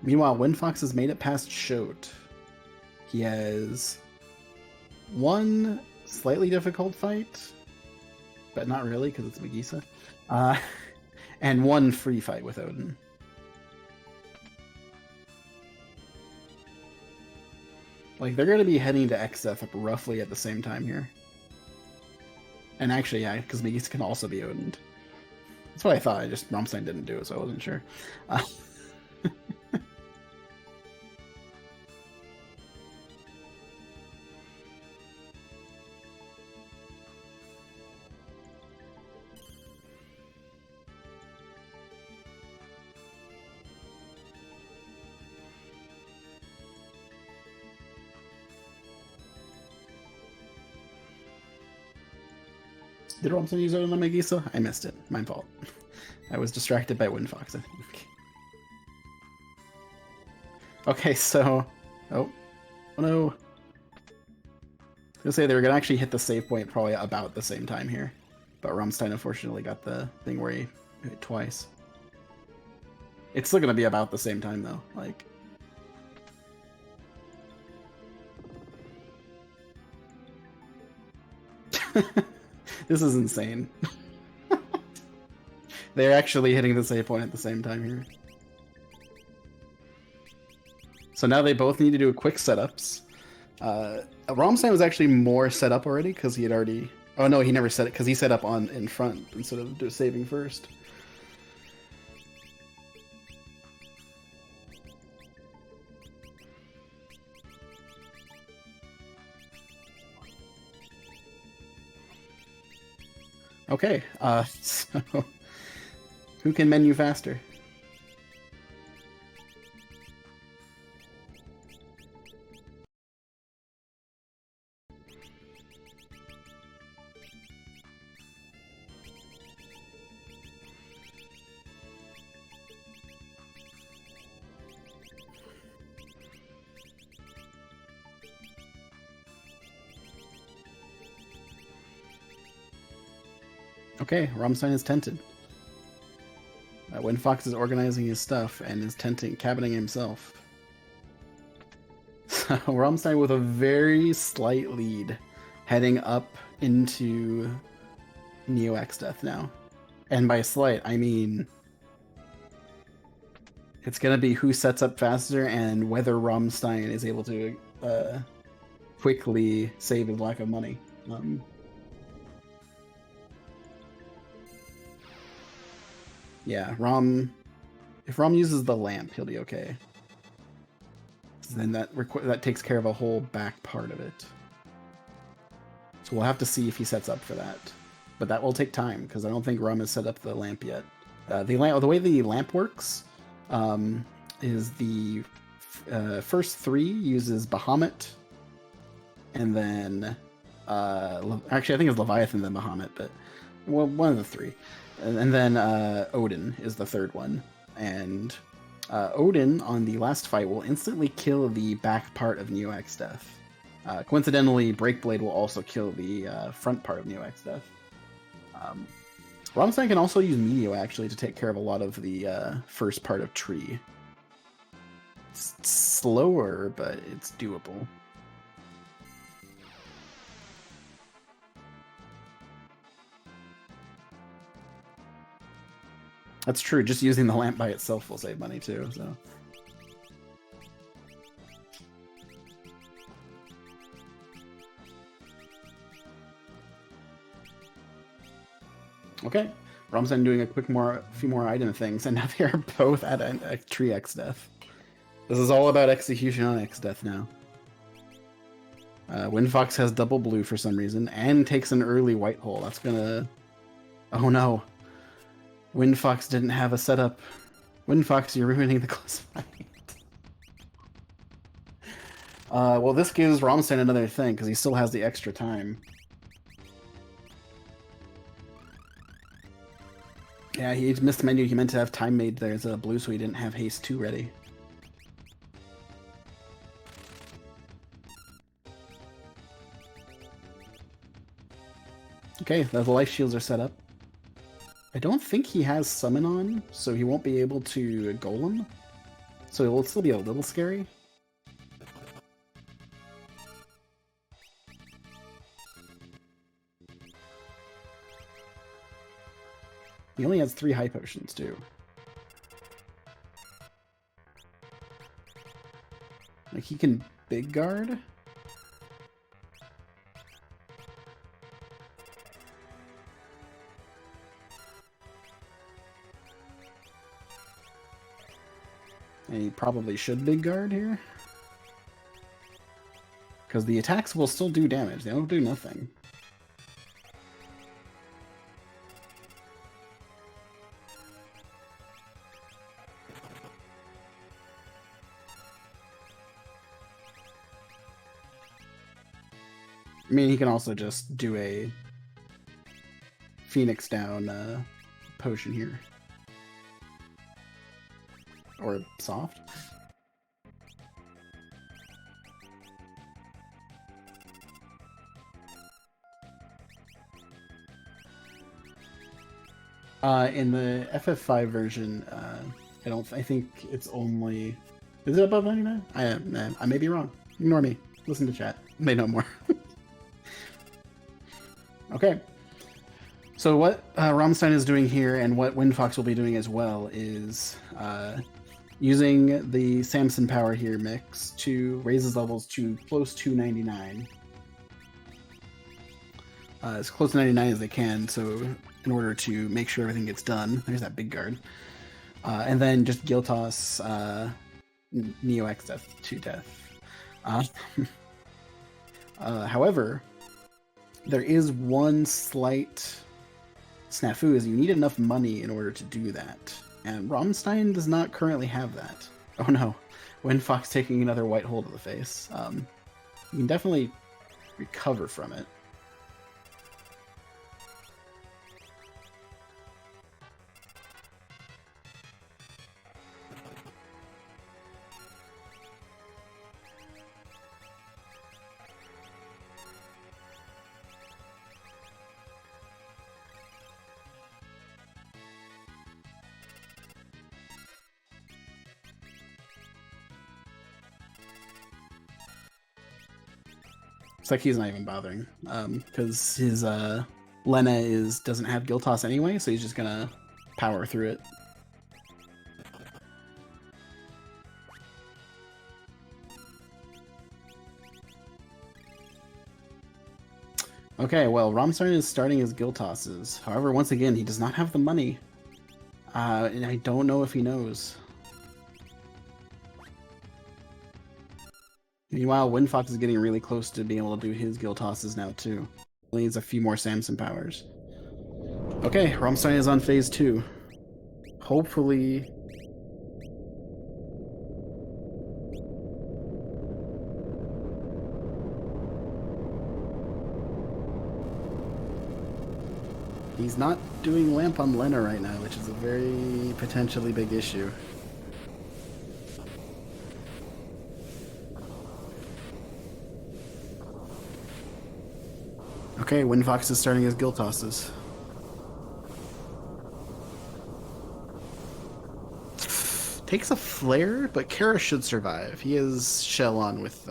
A: Meanwhile, WindFox has made it past Shote. He has one slightly difficult fight, but not really because it's Megisa, and one free fight with Odin. Like, they're going to be heading to X-Death roughly at the same time here. And actually, yeah, because Megisa can also be Odin. That's what I thought. Rammstein didn't do it, so I wasn't sure. Did Rammstein use Odin on Megisa? I missed it. My fault. I was distracted by WindFox, I think. Okay, so... Oh no. I was gonna say they were gonna actually hit the save point probably about the same time here. But Rammstein unfortunately got the thing where he hit twice. It's still gonna be about the same time though, like... This is insane. They're actually hitting the save point at the same time here. So now they both need to do quick setups. Rammstein was actually more set up already because he had already... Oh no, he never set it because he set up in front instead of saving first. Okay, so who can menu faster? Okay, Rammstein is tented. WindFox is organizing his stuff and is cabining himself. So Rammstein with a very slight lead, heading up into Neo X Death now. And by slight, I mean it's gonna be who sets up faster and whether Rammstein is able to quickly save his lack of money. Yeah, if Rom uses the lamp, he'll be okay. Then that takes care of a whole back part of it. So we'll have to see if he sets up for that. But that will take time, because I don't think Rom has set up the lamp yet. The way the lamp works is the first 3 uses Bahamut, and then actually I think it's Leviathan then Bahamut, but well, one of the 3. And then Odin is the 3rd one. And Odin, on the last fight, will instantly kill the back part of Neo X Death. Coincidentally, Breakblade will also kill the front part of Neo X Death. Rammstein can also use Meteor, actually, to take care of a lot of the first part of Tree. It's slower, but it's doable. That's true. Just using the lamp by itself will save money too. So. Okay, Rammstein doing a few more item things, and now they are both at a Tree X Death. This is all about execution on X Death now. WindFox has double blue for some reason, and takes an early white hole. That's gonna... Oh no. WindFox didn't have a setup. WindFox, you're ruining the close fight. Well, this gives Rammstein another thing, because he still has the extra time. Yeah, he missed the menu. He meant to have time made there as a blue, so he didn't have haste 2 ready. Okay, the life shields are set up. I don't think he has Summon on, so he won't be able to Golem. So it will still be a little scary. He only has 3 high potions, too. Like, he can Big Guard? And he probably should Big Guard here. Because the attacks will still do damage. They don't do nothing. I mean, he can also just do a Phoenix down potion here. Or soft. In the FF5 version, I think it's only... Is it above 99? I may be wrong. Ignore me. Listen to chat. They know more. Okay. So what Rammstein is doing here, and what WindFox will be doing as well, is using the Samson power here mix to raise his levels to close to 99. As close to 99 as they can, so in order to make sure everything gets done. There's that big guard. And then just Gil Toss Neo X Death to death. However, there is one slight snafu is you need enough money in order to do that. And Rammstein does not currently have that. Oh no, WindFox taking another white hole to the face. You can definitely recover from it. It's like he's not even bothering, because his Lena doesn't have Guild Toss anyway, so he's just gonna power through it. Okay, well, Rammstein is starting his Guild Tosses. However, once again, he does not have the money, and I don't know if he knows. Meanwhile, WindFox is getting really close to being able to do his Guild Tosses now, too. He needs a few more Samson powers. Okay, Rammstein is on phase 2. Hopefully... He's not doing Lamp on Lena right now, which is a very potentially big issue. Okay, WindFox is starting his Guild Tosses. Takes a flare, but Kara should survive. He is shell on with,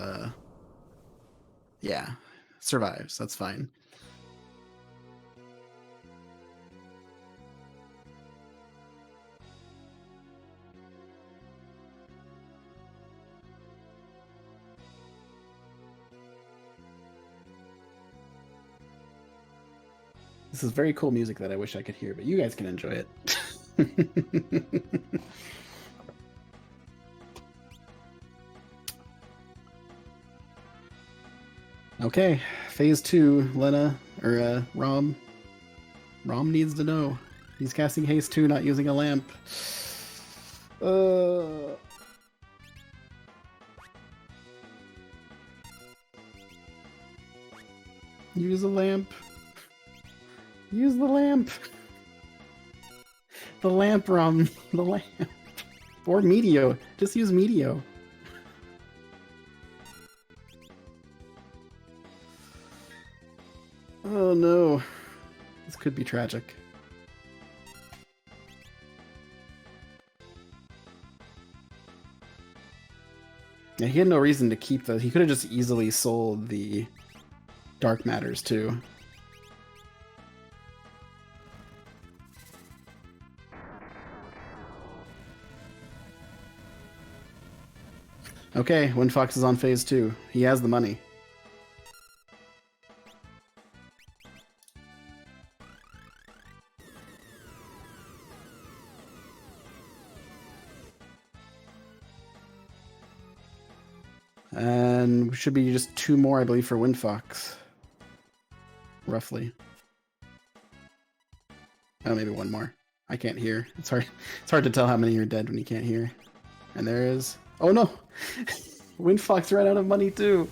A: yeah, survives. That's fine. This is very cool music that I wish I could hear, but you guys can enjoy it. Okay, phase 2, Lena, or Rom. Rom needs to know. He's casting haste 2, not using a lamp. Use a lamp. Use the lamp. The lamp, Rom. The lamp. Or Meteo. Just use Meteo. Oh no. This could be tragic. Yeah, he had no reason to keep those. He could have just easily sold the Dark Matters too. Okay, WindFox is on phase 2. He has the money. And should be just 2 more, I believe, for WindFox. Roughly. Oh, maybe 1 more. I can't hear. It's hard to tell how many are dead when you can't hear. And there is... Oh no! WindFox ran out of money too!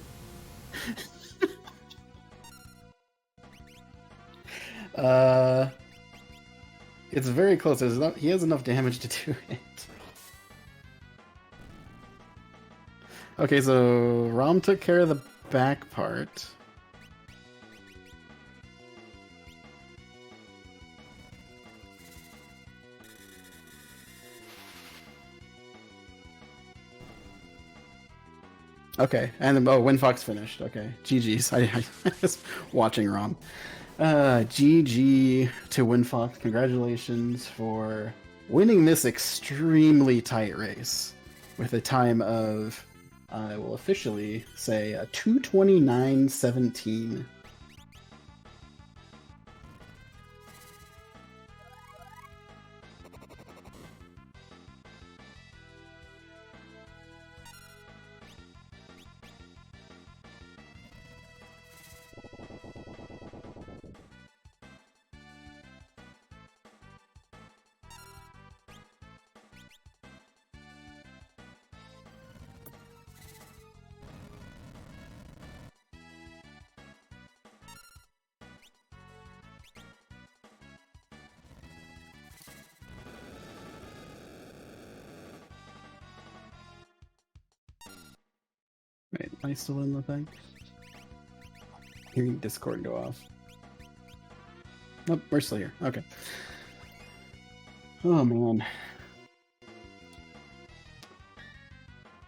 A: It's very close. He has enough damage to do it. Okay, so Rom took care of the back part. Okay, and WindFox finished. Okay, GG's. I was watching Rom. GG to WindFox. Congratulations for winning this extremely tight race with a time of, I will officially say, 2:29.17. Wi-Fi still in the thing? Hearing Discord go off. Nope, we're still here. Okay. Oh man.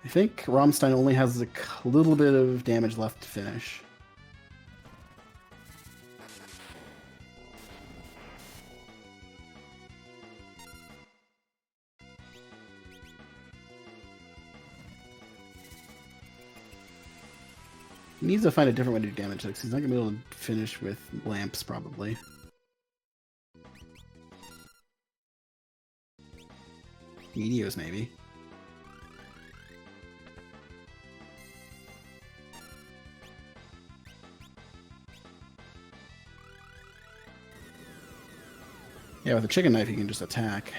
A: I think Rammstein only has a little bit of damage left to finish. He needs to find a different way to do damage, because he's not going to be able to finish with lamps, probably. Meteos, maybe. Yeah, with a chicken knife, you can just attack.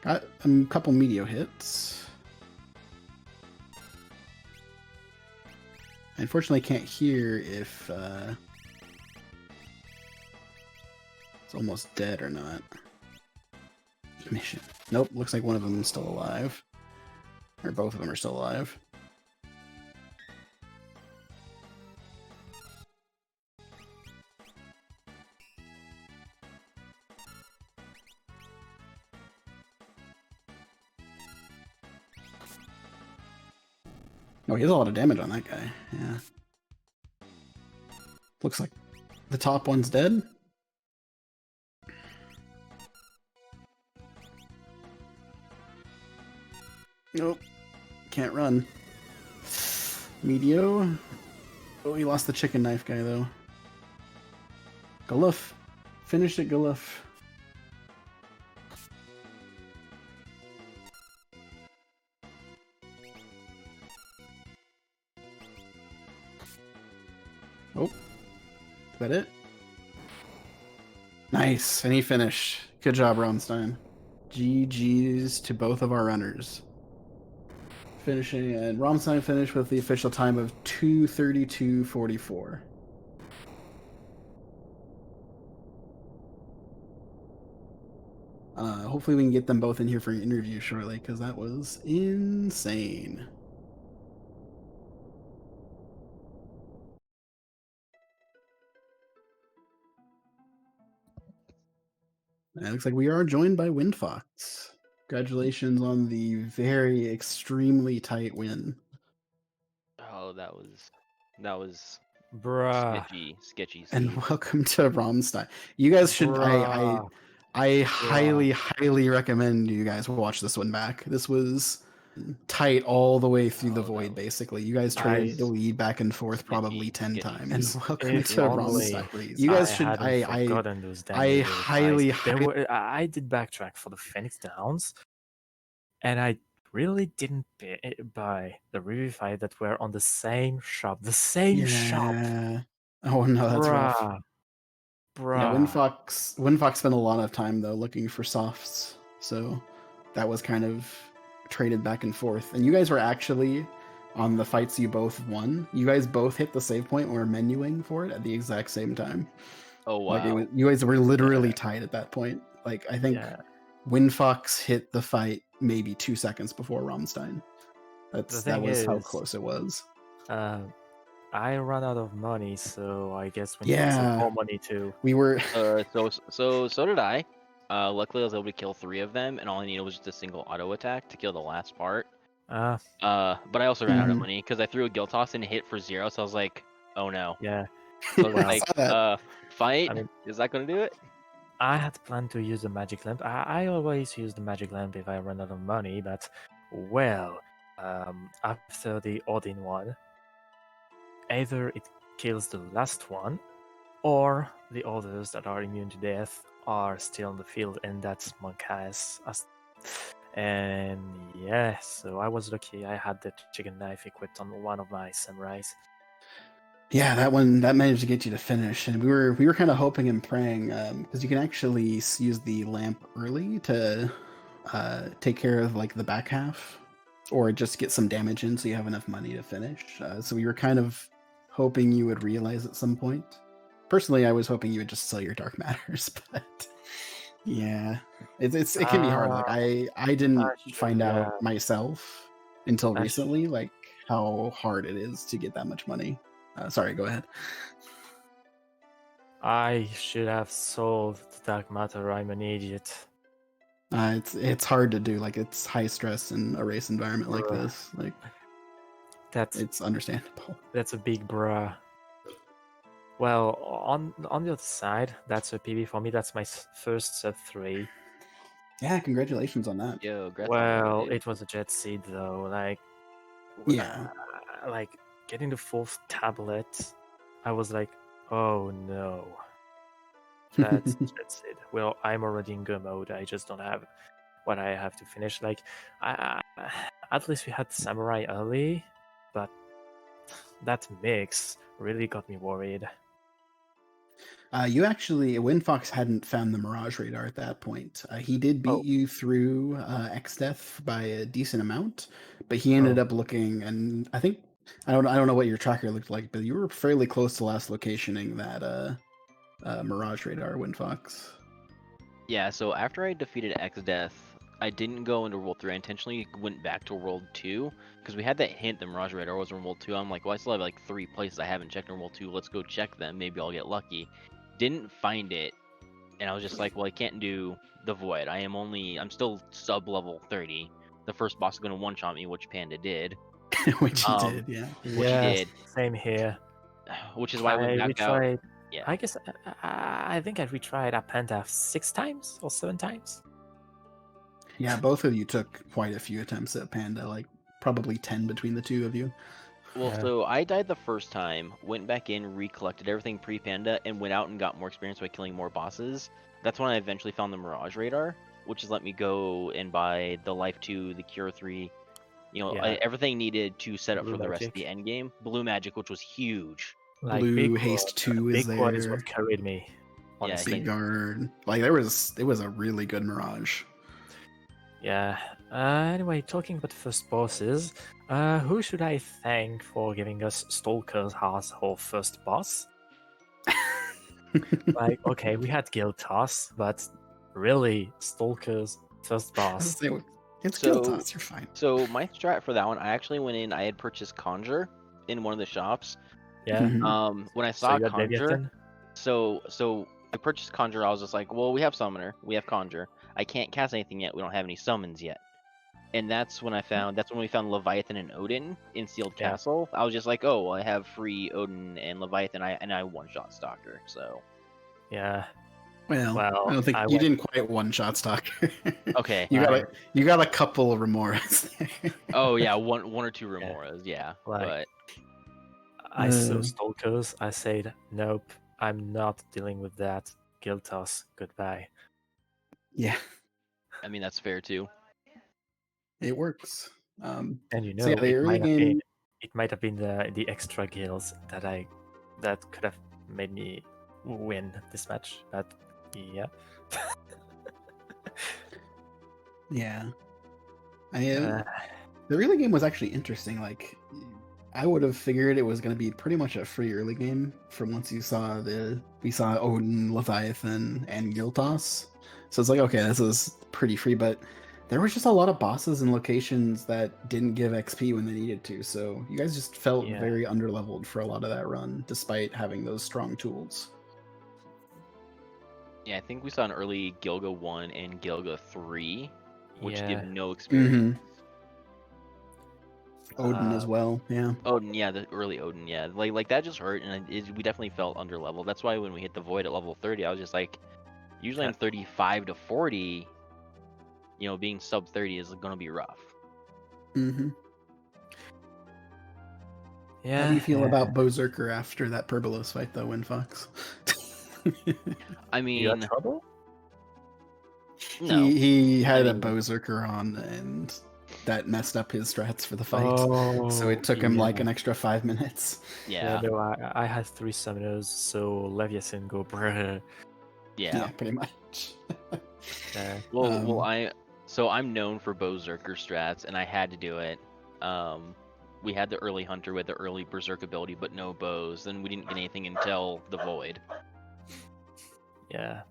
A: Got a couple Meteo hits. I unfortunately can't hear if it's almost dead or not. Mission. Nope, looks like one of them is still alive. Or both of them are still alive. Oh, he has a lot of damage on that guy. Yeah. Looks like the top one's dead. Nope. Can't run. Meteo. Oh, he lost the chicken knife guy, though. Galuf. Finish it, Galuf. Oh. Is that it? Nice. And he finished. Good job, Rammstein. GG's to both of our runners. Finishing, and Rammstein finished with the official time of 2:32:44. Hopefully we can get them both in here for an interview shortly, because that was insane. And it looks like we are joined by WindFox. Congratulations on the very extremely tight win.
B: Oh, that was
C: Bruh.
B: sketchy.
A: And
B: Steve.
A: welcome to Rammstein. You guys should I highly recommend you guys watch this one back. This was tight all the way through the void, basically. You guys traded the lead back and forth probably 10 times. And welcome to Rammstein. You guys should
C: forgotten those
A: I highly
C: I did backtrack for the Phoenix Downs, and I really didn't buy the Revivify that were on the same shop. The same shop.
A: Oh no, that's rough.
C: Bruh.
A: Yeah, WindFox spent a lot of time though looking for softs, so that was kind of traded back and forth. And you guys were actually on the fights you both won. You guys both hit the save point and were menuing for it at the exact same time.
B: Oh wow!
A: Like you guys were literally tied at that point. Like I think WindFox hit the fight maybe 2 seconds before Rammstein. That was how close it was.
C: I ran out of money, so I guess we had more money too.
A: We were
B: so did I. Luckily, I was able to kill 3 of them, and all I needed was just a single auto attack to kill the last part. But I also ran out of money because I threw a guild toss and hit for 0. So I was like, oh no.
C: Yeah.
B: So I was like, fight. Is that gonna do it?
C: I had planned to use the magic lamp. I always use the magic lamp if I run out of money, but well, after the Odin one, either it kills the last one, or the others that are immune to death are still in the field, and that's Monkey's. And yeah, so I was lucky. I had the chicken knife equipped on one of my samurais.
A: Yeah, that managed to get you to finish, and we were kind of hoping and praying because you can actually use the lamp early to take care of like the back half, or just get some damage in so you have enough money to finish. So we were kind of hoping you would realize at some point. Personally, I was hoping you would just sell your dark matters, but yeah, it can be hard. Like I didn't find out myself until recently. Like how hard it is to get that much money. Sorry, go ahead.
C: I should have solved the dark matter. I'm an idiot.
A: It's hard to do. Like, it's high stress in a race environment like this. Like, it's understandable.
C: That's a big bruh. Well, on the other side, that's a PB for me. That's my first sub 3.
A: Yeah, congratulations on that.
B: Yo,
C: Well, it was a jet seed though. Like,
A: Yeah.
C: Like getting the 4th tablet, I was like, oh no, that's jet seed. Well, I'm already in go mode. I just don't have what I have to finish. Like, at least we had samurai early, but that mix really got me worried.
A: You actually, WindFox hadn't found the Mirage radar at that point. He did beat you through X-Death by a decent amount, but he ended up looking, and I think I don't know what your tracker looked like, but you were fairly close to last locationing that Mirage radar, WindFox.
B: Yeah, so after I defeated X-Death, I didn't go into World 3. I intentionally went back to World 2 because we had that hint that Mirage radar was in World 2. I'm like, well, I still have like 3 places I haven't checked in World 2. Let's go check them. Maybe I'll get lucky. Didn't find it, and I was just like, well, I can't do the Void. I'm still sub level 30. The first boss is going to one-shot me, which Panda did.
A: Which he did, yeah.
B: Which he did.
C: Same here.
B: Which is why I went back out. Yeah.
C: I guess I think I retried a Panda 6 times or 7 times.
A: Yeah, both of you took quite a few attempts at Panda, like probably 10 between the two of you.
B: Well, so I died the first time, went back in, recollected everything pre-Panda, and went out and got more experience by killing more bosses. That's when I eventually found the Mirage radar, which has let me go and buy the Life 2, the Cure 3, everything needed to set up
C: Blue
B: for the rest of
C: Magic.
B: the end game. Blue Magic, which was huge.
C: Like
A: Blue Haste 2 is
C: Big Quad is
A: there.
C: what carried me. Honestly.
A: Sea Guard. Like, it was a really good Mirage.
C: Yeah. Anyway, talking about first bosses, who should I thank for giving us Stalkers as our first boss? Like, okay, we had Guild Toss, but really, Stalkers first boss.
A: It's Guild Toss, you're fine.
B: So my strat for that one, I actually went in. I had purchased Conjure in one of the shops.
C: Yeah.
B: When I saw
C: so
B: Conjure, so I purchased Conjure. I was just like, well, we have Summoner, we have Conjure. I can't cast anything yet. We don't have any summons yet. And that's when we found Leviathan and Odin in Sealed Castle. I was just like, oh, well, I have free Odin and Leviathan, and I one-shot Stalker. So.
C: Yeah.
A: Well, I don't think you didn't quite one-shot Stalker.
B: Okay.
A: You got a couple of Remoras there.
B: Oh yeah, one or two Remoras, yeah. But
C: I saw Stalkers. I said, nope, I'm not dealing with that. Guild Toss, goodbye.
A: Yeah.
B: I mean, that's fair too.
A: It works.
C: And the
A: early game,
C: it might have been the extra guilds that could have made me win this match, but yeah.
A: Yeah. The early game was actually interesting. Like, I would have figured it was going to be pretty much a free early game from once we saw Odin, Leviathan, and Giltos. So it's like, okay, this is pretty free, but there was just a lot of bosses and locations that didn't give XP when they needed to. So you guys just felt very underleveled for a lot of that run, despite having those strong tools.
B: Yeah, I think we saw an early Gilga 1 and Gilga 3, which give no experience.
A: Mm-hmm. Odin as well, yeah.
B: Odin, yeah, the early Odin, yeah. Like that just hurt, and we definitely felt underleveled. That's why when we hit the Void at level 30, I was just like, usually I'm 35 to 40, being sub 30 is going to be rough.
A: Mm-hmm.
C: Yeah.
A: How do you feel about Berserker after that Perbolos fight, though, WindFox?
B: I mean,
C: you had trouble?
B: No.
A: He had a Berserker on, and that messed up his strats for the fight. So it took him like an extra 5 minutes.
B: Yeah.
C: No, I had 3 summoners, so Leviathan go brr.
B: Yeah,
A: pretty much.
B: I'm known for Berserker strats, and I had to do it. We had the early Hunter with the early Berserk ability, but no bows. Then we didn't get anything until the Void.
C: Yeah.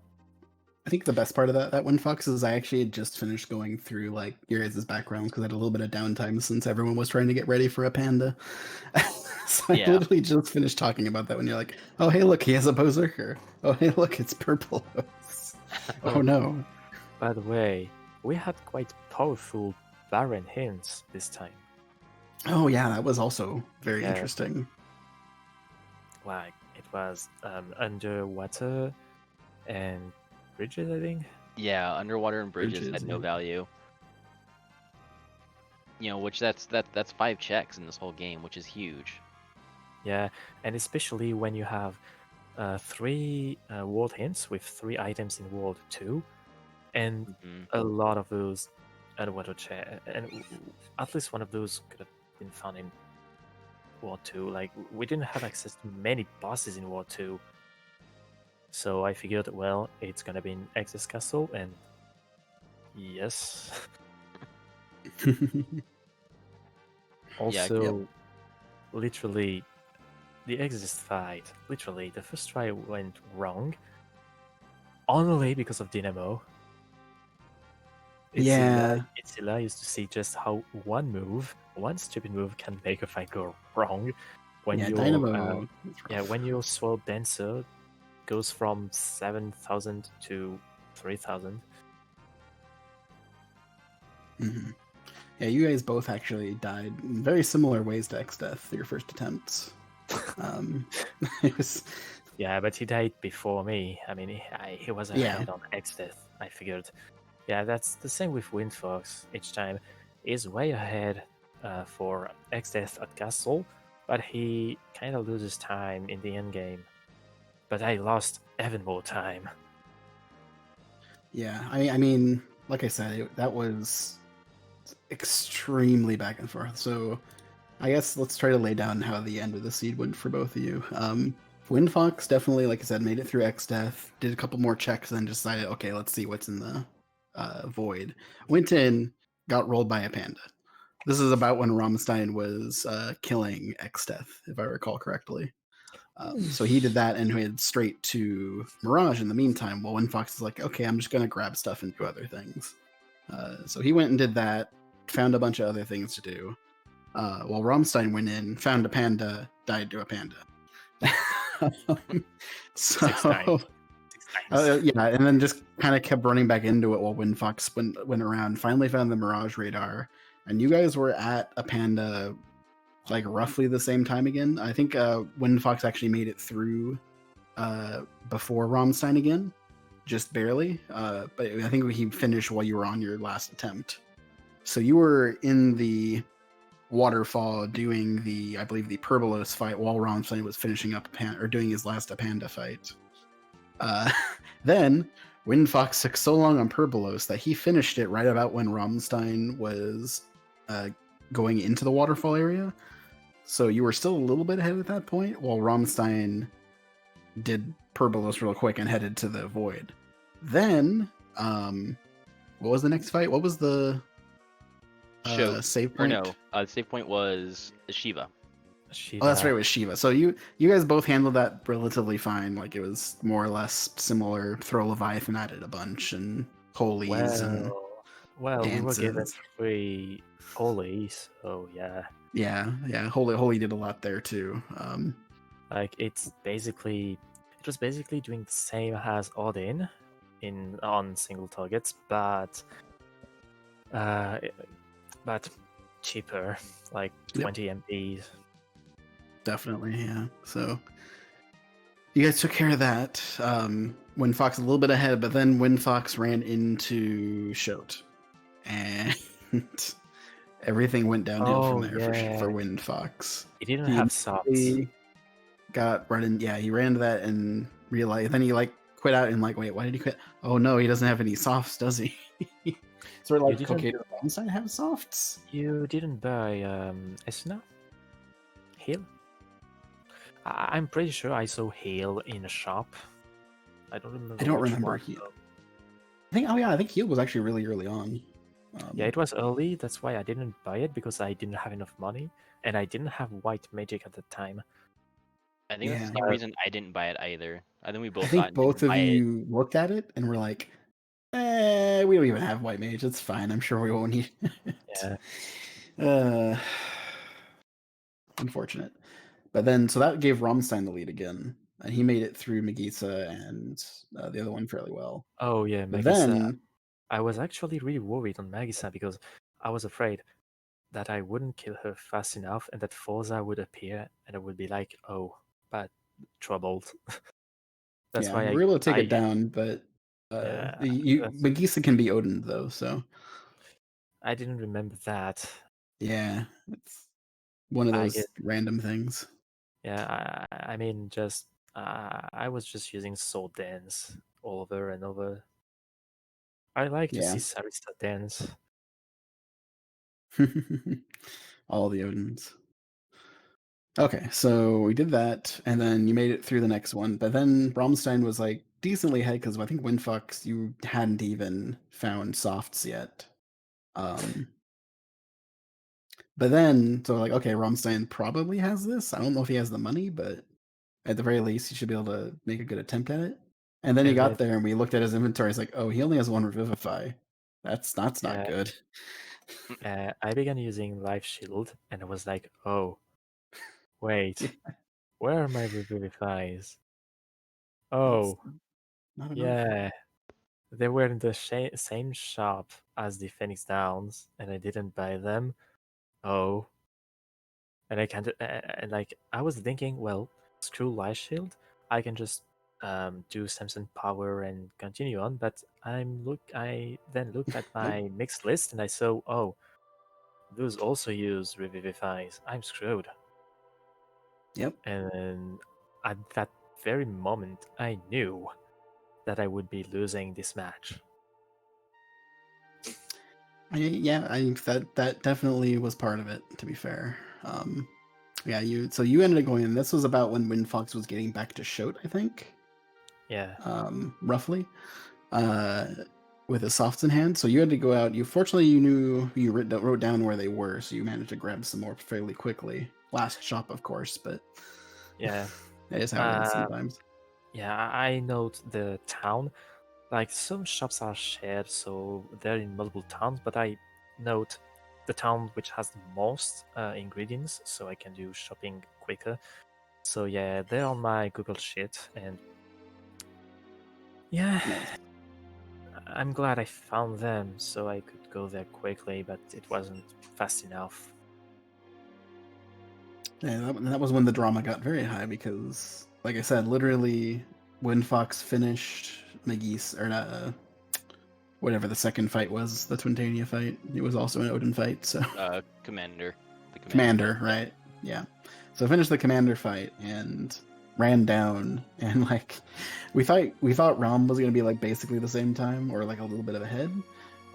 A: I think the best part of that WindFox is I actually had just finished going through like your guys' backgrounds because I had a little bit of downtime since everyone was trying to get ready for a panda. So I
B: Yeah.
A: literally just finished talking about that when you're like, oh hey look, he has a berserker. Oh hey look, it's purple. Oh no.
C: By the way, we had quite powerful Baron hints this time.
A: Oh yeah, that was also very
C: Yeah.
A: interesting.
C: Like it was underwater and bridges, I think.
B: Yeah, underwater and bridges
A: Bridges,
B: had no
A: yeah.
B: value. You know, which that's 5 checks in this whole game, which is huge.
C: Yeah, and especially when you have 3 world hints with 3 items in World 2, and
B: Mhm.
C: a lot of those underwater and at least one of those could have been found in World 2. Like, we didn't have access to many bosses in World 2. So I figured, well, it's gonna be in Excess Castle, and yes. Also,
A: Yep.
C: literally, the Exist fight, literally, the first try went wrong, only because of Dynamo.
A: Yeah.
C: It's hilarious to see just how one stupid move can make a fight go wrong. When
A: Yeah,
C: your
A: Dynamo.
C: when your Sword Dancer goes from 7,000 to 3,000.
A: Mm-hmm. Yeah, you guys both actually died in very similar ways to X-Death, your first attempts. It was...
C: Yeah, but he died before me. I mean, he was ahead on X-Death. I figured. Yeah, that's the same with WindFox. Each time he's way ahead for X-Death at Castle, but he kind of loses time in the end game. But I lost even more time.
A: Yeah, I mean, like I said, that was extremely back and forth. So I guess let's try to lay down how the end of the seed went for both of you. WindFox definitely, like I said, made it through X-Death, did a couple more checks, and then decided, okay, let's see what's in the void. Went in, got rolled by a panda. This is about when Rammstein was killing X-Death, if I recall correctly. So he did that and headed straight to Mirage in the meantime, while WindFox is like, okay, I'm just going to grab stuff and do other things. So he went and did that, found a bunch of other things to do. While Rammstein went in, found a panda, died to a panda. So,
C: 6 times. 6 times.
A: yeah, and then just kind of kept running back into it while WindFox went around, finally found the Mirage radar, and you guys were at a panda like roughly the same time again. I think WindFox actually made it through before Rammstein again, just barely. But I think he finished while you were on your last attempt. So you were in the waterfall doing I believe the Perbolos fight while Rammstein was finishing up or doing his last panda fight. Then WindFox took so long on Perbolos that he finished it right about when Rammstein was going into the waterfall area. So you were still a little bit ahead at that point, while Rammstein did Perbolos real quick and headed to the void. Then, what was the next fight? What was the save point?
B: Or no, the save point was Shiva.
A: Oh, that's right, it was Shiva. So you guys both handled that relatively fine. Like it was more or less similar. Throw Leviathan at it a bunch and holies and dances.
C: We were given 3 holies, so yeah.
A: Yeah. Holy did a lot there too.
C: Like it was basically doing the same as Odin on single targets, but cheaper, like 20 MPs.
A: Definitely, yeah. So you guys took care of that. WindFox a little bit ahead, but then WindFox ran into Shote, and everything went downhill from there for WindFox.
C: He didn't have softs.
A: Got right in. Yeah, he ran into that and realized. Then he like quit out and like, wait, why did he quit? Oh no, he doesn't have any softs, does he? Sort of like, okay, does Rammstein have softs?
C: You didn't buy Esna? Heal? I'm pretty sure I saw Heal in a shop. I don't remember.
A: I don't remember Heal. I think Heal was actually really early on.
C: Yeah, it was early. That's why I didn't buy it, because I didn't have enough money, and I didn't have white magic at the time.
B: I think that's the same reason I didn't buy it either. I think we both.
A: I think both of you looked at it and were like, We don't even have white mage. It's fine. I'm sure we won't need it.
C: Yeah.
A: Unfortunate. But then, so that gave Rammstein the lead again, and he made it through Megisa and the other one fairly well.
C: Oh yeah,
A: But
C: Magisa.
A: then,
C: I was actually really worried on Magisa because I was afraid that I wouldn't kill her fast enough and that Forza would appear and I would be like, oh, bad troubled. That's
A: yeah,
C: why
A: we were able to take
C: I
A: it down, but
C: yeah,
A: Megisa can be Odin though, so
C: I didn't remember that.
A: yeah, it's one of
C: I
A: those
C: get
A: random things.
C: yeah. I mean, just I was just using sword dance over and over. I like to
A: Yeah,
C: see Sarista dance.
A: all the Odins. Okay, so we did that, and then you made it through the next one. But then Rammstein was like decently ahead because I think WindFox you hadn't even found softs yet. But then so like, okay, Rammstein probably has this. I don't know if he has the money, but at the very least, he should be able to make a good attempt at it. And then he
C: And then
A: got there, and we looked at his inventory. It's like, oh, he only has one Revivify. That's not
C: yeah,
A: good.
C: I began using Life Shield and I was like, oh,
A: Yeah,
C: wait, where are my Revivifies?
A: that's
C: Oh,
A: not enough.
C: yeah, they were in the same shop as the Phoenix Downs, and I didn't buy them. Oh, and I can't. And like I was thinking, well, screw Life Shield. I can just do Samson Power and continue on. But I then looked at
A: Nope.
C: my mixed list and I saw, oh, those also use Revivifies. I'm screwed.
A: Yep.
C: And at that very moment, I knew that I would be losing this match.
A: Yeah, I think that definitely was part of it. To be fair, yeah, you ended up going. And this was about when WindFox was getting back to Shote, I think.
C: Yeah,
A: Roughly. Uh, with his softs in hand. So you had to go out. Fortunately you knew you wrote down where they were, so you managed to grab some more fairly quickly. Last shop, of course, but
C: yeah.
A: that is how it is sometimes.
C: Yeah, I note the town. Like some shops are shared, so they're in multiple towns, but I note the town which has the most ingredients, so I can do shopping quicker. So yeah, they're on my Google Sheet, and yeah,
A: Nice.
C: I'm glad I found them, so I could go there quickly, but it wasn't fast enough.
A: Yeah, that was when the drama got very high because, like I said, literally, when Fox finished McGee's or not, whatever the second fight was, the Twintania fight, it was also an Odin fight. So
B: Commander. The
A: Commander,
B: fight,
A: right? Yeah. So finished the Commander fight and ran down, and like we thought Rom was gonna be like basically the same time or like a little bit of ahead,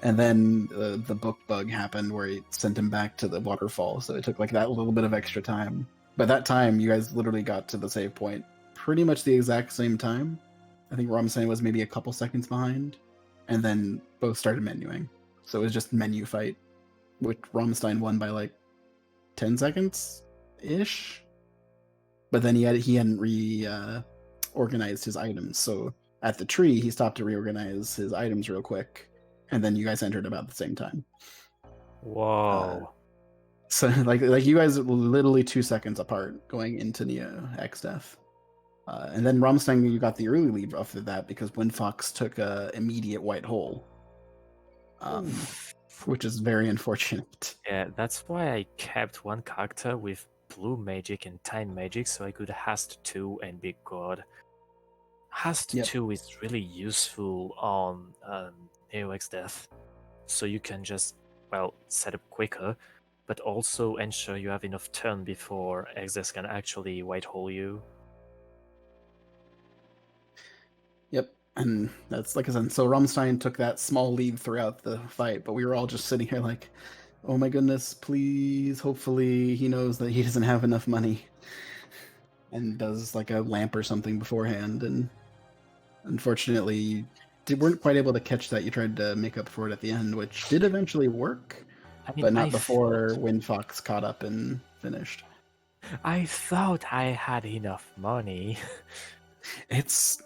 A: and then the book bug happened where it sent him back to the waterfall. So it took like that little bit of extra time. But that time, you guys literally got to the save point pretty much the exact same time. I think Ramstein was maybe a couple seconds behind, and then both started menuing. So it was just menu fight, which Ramstein won by like 10 seconds ish. But then he hadn't organized his items. So at the tree, he stopped to reorganize his items real quick, and then you guys entered about the same time.
C: Whoa.
A: So like you guys were literally 2 seconds apart going into the X Death. And then Rammstein, you got the early lead after that because WindFox took a immediate white hole, which is very unfortunate.
C: Yeah, that's why I kept one character with blue magic and time magic so I could hast 2 and be good. Hast
A: Yep.
C: 2 is really useful on AOX Death, so you can just, well, set up quicker, but also ensure you have enough turn before Exes can actually white hole you.
A: Yep. And that's like I said. So Rammstein took that small lead throughout the fight, but we were all just sitting here like, oh my goodness, please, hopefully he knows that he doesn't have enough money and does like a lamp or something beforehand. And unfortunately, you weren't quite able to catch that. You tried to make up for it at the end, which did eventually work,
C: I mean,
A: but not before WindFox caught up and finished.
C: I thought I had enough money.
A: It's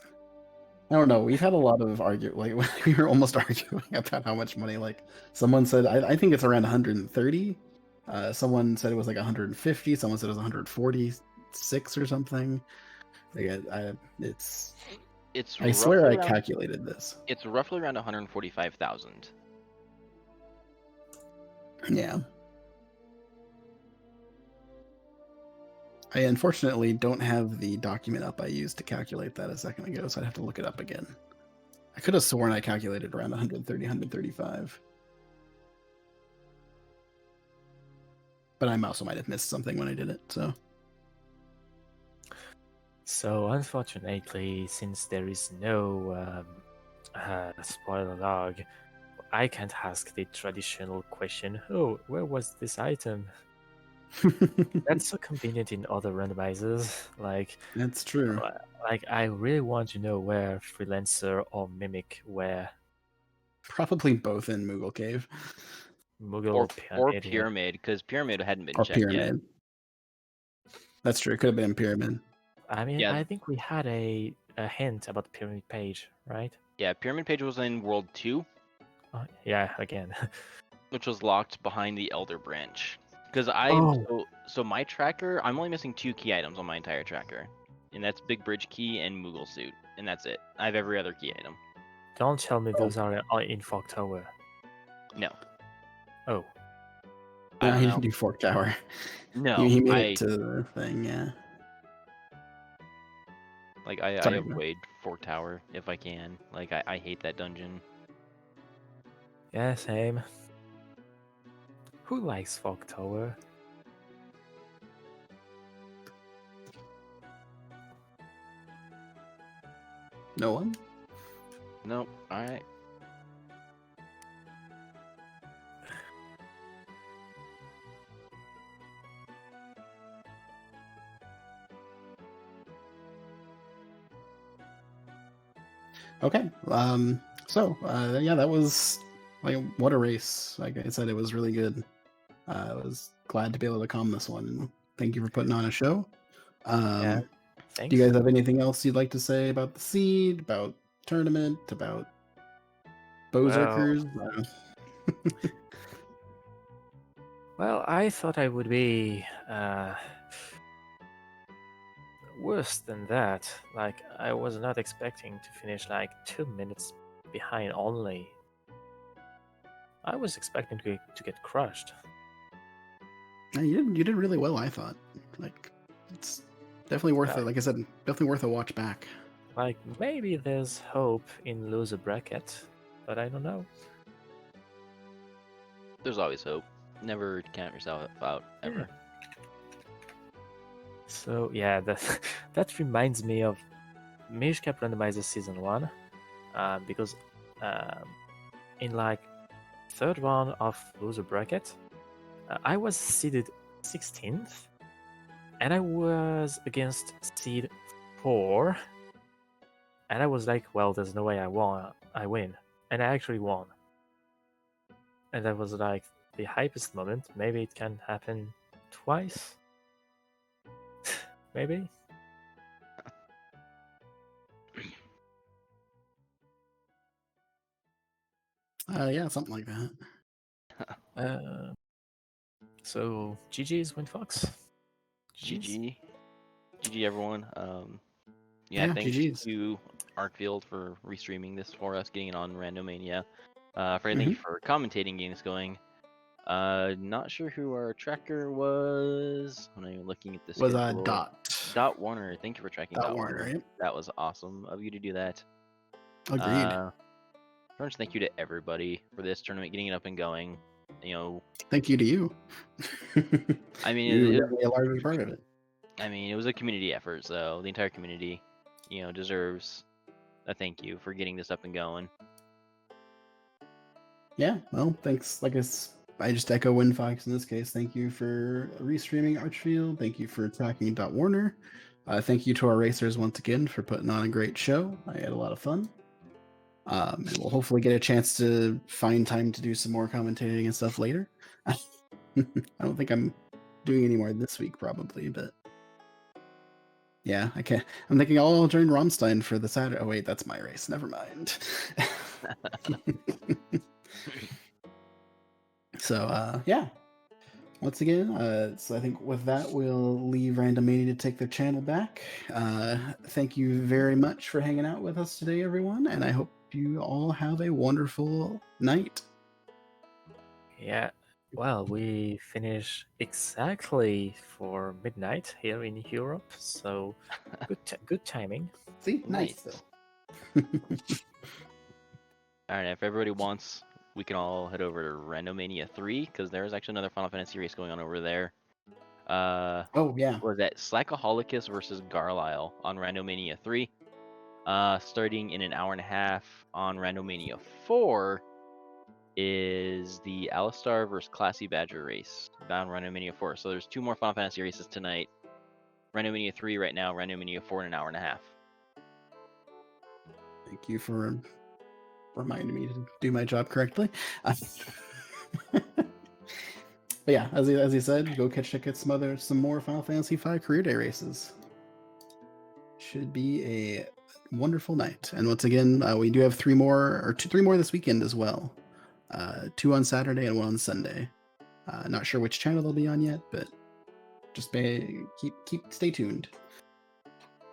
A: I don't know. We've had a lot of like we were almost arguing about how much money. Like someone said, I think it's around 130. Someone said it was like 150. Someone said it was 146 or something. Like, it's.
B: It's
A: I swear
B: roughly
A: I
B: around.
A: calculated this.
B: It's roughly around 145,000.
A: Yeah. I unfortunately don't have the document up I used to calculate that a second ago, so I'd have to look it up again. I could have sworn I calculated around 130, 135. But I also might have missed something when I did it, so.
C: So unfortunately, since there is no spoiler log, I can't ask the traditional question, oh, where was this item? That's so convenient in other randomizers.
A: That's true.
C: Like I really want to know where Freelancer or Mimic were.
A: Probably both in Moogle Cave.
C: Moogle
B: Or
C: Pyramid.
B: Pyramid, because Pyramid hadn't been
A: Or
B: checked
A: Pyramid. That's true. It could have been Pyramid.
C: I mean,
B: Yeah.
C: I think we had a hint about Pyramid Page, right?
B: Yeah, Pyramid Page was in World 2,
C: Yeah, again.
B: which was locked behind the Elder Branch. Because so my tracker, I'm only missing 2 key items on my entire tracker, and that's Big Bridge Key and Moogle Suit, and that's it. I have every other key item.
C: Don't tell me those are in Fog Tower.
B: No.
C: Oh.
B: I
A: No,
B: don't
A: he
B: know.
A: didn't do Fork Tower.
B: No,
A: he made it to the thing, yeah.
B: Like, I
A: Sorry,
B: avoid Fork Tower if I can. Like, I hate that dungeon.
C: Yeah, same. Who likes Fog Tower?
A: No one?
B: Nope. Alright.
A: Okay. Yeah, that was like what a race. Like I said, it was really good. I was glad to be able to calm this one, and thank you for putting on a show.
C: Yeah, thanks.
A: Do you guys have anything else you'd like to say about the seed, about tournament, about Berserkers?
C: Well, I thought I would be worse than that. Like, I was not expecting to finish like 2 minutes behind only. I was expecting to get crushed.
A: Yeah, you did really well, I thought. Like, it's definitely worth it. Like I said, definitely worth a watch back.
C: Like, maybe there's hope in loser bracket, but I don't know.
B: There's always hope. Never count yourself out, ever.
C: So yeah, that reminds me of Mage Cap Randomizer Season 1, because in like third round of loser bracket, I was seeded 16th, and I was against seed 4, and I was like, well, there's no way I win, and I actually won. And that was like the hypest moment. Maybe it can happen twice. Maybe.
A: Yeah, something like
C: that. So GG's WindFox.
B: GG everyone. Yeah, thanks
A: GG's.
B: to Arkfield for restreaming this for us, getting it on Randomania. Fred, thank you for commentating, getting this going. Not sure who our tracker was. I'm not even looking at this.
A: Was Dot
B: Warner. Thank you for tracking
A: Dot Warner. Right?
B: That was awesome of you to do that.
A: Agreed.
B: Much thank you to everybody for this tournament getting it up and going. You know,
A: thank you to you.
B: I mean,
A: you're definitely a larger part of it.
B: I mean, it was a community effort, so the entire community, deserves a thank you for getting this up and going.
A: Yeah, well, thanks. I just echo WindFox in this case. Thank you for restreaming Archfield. Thank you for tracking Dot Warner. Thank you to our racers once again for putting on a great show. I had a lot of fun. And we'll hopefully get a chance to find time to do some more commentating and stuff later. I don't think I'm doing any more this week, probably, but Yeah, I can't. I'm thinking, oh, I'll join Rammstein for the Saturday. Oh wait, that's my race. Never mind. So yeah. Once again, so I think with that we'll leave Randomania to take their channel back. Thank you very much for hanging out with us today, everyone, and I hope you all have a wonderful night.
C: Yeah. Well, we finish exactly for midnight here in Europe, so good timing.
A: See, nice.
B: Nice. All right, if everybody wants, we can all head over to Randomania 3 because there's actually another Final Fantasy race going on over there.
A: Oh yeah.
B: Was that Slackaholicus versus Garlisle on Randomania 3? Starting in an hour and a half on Randomania 4 is the Alistar versus Classy Badger race on Randomania 4. So there's 2 more Final Fantasy races tonight. Randomania 3 right now, Randomania 4 in an hour and a half.
A: Thank you for reminding me to do my job correctly. But yeah, as he said, go check out some more Final Fantasy V Career Day races. Should be a wonderful night. And once again, we do have three more this weekend as well. 2 on Saturday and 1 on Sunday. Not sure which channel they'll be on yet, but just stay tuned.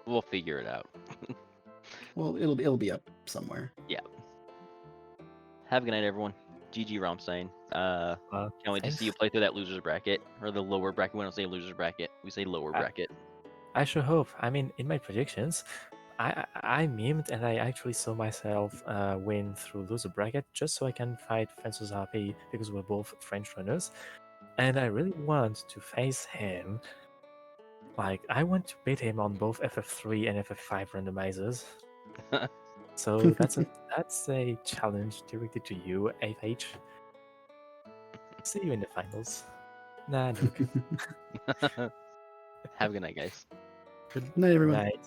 B: We'll figure it out.
A: Well, it'll be up somewhere.
B: Yeah. Have a good night, everyone. GG Rammstein. Can't wait to see you play through that losers bracket or the lower bracket. We don't say losers bracket. We say lower bracket.
C: I sure hope. I mean, in my predictions, I memed and I actually saw myself win through loser bracket just so I can fight Francis RP because we're both French runners, and I really want to face him. Like, I want to beat him on both FF3 and FF5 randomizers. So that's a challenge directed to you, FH. See you in the finals. Nah, joking.
B: Have a good night, guys.
A: Good night, everyone.
C: Night.